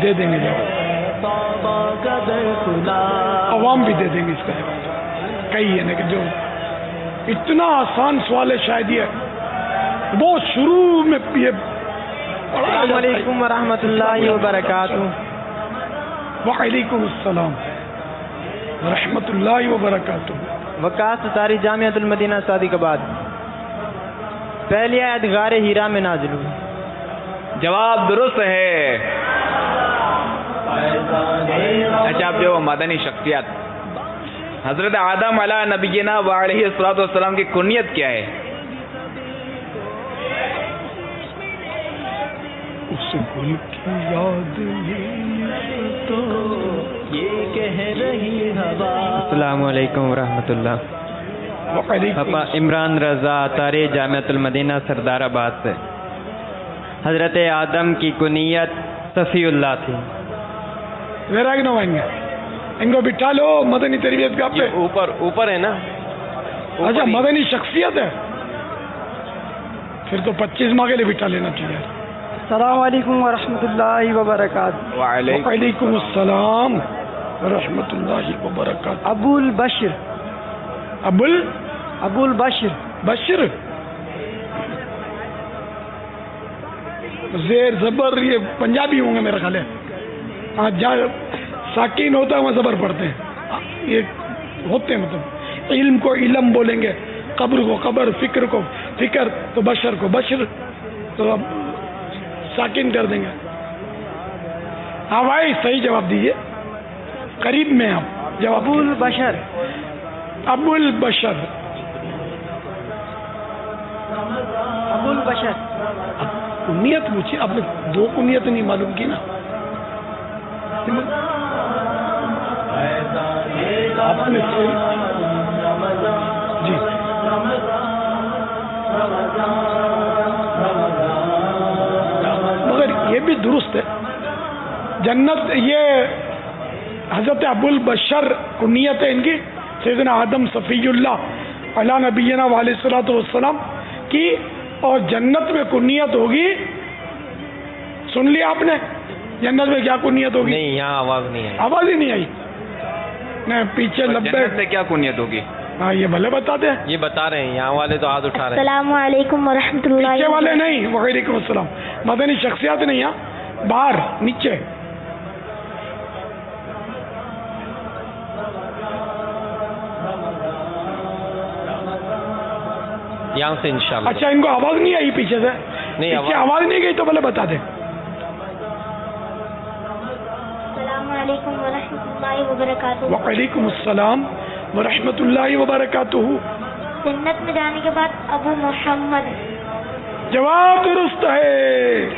دے دیں گے جواب. عوام بھی دے دیں گے اس کا جواب. کئی ہے نا کہ جو اتنا آسان سوال ہے، شاید یہ بہت شروع میں یہ. السلام علیکم ورحمۃ اللہ وبرکاتہ. وعلیکم السلام ورحمۃ اللہ وبرکاتہ. وقاص ستاری جامعۃ المدینہ سعدی کے بعد پہلی آیت غار ہیرا میں نازل ہوئی. جواب درست ہے. اچھا، اب جو مدنی شخصیات، حضرت آدم علیہ نبینا و علیہ الصلوۃ والسلام کی کنیت کیا ہے؟ اس گل کی یاد تو یہ کہہ رہی ہوا. السلام علیکم ورحمۃ اللہ. پاپا عمران رضا اطاری جامعۃ المدینہ سردار آباد سے. حضرت آدم کی کنیت صفی اللہ تھی. ان کو بٹھا لو مدنی تربیت کا. اوپر ہے نا. اچھا، مدنی شخصیت ہے، پھر تو 25 ماہ کے لیے بٹھا لینا چاہیے. السلام علیکم ورحمۃ اللہ وبرکاتہ. وعلیکم السلام ورحمۃ اللہ وبرکاتہ. ابو البشر. ابو البشر. بشر زیر زبر یہ پنجابی ہوں گے میرا خیال ہے. ہاں جہاں ساکین ہوتا ہے وہاں زبر پڑھتے ہیں. یہ ہوتے ہیں مطلب علم کو علم بولیں گے, قبر کو قبر, فکر کو فکر, تو بشر کو بشر, تو اب ساکن کر دیں گے. ہاں بھائی صحیح جواب دیجیے, قریب میں آپ جواب. ابو البشر. ابو البشر. ابو البشر. کنیت پوچھی آپ نے, دو کنیت نہیں معلوم کی نا. آپ نے جی مگر یہ بھی درست ہے. جنت یہ حضرت ابو البشر کنیت ہے ان کی, سیدنا آدم صفی اللہ علی نبینا علیہ الصلوۃ والسلام کی, اور جنت میں کنیت ہوگی. سن لیا آپ نے جنت میں کیا کنیت ہوگی؟ نہیں, یہاں آواز نہیں آئی. آواز ہی نہیں آئی. نہیں پیچھے جنت میں کیا کنیت ہوگی؟ ہاں یہ بھلے بتاتے ہیں. یہ بتا رہے ہیں, یہاں والے تو ہاتھ اٹھا رہے ہیں. السلام علیکم ورحمۃ اللہ. نیچے والے نہیں. وعلیکم السلام. مدنی شخصیات نہیں, یہاں باہر نیچے. یہاں سے انشاءاللہ. اچھا ان کو آواز نہیں آئی پیچھے سے؟ نہیں, پیچھے آواز نہیں گئی تو بھلے بتا دیں. السلام علیکم ورحمۃ اللہ وبرکاتہ. وعلیکم السلام ورحمۃ اللہ وبرکاتہ. جنت میں جانے کے بعد ابو محمد. جواب درست ہے.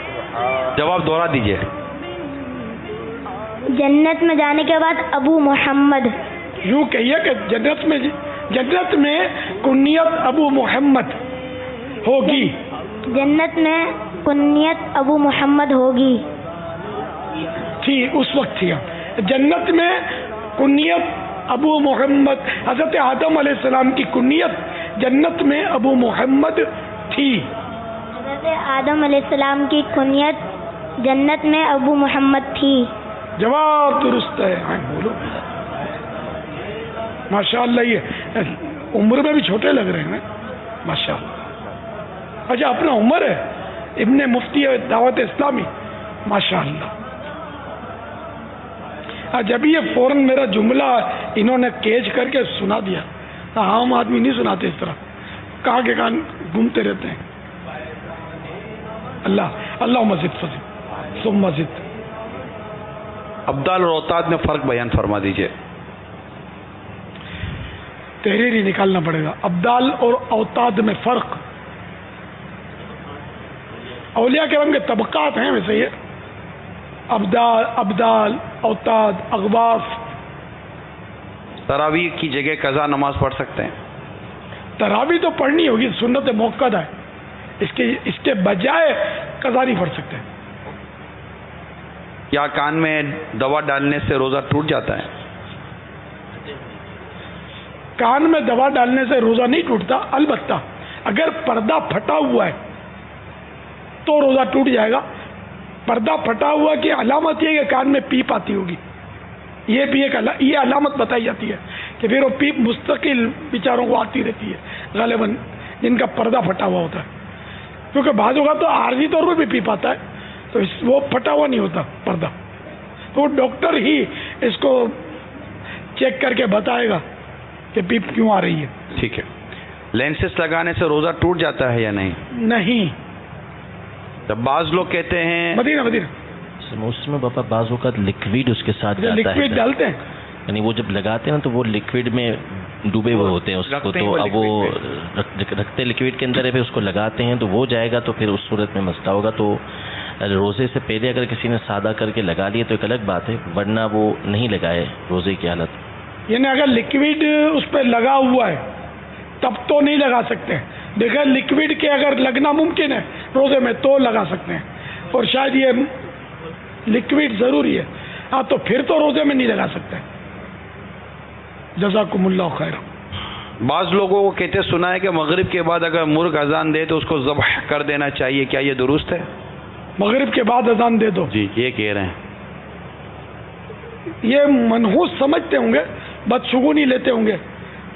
جواب دوہرا دیجیے. جنت میں جانے کے بعد ابو محمد. یوں کہیے کہ جنت میں کنیت ابو محمد ہوگی. جنت میں کنیت ابو محمد ہوگی. تھی اس وقت تھی. جنت میں کنیت ابو محمد, حضرت آدم علیہ السلام کی کنیت جنت میں ابو محمد تھی. حضرت آدم علیہ السلام کی کنیت جنت میں ابو محمد تھی. جواب درست ہے. بولو ماشاء اللہ. یہ عمر میں بھی چھوٹے لگ رہے ہیں ماشاء اللہ. اچھا اپنا عمر ہے, ابن مفتی دعوت اسلامی ماشاء اللہ. جب یہ فوراً میرا جملہ انہوں نے کیچ کر کے سنا دیا. عام آدمی نہیں سناتے اس طرح, کہاں کے کہاں گھومتے رہتے ہیں. اللہ مزید فضل ثم مزید. ابدال اور اوتاد میں فرق بیان فرما دیجئے. تحریر ہی نکالنا پڑے گا. ابدال اور اوتاد میں فرق. اولیاء کرام کے طبقات ہیں ویسے یہ, ابدال, اوتاد, اغواص. تراویح کی جگہ قضا نماز پڑھ سکتے ہیں؟ تراویح تو پڑھنی ہوگی, سنت موقدہ ہے. اس کے بجائے قضا نہیں پڑھ سکتے. یا کان میں دوا ڈالنے سے روزہ ٹوٹ جاتا ہے؟ کان میں دوا ڈالنے سے روزہ نہیں ٹوٹتا, البتہ اگر پردہ پھٹا ہوا ہے تو روزہ ٹوٹ جائے گا. پردہ پھٹا ہوا کی علامت یہ کہ کان میں پیپ آتی ہوگی. یہ بھی یہ علامت بتائی جاتی ہے کہ پھر وہ پیپ مستقل بیچاروں کو آتی رہتی ہے غالباً جن کا پردہ پھٹا ہوا ہوتا ہے. کیونکہ بعض ہوگا تو عارضی طور پر بھی پیپ آتا ہے, تو وہ پھٹا ہوا نہیں ہوتا پردہ. تو ڈاکٹر ہی اس کو چیک کر کے بتائے گا کہ پیپ کیوں آ رہی ہے. ٹھیک ہے. لینسز لگانے سے روزہ ٹوٹ جاتا ہے یا نہیں؟ نہیں. جب بعض لوگ کہتے ہیں مدینہ اس میں باپا بعض اوقات لکوڈ اس کے ساتھ جاتا ہے. لکوڈ ڈالتے ہیں, یعنی وہ جب لگاتے ہیں نا تو وہ لکوڈ میں ڈوبے ہوئے ہوتے ہیں اس کو, تو اب وہ رکھتے لکوڈ کے اندر ہے, پھر اس کو لگاتے ہیں تو وہ جائے گا, تو پھر اس صورت میں مسئلہ ہوگا. تو روزے سے پہلے اگر کسی نے سادہ کر کے لگا لیا تو ایک الگ بات ہے, ورنہ وہ نہیں لگائے روزے کی حالت. یعنی اگر لکوڈ اس پہ لگا ہوا ہے تب تو نہیں لگا سکتے. بغیر لکوڈ کے اگر لگنا ممکن ہے روزے میں تو لگا سکتے ہیں, اور شاید یہ لکوڈ ضروری ہے. ہاں تو پھر تو روزے میں نہیں لگا سکتے. جزاکم اللہ خیر. بعض لوگوں کو کہتے سنا ہے کہ مغرب کے بعد اگر مرغ اذان دے تو اس کو ذبح کر دینا چاہیے, کیا یہ درست ہے؟ مغرب کے بعد اذان دے دو. جی یہ کہہ رہے ہیں. یہ منحوس سمجھتے ہوں گے, بدشگونی لیتے ہوں گے.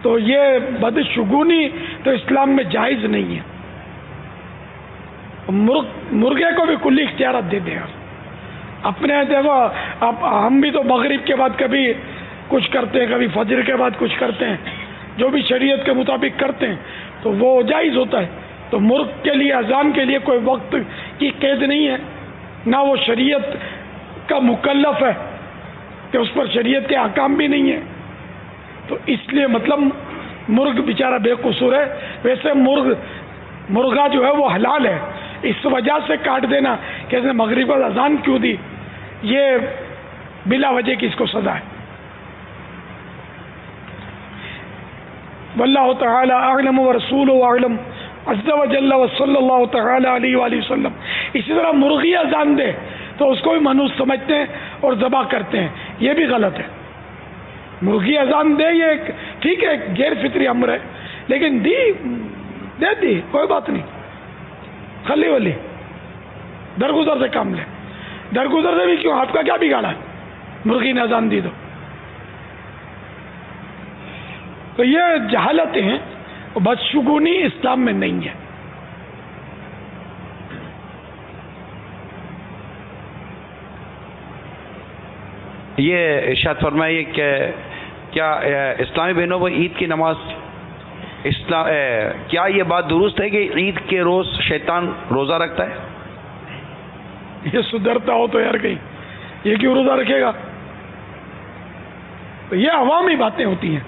تو یہ بدشگونی تو اسلام میں جائز نہیں ہے. مرغے کو بھی کلی اختیارات دے دیں. اپنے دیکھو اب ہم بھی تو مغرب کے بعد کبھی کچھ کرتے ہیں, کبھی فجر کے بعد کچھ کرتے ہیں, جو بھی شریعت کے مطابق کرتے ہیں تو وہ جائز ہوتا ہے. تو مرغ کے لیے اذان کے لیے کوئی وقت کی قید نہیں ہے, نہ وہ شریعت کا مکلف ہے کہ اس پر شریعت کے احکام بھی نہیں ہے. تو اس لیے مطلب مرغ بیچارہ بے قصور ہے. ویسے مرغا جو ہے وہ حلال ہے, اس وجہ سے کاٹ دینا کہ اس نے مغرب کو اذان کیوں دی, یہ بلا وجہ کی اس کو سزا ہے. واللہ تعالی اعلم ورسولہ اعلم عز وجل وصلی اللہ تعالی علیہ وآلہ وسلم. اسی طرح مرغی اذان دے تو اس کو بھی منحوس سمجھتے ہیں اور ذبح کرتے ہیں, یہ بھی غلط ہے. مرغی اذان دے یہ ٹھیک ہے, غیر فطری امر ہے, لیکن دے دی کوئی بات نہیں, خلی ولی درگزر سے کام لے. درگزر سے بھی کیوں, آپ کا کیا بگاڑا ہے, مرغی نے اذان دی تو یہ جہالتیں ہیں, بدشگونی اسلام میں نہیں ہے. یہ ارشاد فرمائیے کہ کیا اسلامی بہنوں کو عید کی نماز کیا یہ بات درست ہے کہ عید کے روز شیطان روزہ رکھتا ہے؟ یہ سدھرتا ہو تو یار کہیں یہ کیوں روزہ رکھے گا؟ تو یہ عوامی باتیں ہوتی ہیں.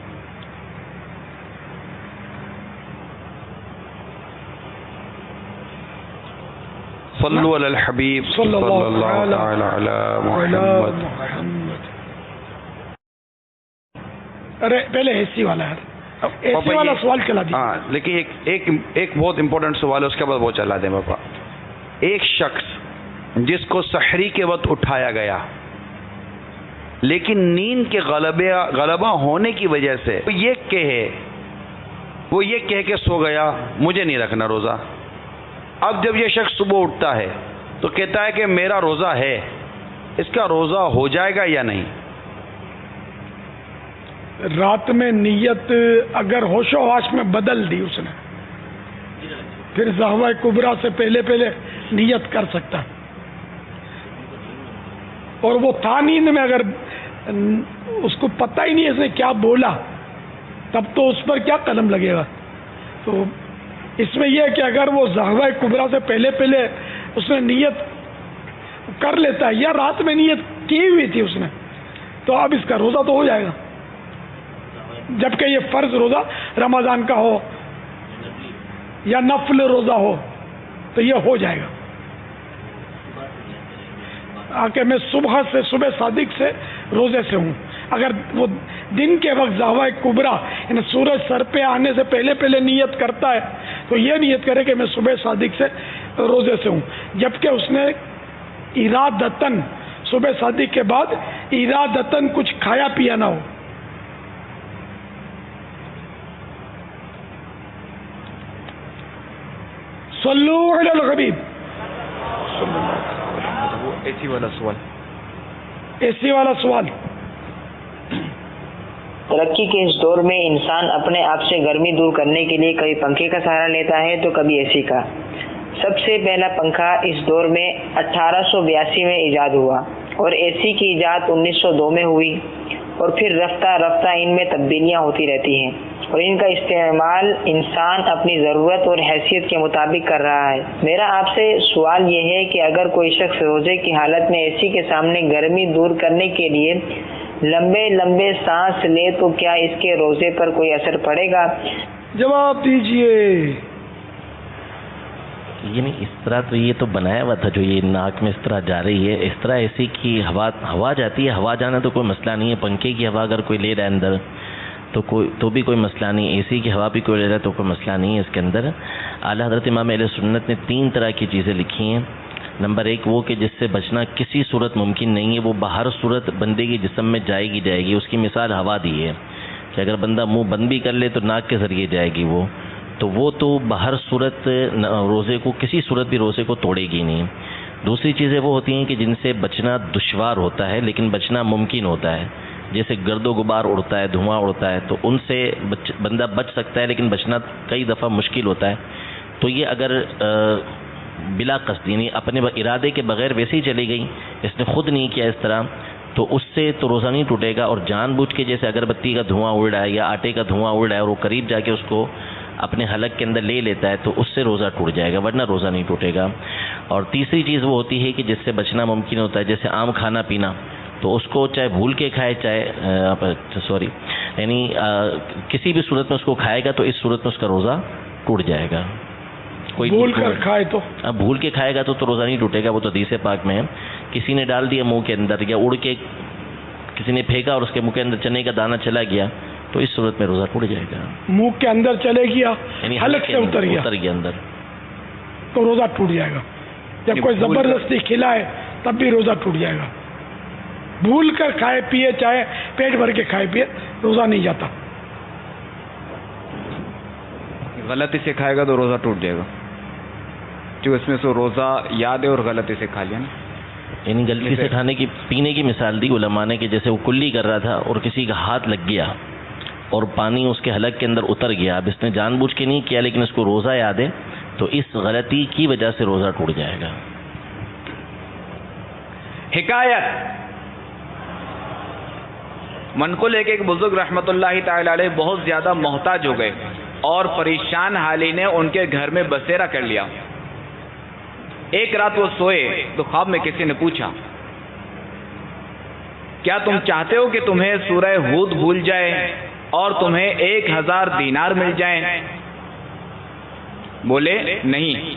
صلو علی الحبیب صلی اللہ علی محمد. ارے پہلے ایسی والا ہے, ایسی والا سوال چلا دیا. ہاں لیکن ایک بہت امپورٹنٹ سوال ہے, اس کے بعد وہ چلا دیں پاپا. ایک شخص جس کو سحری کے وقت اٹھایا گیا لیکن نیند کے غلبہ ہونے کی وجہ سے وہ یہ کہے کہ سو گیا, مجھے نہیں رکھنا روزہ. اب جب یہ شخص صبح اٹھتا ہے تو کہتا ہے کہ میرا روزہ ہے, اس کا روزہ ہو جائے گا یا نہیں؟ رات میں نیت اگر ہوش و حواس میں بدل دی اس نے, پھر ضحوہ کبریٰ سے پہلے نیت کر سکتا ہے. اور وہ تھا نیند میں, اگر اس کو پتہ ہی نہیں اس نے کیا بولا, تب تو اس پر کیا قلم لگے گا. تو اس میں یہ ہے کہ اگر وہ ضحوہ کبریٰ سے پہلے اس نے نیت کر لیتا ہے یا رات میں نیت کی ہوئی تھی اس نے, تو اب اس کا روزہ تو ہو جائے گا. جبکہ یہ فرض روزہ رمضان کا ہو یا نفل روزہ ہو تو یہ ہو جائے گا. کہ میں صبح صادق سے روزے سے ہوں, اگر وہ دن کے وقت ضحوہ کبریٰ یعنی سورج سر پہ آنے سے پہلے نیت کرتا ہے تو یہ نیت کرے کہ میں صبح صادق سے روزے سے ہوں. جبکہ اس نے ارادتاً صبح صادق کے بعد ارادتاً کچھ کھایا پیا نہ ہو. صلو علی الحبیب. ایسی والا سوال. ترقی کے اس دور میں انسان اپنے آپ سے گرمی دور کرنے کے لیے کبھی پنکھے کا سہارا لیتا ہے تو کبھی اے سی کا. سب سے پہلا پنکھا اس دور میں 1882 میں ایجاد ہوا اور اے سی کی ایجاد 1902 میں ہوئی, اور پھر رفتہ رفتہ ان میں تبدیلیاں ہوتی رہتی ہیں اور ان کا استعمال انسان اپنی ضرورت اور حیثیت کے مطابق کر رہا ہے. میرا آپ سے سوال یہ ہے کہ اگر کوئی شخص روزے کی حالت میں اے سی کے سامنے گرمی دور کرنے کے لیے لمبے سانس لے تو کیا اس کے روزے پر کوئی اثر پڑے گا؟ جواب دیجئے. یعنی اس طرح تو یہ تو بنایا ہوا تھا, جو یہ ناک میں اس طرح جا رہی ہے, اس طرح ایسی کی ہوا جاتی ہے. ہوا جانا تو کوئی مسئلہ نہیں ہے. پنکھے کی ہوا اگر کوئی لے رہا ہے اندر تو بھی کوئی مسئلہ نہیں. اے سی کی ہوا بھی کوئی لے رہا ہے تو کوئی مسئلہ نہیں ہے اس کے اندر. اعلیٰ حضرت امام اہل سنت نے 3 طرح کی چیزیں لکھی ہیں. نمبر 1 وہ کہ جس سے بچنا کسی صورت ممکن نہیں ہے, وہ باہر صورت بندے کے جسم میں جائے گی. اس کی مثال ہوا دی ہے کہ اگر بندہ منہ بند بھی کر لے تو ناک کے ذریعے جائے گی وہ تو باہر صورت روزے کو کسی صورت بھی روزے کو توڑے گی نہیں. دوسری چیزیں وہ ہوتی ہیں کہ جن سے بچنا دشوار ہوتا ہے لیکن بچنا ممکن ہوتا ہے، جیسے گرد و غبار اڑتا ہے، دھواں اڑتا ہے، تو ان سے بندہ بچ سکتا ہے لیکن بچنا کئی دفعہ مشکل ہوتا ہے. تو یہ اگر بلا قصد یعنی اپنے ارادے کے بغیر ویسے ہی چلی گئی، اس نے خود نہیں کیا اس طرح، تو اس سے تو روزہ نہیں ٹوٹے گا. اور جان بوجھ کے جیسے اگربتی کا دھواں اڑ رہا ہے یا آٹے کا دھواں اڑ رہا ہے اور وہ قریب جا کے اس کو اپنے حلق کے اندر لے لیتا ہے تو اس سے روزہ ٹوٹ جائے گا، ورنہ روزہ نہیں ٹوٹے گا. اور تیسری چیز وہ ہوتی ہے کہ جس سے بچنا ممکن ہوتا ہے، جیسے عام کھانا پینا، تو اس کو چاہے بھول کے کھائے چاہے یعنی کسی بھی صورت میں اس کو کھائے گا تو اس صورت میں اس کا روزہ ٹوٹ جائے گا. کوئی بھول کر کھائے تو بھول کے کھائے گا تو روزہ نہیں ٹوٹے گا، وہ تو حدیث پاک میں ہے. کسی نے ڈال دیا منہ کے اندر یا اڑ کے کسی نے پھینکا اور اس کے منہ کے اندر چنے کا دانہ چلا گیا تو اس صورت میں روزہ ٹوٹ جائے گا. منہ کے اندر چلے گیا یعنی حلق سے اتر گیا اندر تو روزہ ٹوٹ جائے گا. جب کوئی زبردستی کھلائے تب بھی روزہ ٹوٹ جائے گا. بھول کر کھائے پیے چاہے پیٹ بھر کے کھائے پیے روزہ نہیں جاتا. غلطی سے کھائے گا تو روزہ ٹوٹ جائے گا، جو اس میں سے روزہ یاد ہے اور غلطی سے کھا لیا نا. یعنی غلطی سے کھانے کی پینے کی مثال دی علماء نے کہ جیسے وہ کلی کر رہا تھا اور کسی کا ہاتھ لگ گیا اور پانی اس کے حلق کے اندر اتر گیا. اب اس نے جان بوجھ کے نہیں کیا لیکن اس کو روزہ یاد ہے تو اس غلطی کی وجہ سے روزہ ٹوٹ جائے گا. حکایت منقول ہے کہ ایک بزرگ رحمۃ اللہ تعالی علیہ بہت زیادہ محتاج ہو گئے اور پریشان حالی نے ان کے گھر میں بسیرا کر لیا. ایک رات وہ سوئے تو خواب میں کسی نے پوچھا، کیا تم چاہتے ہو کہ تمہیں سورہ ہود بھول جائے اور تمہیں 1000 دینار مل جائیں؟ بولے نہیں.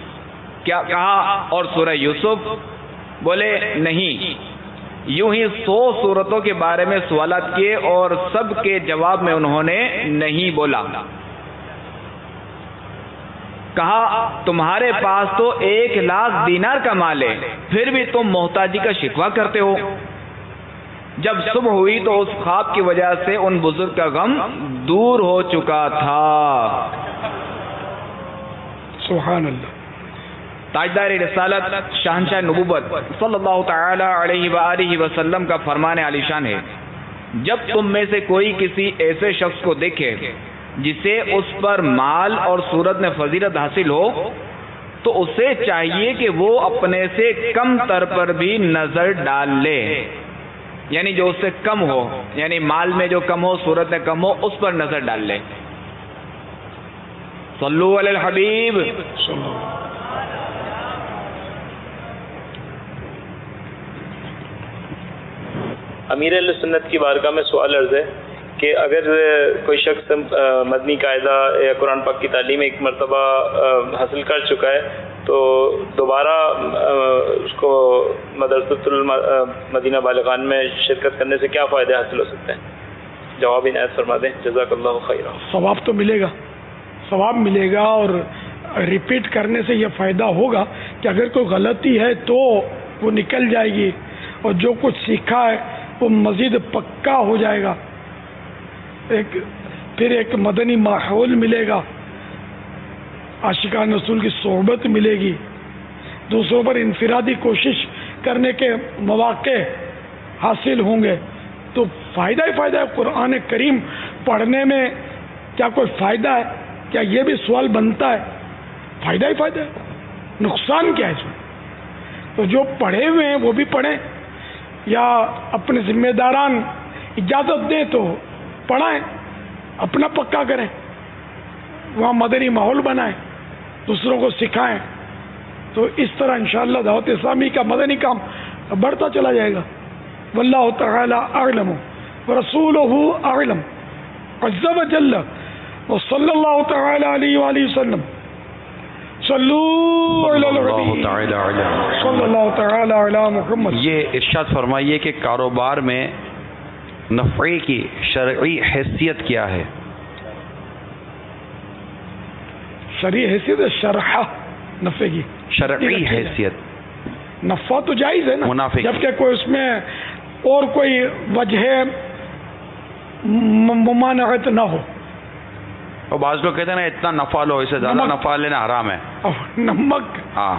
کیا کہا اور سورہ یوسف؟ بولے نہیں. یوں ہی 100 صورتوں کے بارے میں سوالات کیے اور سب کے جواب میں انہوں نے نہیں بولا. کہا تمہارے پاس تو 1,00,000 دینار کا مال ہے، پھر بھی تم محتاجی کا شکوہ کرتے ہو. جب صبح ہوئی تو اس خواب کی وجہ سے ان بزرگ کا غم دور ہو چکا تھا. سبحان اللہ. تاجدار رسالت شہنشاہ نبوت صلی اللہ تعالی علیہ وآلہ وسلم کا فرمان عالی شان ہے، جب تم میں سے کوئی کسی ایسے شخص کو دیکھے جسے اس پر مال اور صورت میں فضیلت حاصل ہو تو اسے چاہیے کہ وہ اپنے سے کم تر پر بھی نظر ڈال لے. یعنی جو اس سے کم ہو، یعنی مال میں جو کم ہو، صورت میں کم ہو، اس پر نظر ڈال لے. صلو علی الحبیب. امیر اہل سنت کی بارگاہ میں سوال عرض ہے کہ اگر کوئی شخص مدنی قاعدہ یا قرآن پاک کی تعلیم ایک مرتبہ حاصل کر چکا ہے تو دوبارہ اس کو مدرسۃ المدینہ بالغان میں شرکت کرنے سے کیا فائدے حاصل ہو سکتے ہیں؟ جواب عنایت فرما دیں، جزاک اللہ خیرا. ثواب تو ملے گا، ثواب ملے گا، اور ریپیٹ کرنے سے یہ فائدہ ہوگا کہ اگر کوئی غلطی ہے تو وہ نکل جائے گی اور جو کچھ سیکھا ہے وہ مزید پکا ہو جائے گا. پھر ایک مدنی ماحول ملے گا، عاشقان رسول کی صحبت ملے گی، دوسروں پر انفرادی کوشش کرنے کے مواقع حاصل ہوں گے. تو فائدہ ہی فائدہ ہے. قرآن کریم پڑھنے میں کیا کوئی فائدہ ہے؟ کیا یہ بھی سوال بنتا ہے؟ فائدہ ہی فائدہ ہے. نقصان کیا ہے اس میں؟ تو جو پڑھے ہوئے ہیں وہ بھی پڑھیں، یا اپنے ذمہ داران اجازت دیں تو پڑھائیں، اپنا پکا کریں، وہاں مدنی ماحول بنائیں، دوسروں کو سکھائیں. تو اس طرح انشاءاللہ دعوت اسلامی کا مدنی کام بڑھتا چلا جائے گا. واللہ تعالی اعلم ورسولہ اعلم عز وجل وصلی اللہ تعالی علیہ وآلہ وسلم. صلو علی النبی صلی اللہ تعالی علی محمد. یہ ارشاد فرمائیے کہ کاروبار میں نفع کی شرعی حیثیت کیا ہے؟ شرعی حیثیت ہے شرح نفع کی شرعی حیثیت. نفع تو جائز ہے نا، منافع جبکہ کوئی اس میں اور کوئی وجہ ممانعت نہ ہو. اور بعض لوگ کہتے ہیں نا اتنا نفع لو، اسے زیادہ نفع لینا حرام ہے. نمک ہاں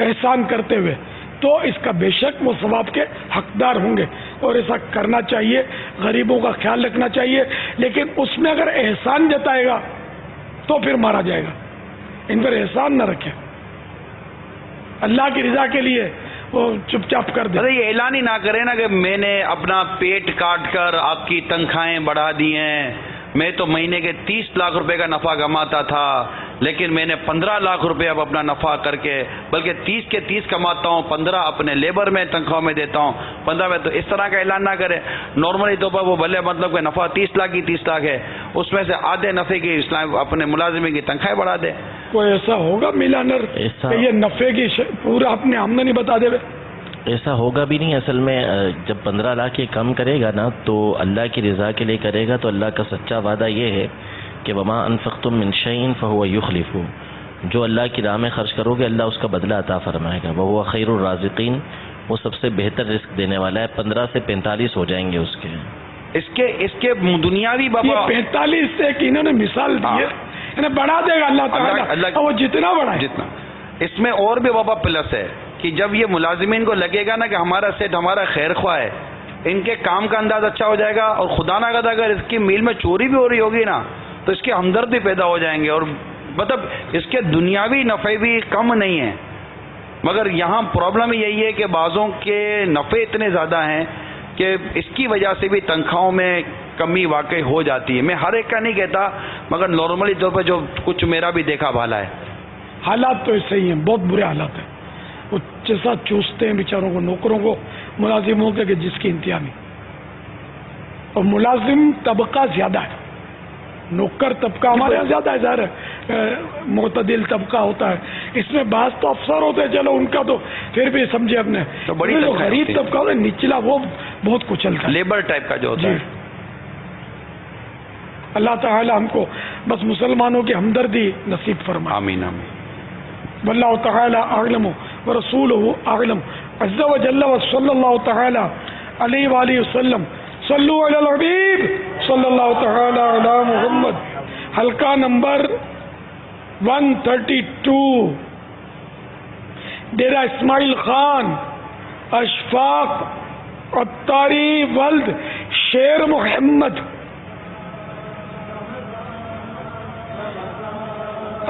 احسان کرتے ہوئے تو اس کا بے شک وہ ثواب کے حقدار ہوں گے، اور ایسا کرنا چاہیے، غریبوں کا خیال رکھنا چاہیے، لیکن اس میں اگر احسان جتائے گا تو پھر مارا جائے گا. ان پر احسان نہ رکھے، اللہ کی رضا کے لیے وہ چپ چاپ کر دے. یہ اعلان ہی نہ کرے نا کہ میں نے اپنا پیٹ کاٹ کر آپ کی تنخواہیں بڑھا دی ہیں، میں تو مہینے کے 30 لاکھ روپے کا نفع کماتا تھا لیکن میں نے 15 لاکھ روپے اب اپنا نفع کر کے، بلکہ 30 کے 30 کماتا ہوں، 15 اپنے لیبر میں تنخواہ میں دیتا ہوں، 15 میں. تو اس طرح کا اعلان نہ کرے. نارملی طور پر وہ بھلے مطلب کہ نفع 30 لاکھ کی 30 لاکھ ہے، اس میں سے آدھے نفع کی اسلام اپنے ملازمین کی تنخواہیں بڑھا دے. کوئی ایسا ہوگا ملانر کہ یہ نفع کی پورا اپنے آمدنی بتا دے؟ ایسا ہوگا بھی نہیں. اصل میں جب 15 لاکھ یہ کم کرے گا نا تو اللہ کی رضا کے لیے کرے گا، تو اللہ کا سچا وعدہ یہ ہے کہ وما انفقتم من شیء فهو یخلفہ، جو اللہ کی راہ میں خرچ کرو گے اللہ اس کا بدلہ عطا فرمائے گا. وہو خیر الرازقین، وہ سب سے بہتر رزق دینے والا ہے. 15 سے 45 ہو جائیں گے اس کے دنیاوی بابا 45 سے انہوں نے مثال دی ہے، انہیں بڑھا دے گا اللہ تعالیٰ، وہ جتنا بڑھائے. جتنا اس میں اور بھی بابا پلس ہے کہ جب یہ ملازمین کو لگے گا نا کہ ہمارا سیٹ ہمارا خیر خواہ ہے، ان کے کام کا انداز اچھا ہو جائے گا، اور خدا نہ کرے اگر اس کی میل میں چوری بھی ہو رہی ہوگی نا تو اس کے ہمدرد بھی پیدا ہو جائیں گے، اور مطلب اس کے دنیاوی نفع بھی کم نہیں ہیں. مگر یہاں پرابلم یہی ہے کہ بعضوں کے نفع اتنے زیادہ ہیں کہ اس کی وجہ سے بھی تنخواہوں میں کمی واقع ہو جاتی ہے. میں ہر ایک کا نہیں کہتا، مگر نارملی طور پر جو کچھ میرا بھی دیکھا بھالا ہے. حالات تو ایسے ہی ہیں، بہت برے حالات ہیں. وہ جیسا چوستے ہیں بیچاروں کو، نوکروں کو، ملازموں کے کہ جس کی انتہا نہیں. اور ملازم طبقہ زیادہ ہے، نوکر طبقہ ہمارے یہاں زیادہ ہے، ظاہر ہے معتدل طبقہ ہوتا ہے. اس میں بعض تو افسر ہوتے ہیں، چلو ان کا تو پھر بھی سمجھے اپنے، جو غریب طبقہ ہوتا ہے نچلا وہ بہت کچلتا ہے، لیبر ٹائپ کا جو ہوتا ہے. اللہ تعالی ہم کو بس مسلمانوں کی ہمدردی نصیب فرمائے. آمین آمین. واللہ تعالی اعلم ورسولہ اعلم عز وجل وصلی اللہ تعالی علیہ وآلہ وسلم. صلو علی الحبیب صلی اللہ تعالی علی محمد. حلقہ نمبر 132 ڈیرہ اسماعیل خان، اشفاق عطاری ولد شیر محمد.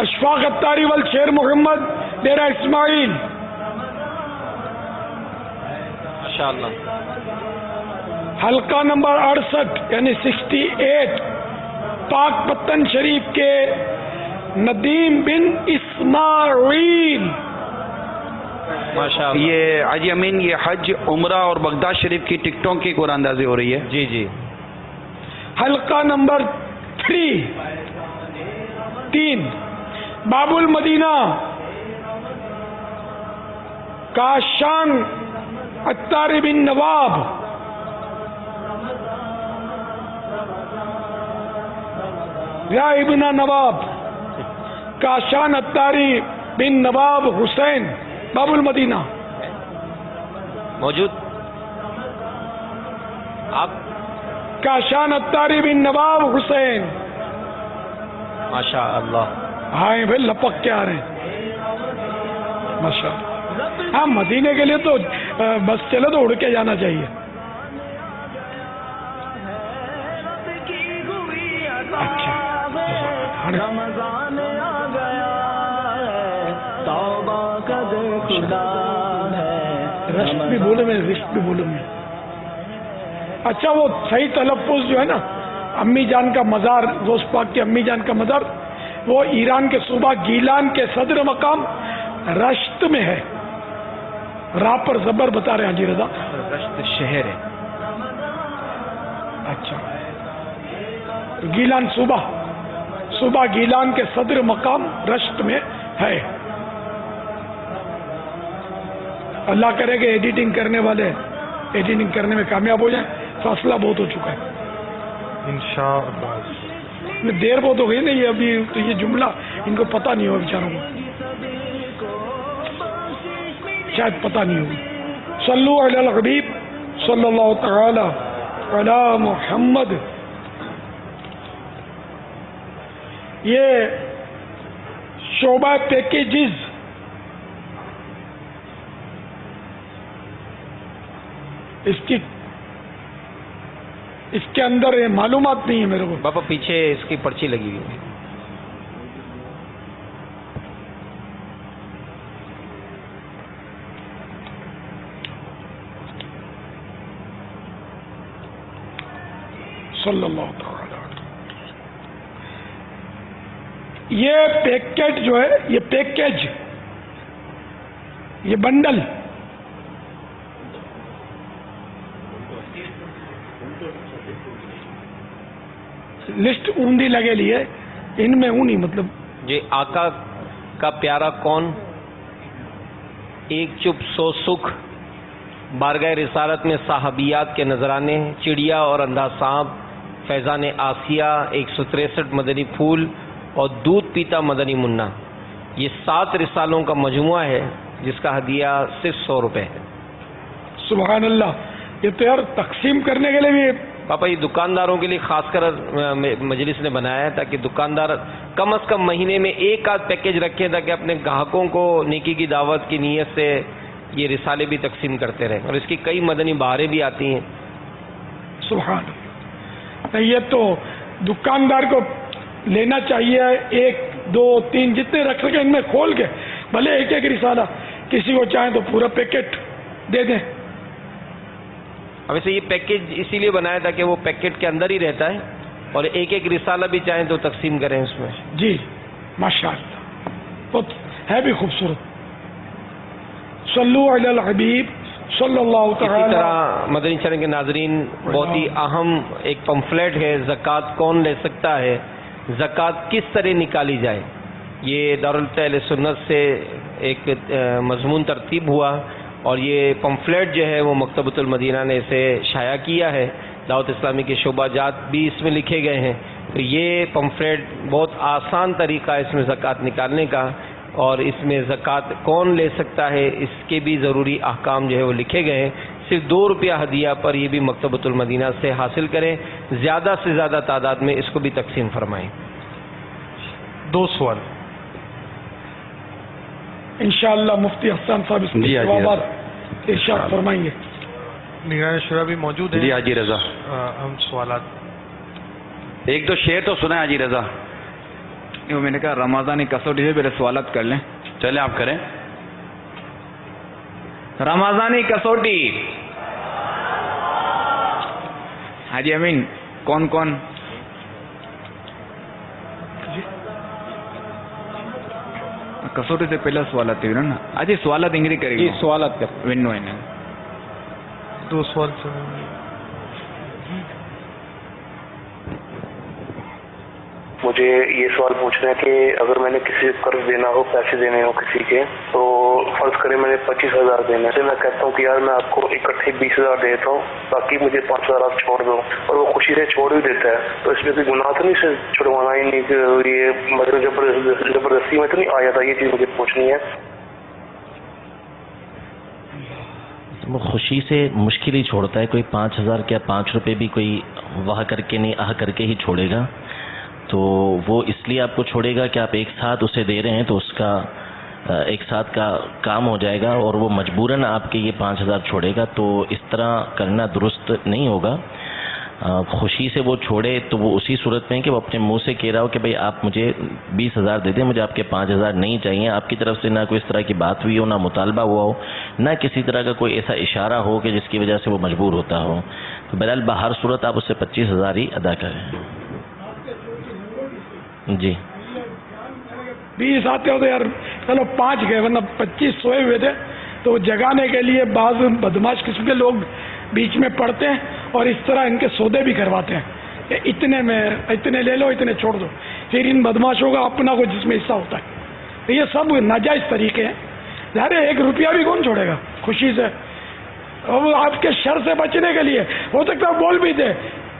اشفاق عطاری ولد شیر محمد، ڈیرہ اسماعیل. ماشاءاللہ. حلقہ نمبر 68 یعنی 68 پاک پتن شریف کے ندیم بن اسماعیل. ماشاءاللہ. یہ حاجی امین، یہ حج، عمرہ اور بغداد شریف کی ٹکٹوں کی قرآن اندازی ہو رہی ہے. جی جی. حلقہ نمبر 3 باب المدینہ، کاشان عطاری بن نواب. یا ابن نواب، کاشان عطاری بن نواب حسین، باب المدینہ. موجود آپ؟ کاشان عطاری بن نواب حسین. ماشاء اللہ. ہاں بھائی لپک کے آ رہے ہیں ماشاء اللہ. ہاں مدینے کے لیے تو بس چلے تو اڑ کے جانا چاہیے. رمضان آ گیا توبہ کا خدا ہے. رشک بھی بولے میں، رشک بھی بولے میں. اچھا وہ صحیح تلفظ جو ہے نا، امی جان کا مزار، روز پاک کی امی جان کا مزار، وہ ایران کے صوبہ گیلان کے صدر مقام رشت میں ہے. راہ پر زبر بتا رہے ہیں حاجی رضا. رشت شہر ہے. اچھا گیلان صوبہ گیلان کے صدر مقام رشت میں ہے. اللہ کرے کہ ایڈیٹنگ کرنے والے ایڈیٹنگ کرنے میں کامیاب ہو جائیں. فاصلہ بہت ہو چکا ہے انشاءاللہ. دیر بہت ہو گئی نا. یہ ابھی تو یہ جملہ ان کو پتہ نہیں ہوا بیچاروں کو، شاید پتہ نہیں ہوگی. صلو علی الحبیب صلی اللہ تعالی علی محمد. یہ شعبہ پیکیجز اس کے اندر یہ معلومات نہیں ہے میرے کو. باپا پیچھے اس کی پرچی لگی ہوئی ہے. صلی اللہ تعالی. یہ پیکٹ جو ہے، یہ پیکیج، یہ بنڈل لسٹ اوندی لگے لیے، ان میں اونی مطلب جی آقا کا پیارا کون، ایک چپ سو سکھ، بارگاہ رسالت میں صحابیات کے نذرانے، چڑیا اور اندھا سانپ، فیضان آسیہ، 163 مدنی پھول اور دودھ پیتا مدنی منا، یہ 7 رسالوں کا مجموعہ ہے جس کا ہدیہ صرف 100 روپے ہے. سبحان اللہ. یہ تو یار تقسیم کرنے کے لیے بھی پاپا یہ دکانداروں کے لیے خاص کر مجلس نے بنایا ہے تاکہ دکاندار کم از کم مہینے میں ایک آدھ پیکیج رکھیں تاکہ اپنے گاہکوں کو نیکی کی دعوت کی نیت سے یہ رسالے بھی تقسیم کرتے رہیں، اور اس کی کئی مدنی بہاریں بھی آتی ہیں. سبحان اللہ. یہ تو دکاندار کو لینا چاہیے، 1 2 3 جتنے رکھ سکے ان میں کھول کے، بھلے ایک ایک رسالہ، کسی کو چاہیں تو پورا پیکٹ دے دیں. ویسے یہ پیکیج اسی لیے بنایا تھا کہ وہ پیکٹ کے اندر ہی رہتا ہے، اور ایک ایک رسالہ بھی چاہیں تو تقسیم کریں اس میں. جی ماشاء اللہ، بہت ہے بھی خوبصورت. صلو علی الحبیب صلی اللہ تعالی. اسی طرح مدنی چینل کے ناظرین، بہت ہی اہم ایک پمفلیٹ ہے، زکوٰۃ کون لے سکتا ہے، زکوٰۃ کس طرح نکالی جائے. یہ دارالفتا اہل سنت سے ایک مضمون ترتیب ہوا، اور یہ پمفلیٹ جو ہے وہ مکتبۃ المدینہ نے اسے شائع کیا ہے. دعوت اسلامی کے شعبہ جات بھی اس میں لکھے گئے ہیں. تو یہ پمفلیٹ بہت آسان طریقہ ہے اس میں زکوٰۃ نکالنے کا، اور اس میں زکوٰۃ کون لے سکتا ہے اس کے بھی ضروری احکام جو ہے وہ لکھے گئے ہیں. صرف 2 روپیہ ہدیہ پر یہ بھی مکتبۃ المدینہ سے حاصل کریں. زیادہ سے زیادہ تعداد میں اس کو بھی تقسیم فرمائیں. 2 سوال انشاءاللہ مفتی حسان صاحب اس کے جوابات ارشاد فرمائیں گے. نگران شورا بھی موجود ہے. جی حاجی رضا، ہم سوالات 1-2 شعر تو سنا ہے حاجی رضا. میں نے کہا رمضانی کسوٹی سے میرے سوالات کر لیں. چلیں آپ کریں. رمضانی کسوٹی حاجی امین کون کون؟ کسوٹی سے پہلا سوالات ہوئی نا. آج سوالات انگری کرے گی. سوالات کر ونو 2 سوال مجھے یہ سوال پوچھنا ہے کہ اگر میں نے کسی کو قرض دینا ہو، پیسے دینے ہو کسی کے، تو فرض کریں میں نے 25,000 دینا ہے، میں کہتا ہوں کہ یار میں آپ کو اکٹھے 20,000 دیتا ہوں، باقی مجھے 5,000 آپ چھوڑ دو، اور وہ خوشی سے چھوڑ بھی دیتا ہے، تو اس میں کوئی گناہ تو نہیں سے چھڑوانا ہی نہیں، کہ یہ مطلب زبردستی میں تو نہیں آیا تھا. یہ چیز مجھے پوچھنی ہے. وہ خوشی سے مشکل ہی چھوڑتا ہے. کوئی 5,000 کیا 5 روپے بھی کوئی واہ کر کے نہیں آہ کر کے ہی چھوڑے گا. تو وہ اس لیے آپ کو چھوڑے گا کہ آپ ایک ساتھ اسے دے رہے ہیں، تو اس کا ایک ساتھ کا کام ہو جائے گا، اور وہ مجبوراً آپ کے یہ 5,000 چھوڑے گا. تو اس طرح کرنا درست نہیں ہوگا. خوشی سے وہ چھوڑے تو وہ اسی صورت میں کہ وہ اپنے منہ سے کہہ رہا ہو کہ بھائی آپ مجھے 20,000 دے دیں، مجھے آپ کے 5,000 نہیں چاہیے. آپ کی طرف سے نہ کوئی اس طرح کی بات ہوئی ہو، نہ مطالبہ ہوا ہو، نہ کسی طرح کا کوئی ایسا اشارہ ہو کہ جس کی وجہ سے وہ مجبور ہوتا ہو. تو بہرحال بہر صورت آپ اس سے 25,000 ہی ادا کریں. جی 20 آتے ہو تو یار چلو 5 گئے، ورنہ 25 سوئے ہوئے تھے. تو جگانے کے لیے بعض بدماش قسم کے لوگ بیچ میں پڑتے ہیں اور اس طرح ان کے سودے بھی کرواتے ہیں کہ اتنے میں اتنے لے لو، اتنے چھوڑ دو. پھر ان بدماشوں کا اپنا کوئی جس میں حصہ ہوتا ہے. یہ سب ناجائز طریقے ہیں. یار 1 روپیہ بھی کون چھوڑے گا خوشی سے؟ اور آپ کے شر سے بچنے کے لیے ہو سکتا ہے بول بھی دے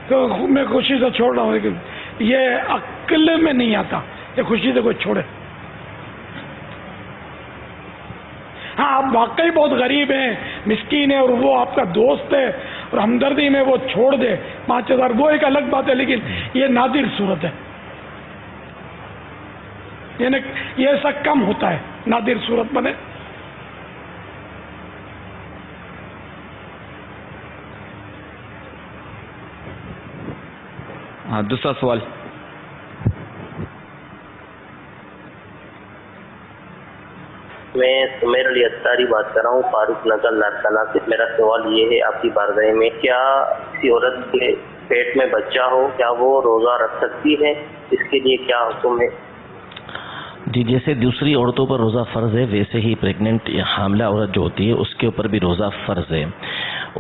تو میں خوشی سے چھوڑ رہا ہوں، لیکن یہ عقل میں نہیں آتا کہ خوشی سے کوئی چھوڑے. ہاں آپ واقعی بہت غریب ہیں، مسکین ہیں، اور وہ آپ کا دوست ہے اور ہمدردی میں وہ چھوڑ دے 5,000، وہ ایک الگ بات ہے. لیکن یہ نادر صورت ہے، یعنی یہ ایسا کم ہوتا ہے، نادر صورت بنے. ہاں دوسرا سوال. میں سمیر علی اتاری بات کر رہا ہوں فاروق نگر لاڑکانہ سے. میرا سوال یہ ہے آپ کی بارگاہ میں، کیا کسی عورت کے پیٹ میں بچہ ہو کیا وہ روزہ رکھ سکتی ہے؟ اس کے لیے کیا حکم ہے؟ جی، جیسے دوسری عورتوں پر روزہ فرض ہے ویسے ہی پریگننٹ یا حاملہ عورت جو ہوتی ہے اس کے اوپر بھی روزہ فرض ہے.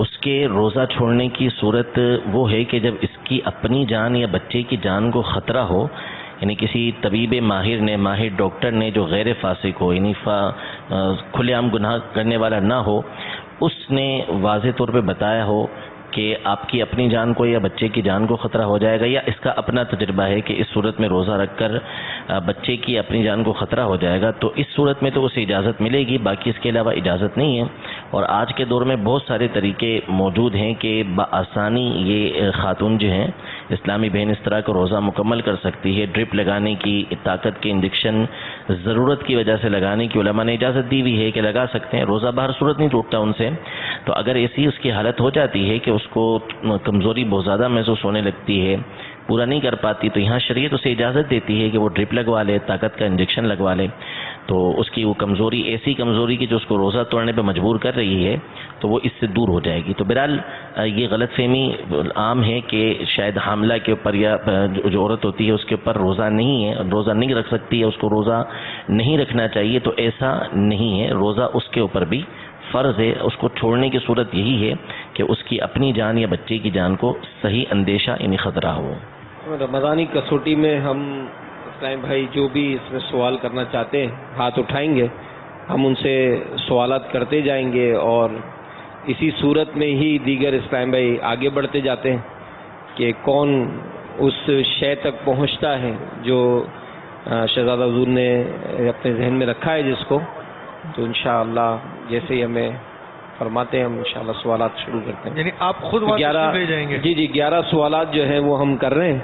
اس کے روزہ چھوڑنے کی صورت وہ ہے کہ جب اس کی اپنی جان یا بچے کی جان کو خطرہ ہو، یعنی کسی طبیب ماہر ڈاکٹر نے جو غیر فاسق ہو، یعنی کھلے عام گناہ کرنے والا نہ ہو، اس نے واضح طور پہ بتایا ہو کہ آپ کی اپنی جان کو یا بچے کی جان کو خطرہ ہو جائے گا، یا اس کا اپنا تجربہ ہے کہ اس صورت میں روزہ رکھ کر بچے کی اپنی جان کو خطرہ ہو جائے گا، تو اس صورت میں تو اسے اجازت ملے گی، باقی اس کے علاوہ اجازت نہیں ہے. اور آج کے دور میں بہت سارے طریقے موجود ہیں کہ بآسانی یہ خاتون جو ہیں اسلامی بہن اس طرح کا روزہ مکمل کر سکتی ہے. ڈرپ لگانے کی، طاقت کے انجیکشن ضرورت کی وجہ سے لگانے کی علماء نے اجازت دی ہوئی ہے کہ لگا سکتے ہیں. روزہ بہر صورت نہیں ٹوٹتا ان سے. تو اگر ایسی اس کی حالت ہو جاتی ہے کہ اس کو کمزوری بہت زیادہ محسوس ہونے لگتی ہے، پورا نہیں کر پاتی، تو یہاں شریعت اسے اجازت دیتی ہے کہ وہ ڈرپ لگوا لے، طاقت کا انجیکشن لگوا لے. تو اس کی وہ کمزوری، ایسی کمزوری کی جو اس کو روزہ توڑنے پہ مجبور کر رہی ہے، تو وہ اس سے دور ہو جائے گی. تو بہرحال یہ غلط فہمی عام ہے کہ شاید حاملہ کے اوپر یا جو عورت ہوتی ہے اس کے اوپر روزہ نہیں ہے، روزہ نہیں رکھ سکتی ہے، اس کو روزہ نہیں رکھنا چاہیے. تو ایسا نہیں ہے، روزہ اس کے اوپر بھی فرض ہے. اس کو چھوڑنے کی صورت یہی ہے کہ اس کی اپنی جان یا بچے کی جان کو صحیح اندیشہ یعنی خطرہ ہو. رمضانی کسوٹی میں ہم اسلام بھائی جو بھی اس میں سوال کرنا چاہتے ہیں ہاتھ اٹھائیں گے، ہم ان سے سوالات کرتے جائیں گے، اور اسی صورت میں ہی دیگر اسلام بھائی آگے بڑھتے جاتے ہیں کہ کون اس شے تک پہنچتا ہے جو شہزادہ حضور نے اپنے ذہن میں رکھا ہے جس کو. تو انشاءاللہ جیسے ہی ہمیں فرماتے ہیں ہم انشاءاللہ سوالات شروع کرتے ہیں. یعنی آپ خود 11 جائیں گے؟ جی 11 سوالات جو ہیں وہ ہم کر رہے ہیں،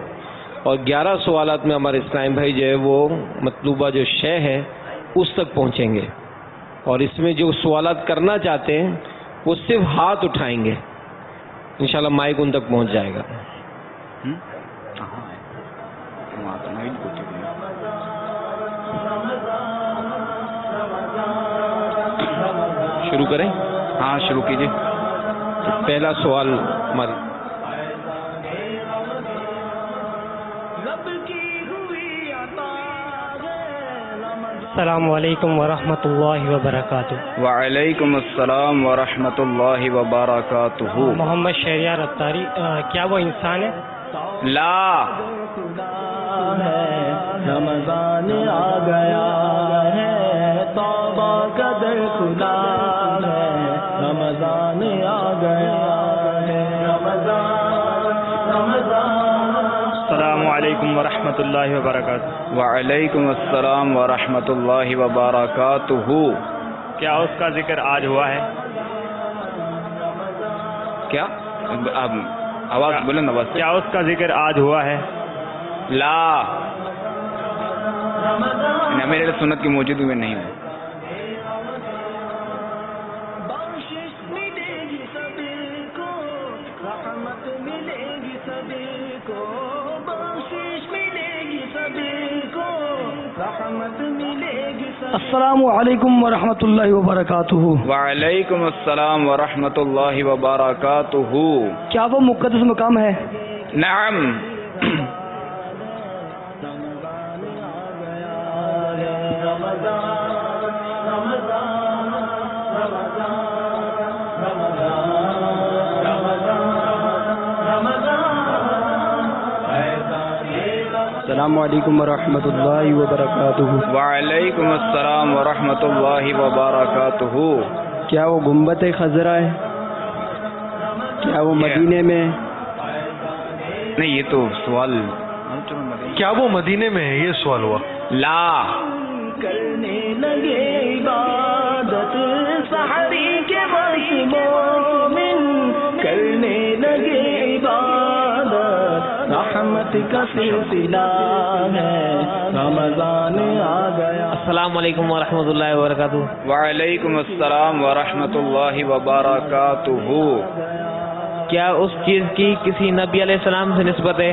اور 11 سوالات میں ہمارے اسلام بھائی جو ہے وہ مطلوبہ جو شے ہے اس تک پہنچیں گے. اور اس میں جو سوالات کرنا چاہتے ہیں وہ صرف ہاتھ اٹھائیں گے، انشاءاللہ مائک ان تک پہنچ جائے گا. شروع کریں؟ ہاں شروع کیجیے. پہلا سوال ہماری السلام علیکم ورحمۃ اللہ وبرکاتہ. وعلیکم السلام ورحمۃ اللہ وبرکاتہ. محمد شہریار اتاری، کیا وہ انسان ہے؟ لا. رمضان آ گیا ہے، توبہ کا در کھلا ہے، رمضان آ گیا ہے، رمضان. السلام علیکم ورحمۃ اللہ وبرکاتہ. وعلیکم السلام ورحمۃ اللہ وبرکاتہ. کیا اس کا ذکر آج ہوا ہے؟ کیا آواز بلند آواز. کیا اس کا ذکر آج ہوا ہے؟ لا. میرے سنت کی موجودگی میں نہیں ہے. السلام علیکم ورحمۃ اللہ وبرکاتہ. وعلیکم السلام ورحمۃ اللہ وبرکاتہ. کیا وہ مقدس مقام ہے؟ نعم. السلام علیکم ورحمۃ اللہ وبرکاتہ. وعلیکم السلام ورحمۃ اللہ وبرکاتہ. کیا وہ گنبد خضرا ہے؟ کیا وہ مدینے میں؟ نہیں، یہ تو سوال. کیا وہ مدینے میں ہے، یہ سوال ہوا. لا. کرنے لگے عبادت سحری کے وقت مومن، کرنے لگے عبادت رحمت کا سلسلہ ہے، رمضان آ گیا. السلام علیکم ورحمۃ اللہ وبرکاتہ. وعلیکم السلام ورحمۃ اللہ وبرکاتہ. کیا اس چیز کی کسی نبی علیہ السلام سے نسبت ہے؟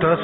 10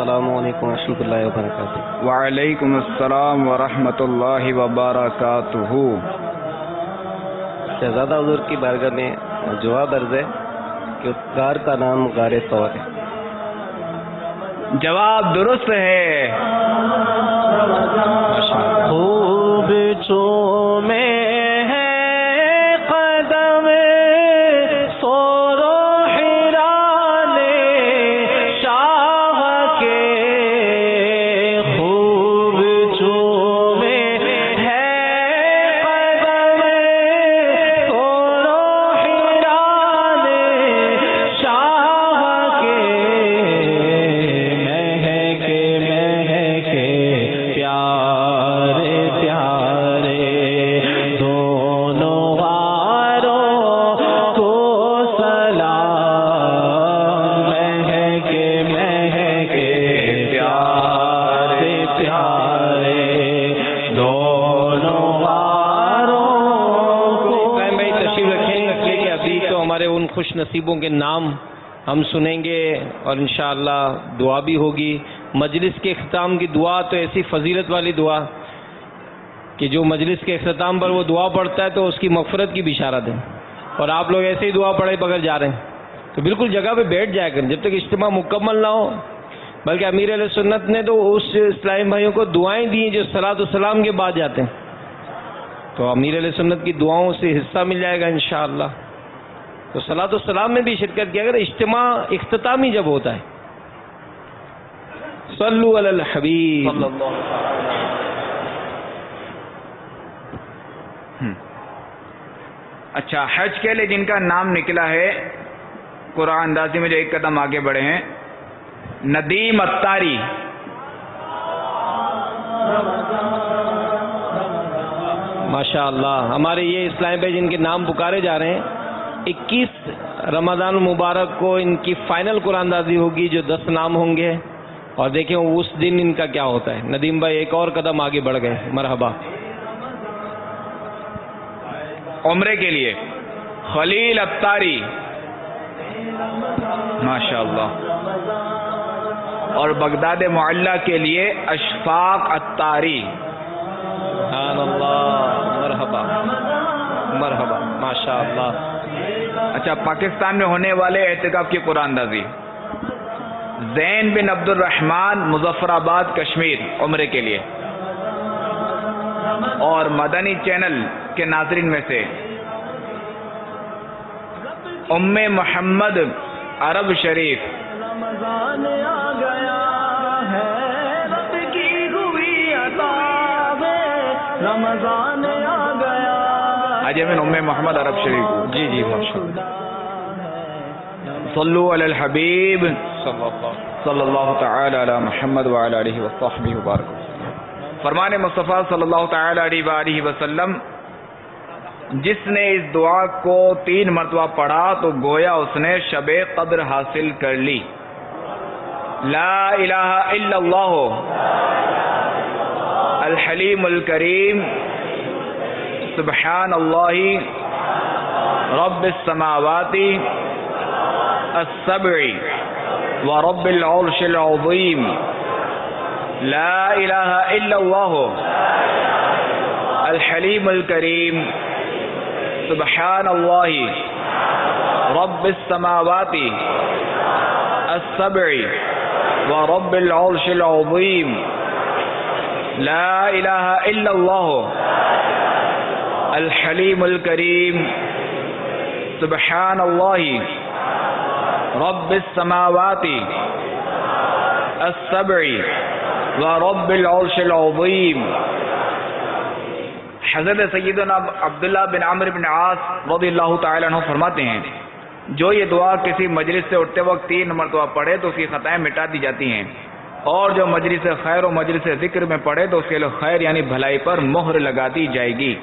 السلام علیکم ورحمۃ اللہ وبرکاتہ. وعلیکم السلام ورحمۃ اللہ وبرکاتہ. شہزادہ حضور کی بارگاہ میں جواب عرض ہے کہ اس غار کا نام غار طور ہے. جواب درست ہے. خوب چومے نصیبوں کے نام ہم سنیں گے اور انشاءاللہ دعا بھی ہوگی. مجلس کے اختتام کی دعا تو ایسی فضیلت والی دعا کہ جو مجلس کے اختتام پر وہ دعا پڑھتا ہے تو اس کی مغفرت کی بشارت ہے. اور آپ لوگ ایسے ہی دعا پڑھے بغیر جا رہے ہیں تو بالکل جگہ پہ بیٹھ جایا کریں جب تک اجتماع مکمل نہ ہو. بلکہ امیر علیہ سنت نے تو اس اسلامی بھائیوں کو دعائیں دی جو صلاۃ و سلام کے بعد جاتے ہیں, تو امیر علیہ سنت کی دعاؤں سے حصہ مل جائے گا انشاءاللہ. تو صلاۃ السلام میں بھی شرکت کیا کرے اجتماع اختتامی جب ہوتا ہے. صلو علی الحبیب. اچھا, حج کے لیے جن کا نام نکلا ہے قرآن اندازی میں جو ایک قدم آگے بڑھے ہیں, ندیم اتاری. ماشاء اللہ ہمارے یہ اسلامی بھائی جن کے نام پکارے جا رہے ہیں 21 رمضان المبارک کو ان کی فائنل قرآن اندازی ہوگی جو 10 نام ہوں گے, اور دیکھیں اس دن ان کا کیا ہوتا ہے. ندیم بھائی ایک اور قدم آگے بڑھ گئے, مرحبا. عمرے کے لیے خلیل اتاری ماشاءاللہ, اور بغداد معلّہ کے لیے اشفاق اتاری. سبحان اللہ, مرحبا مرحبا ماشاءاللہ. اچھا, پاکستان میں ہونے والے اعتکاف کی قرآن اندازی زین بن عبد الرحمن مظفر آباد کشمیر عمرے کے لیے. اور مدنی چینل کے ناظرین میں سے ام محمد عرب شریف. رمضان آ گیا ہے رب کی ہوئی عطا ہے, رمضان آ گیا. آج میں ام محمد عرب شریف. جی جی ماشاءاللہ. صلو علی الحبیب صلی اللہ تعالی علی محمد وعلی آلہ وصحبہ وبارک. فرمان مصطفیٰ صلی اللہ تعالی علیہ وآلہ وسلم, جس نے اس دعا کو 3 مرتبہ پڑھا تو گویا اس نے شب قدر حاصل کر لی. لا الہ الا اللہ الحلیم الکریم سبحان اللہ رب السماوات السبع ورب العرش العظیم. لا الہ الا اللہ الحلیم الکریم سبحان اللہ رب السماوات السبع ورب العرش العظیم. لا الہ الا اللہ الحلیم الکریم سبحان اللہ رب السماوات السبع ورب العرش العظیم. حضرت سیدنا عبداللہ بن عمرو بن عاص رضی اللہ تعالی عنہ فرماتے ہیں, جو یہ دعا کسی مجلس سے اٹھتے وقت 3 مرتبہ پڑھے تو اس کی خطائیں مٹا دی جاتی ہیں, اور جو مجلس خیر و مجلس ذکر میں پڑھے تو اس کے لیے خیر یعنی بھلائی پر مہر لگا دی جائے گی.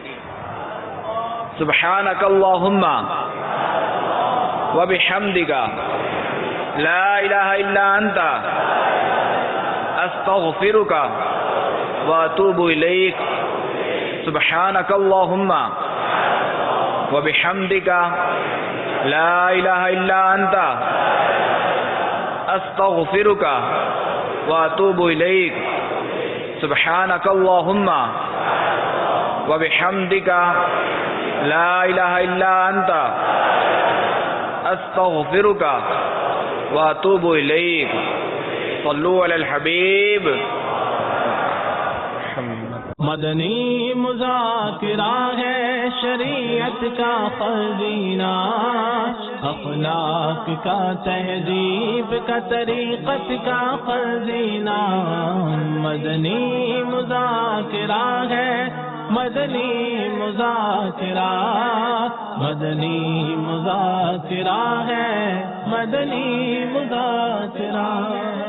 سبحانک اللہم وبحمدک لا الہ الا انت استغفرک واتوب الیک. سبحانک اللہم وبحمدک لا الہ الا انت استغفرک واتوب الیک سبحانک اللہم وبحمدک لا الہ الا انت استغفرک واتوب الیک صلو علی الحبیب مدنی مذاکرہ ہے شریعت کا خزینہ، اخلاق کا تہذیب کا طریقت کا خزینہ، مدنی مذاکرہ ہے مدنی مذاکرہ، مدنی مذاکرہ ہے مدنی مذاکرہ۔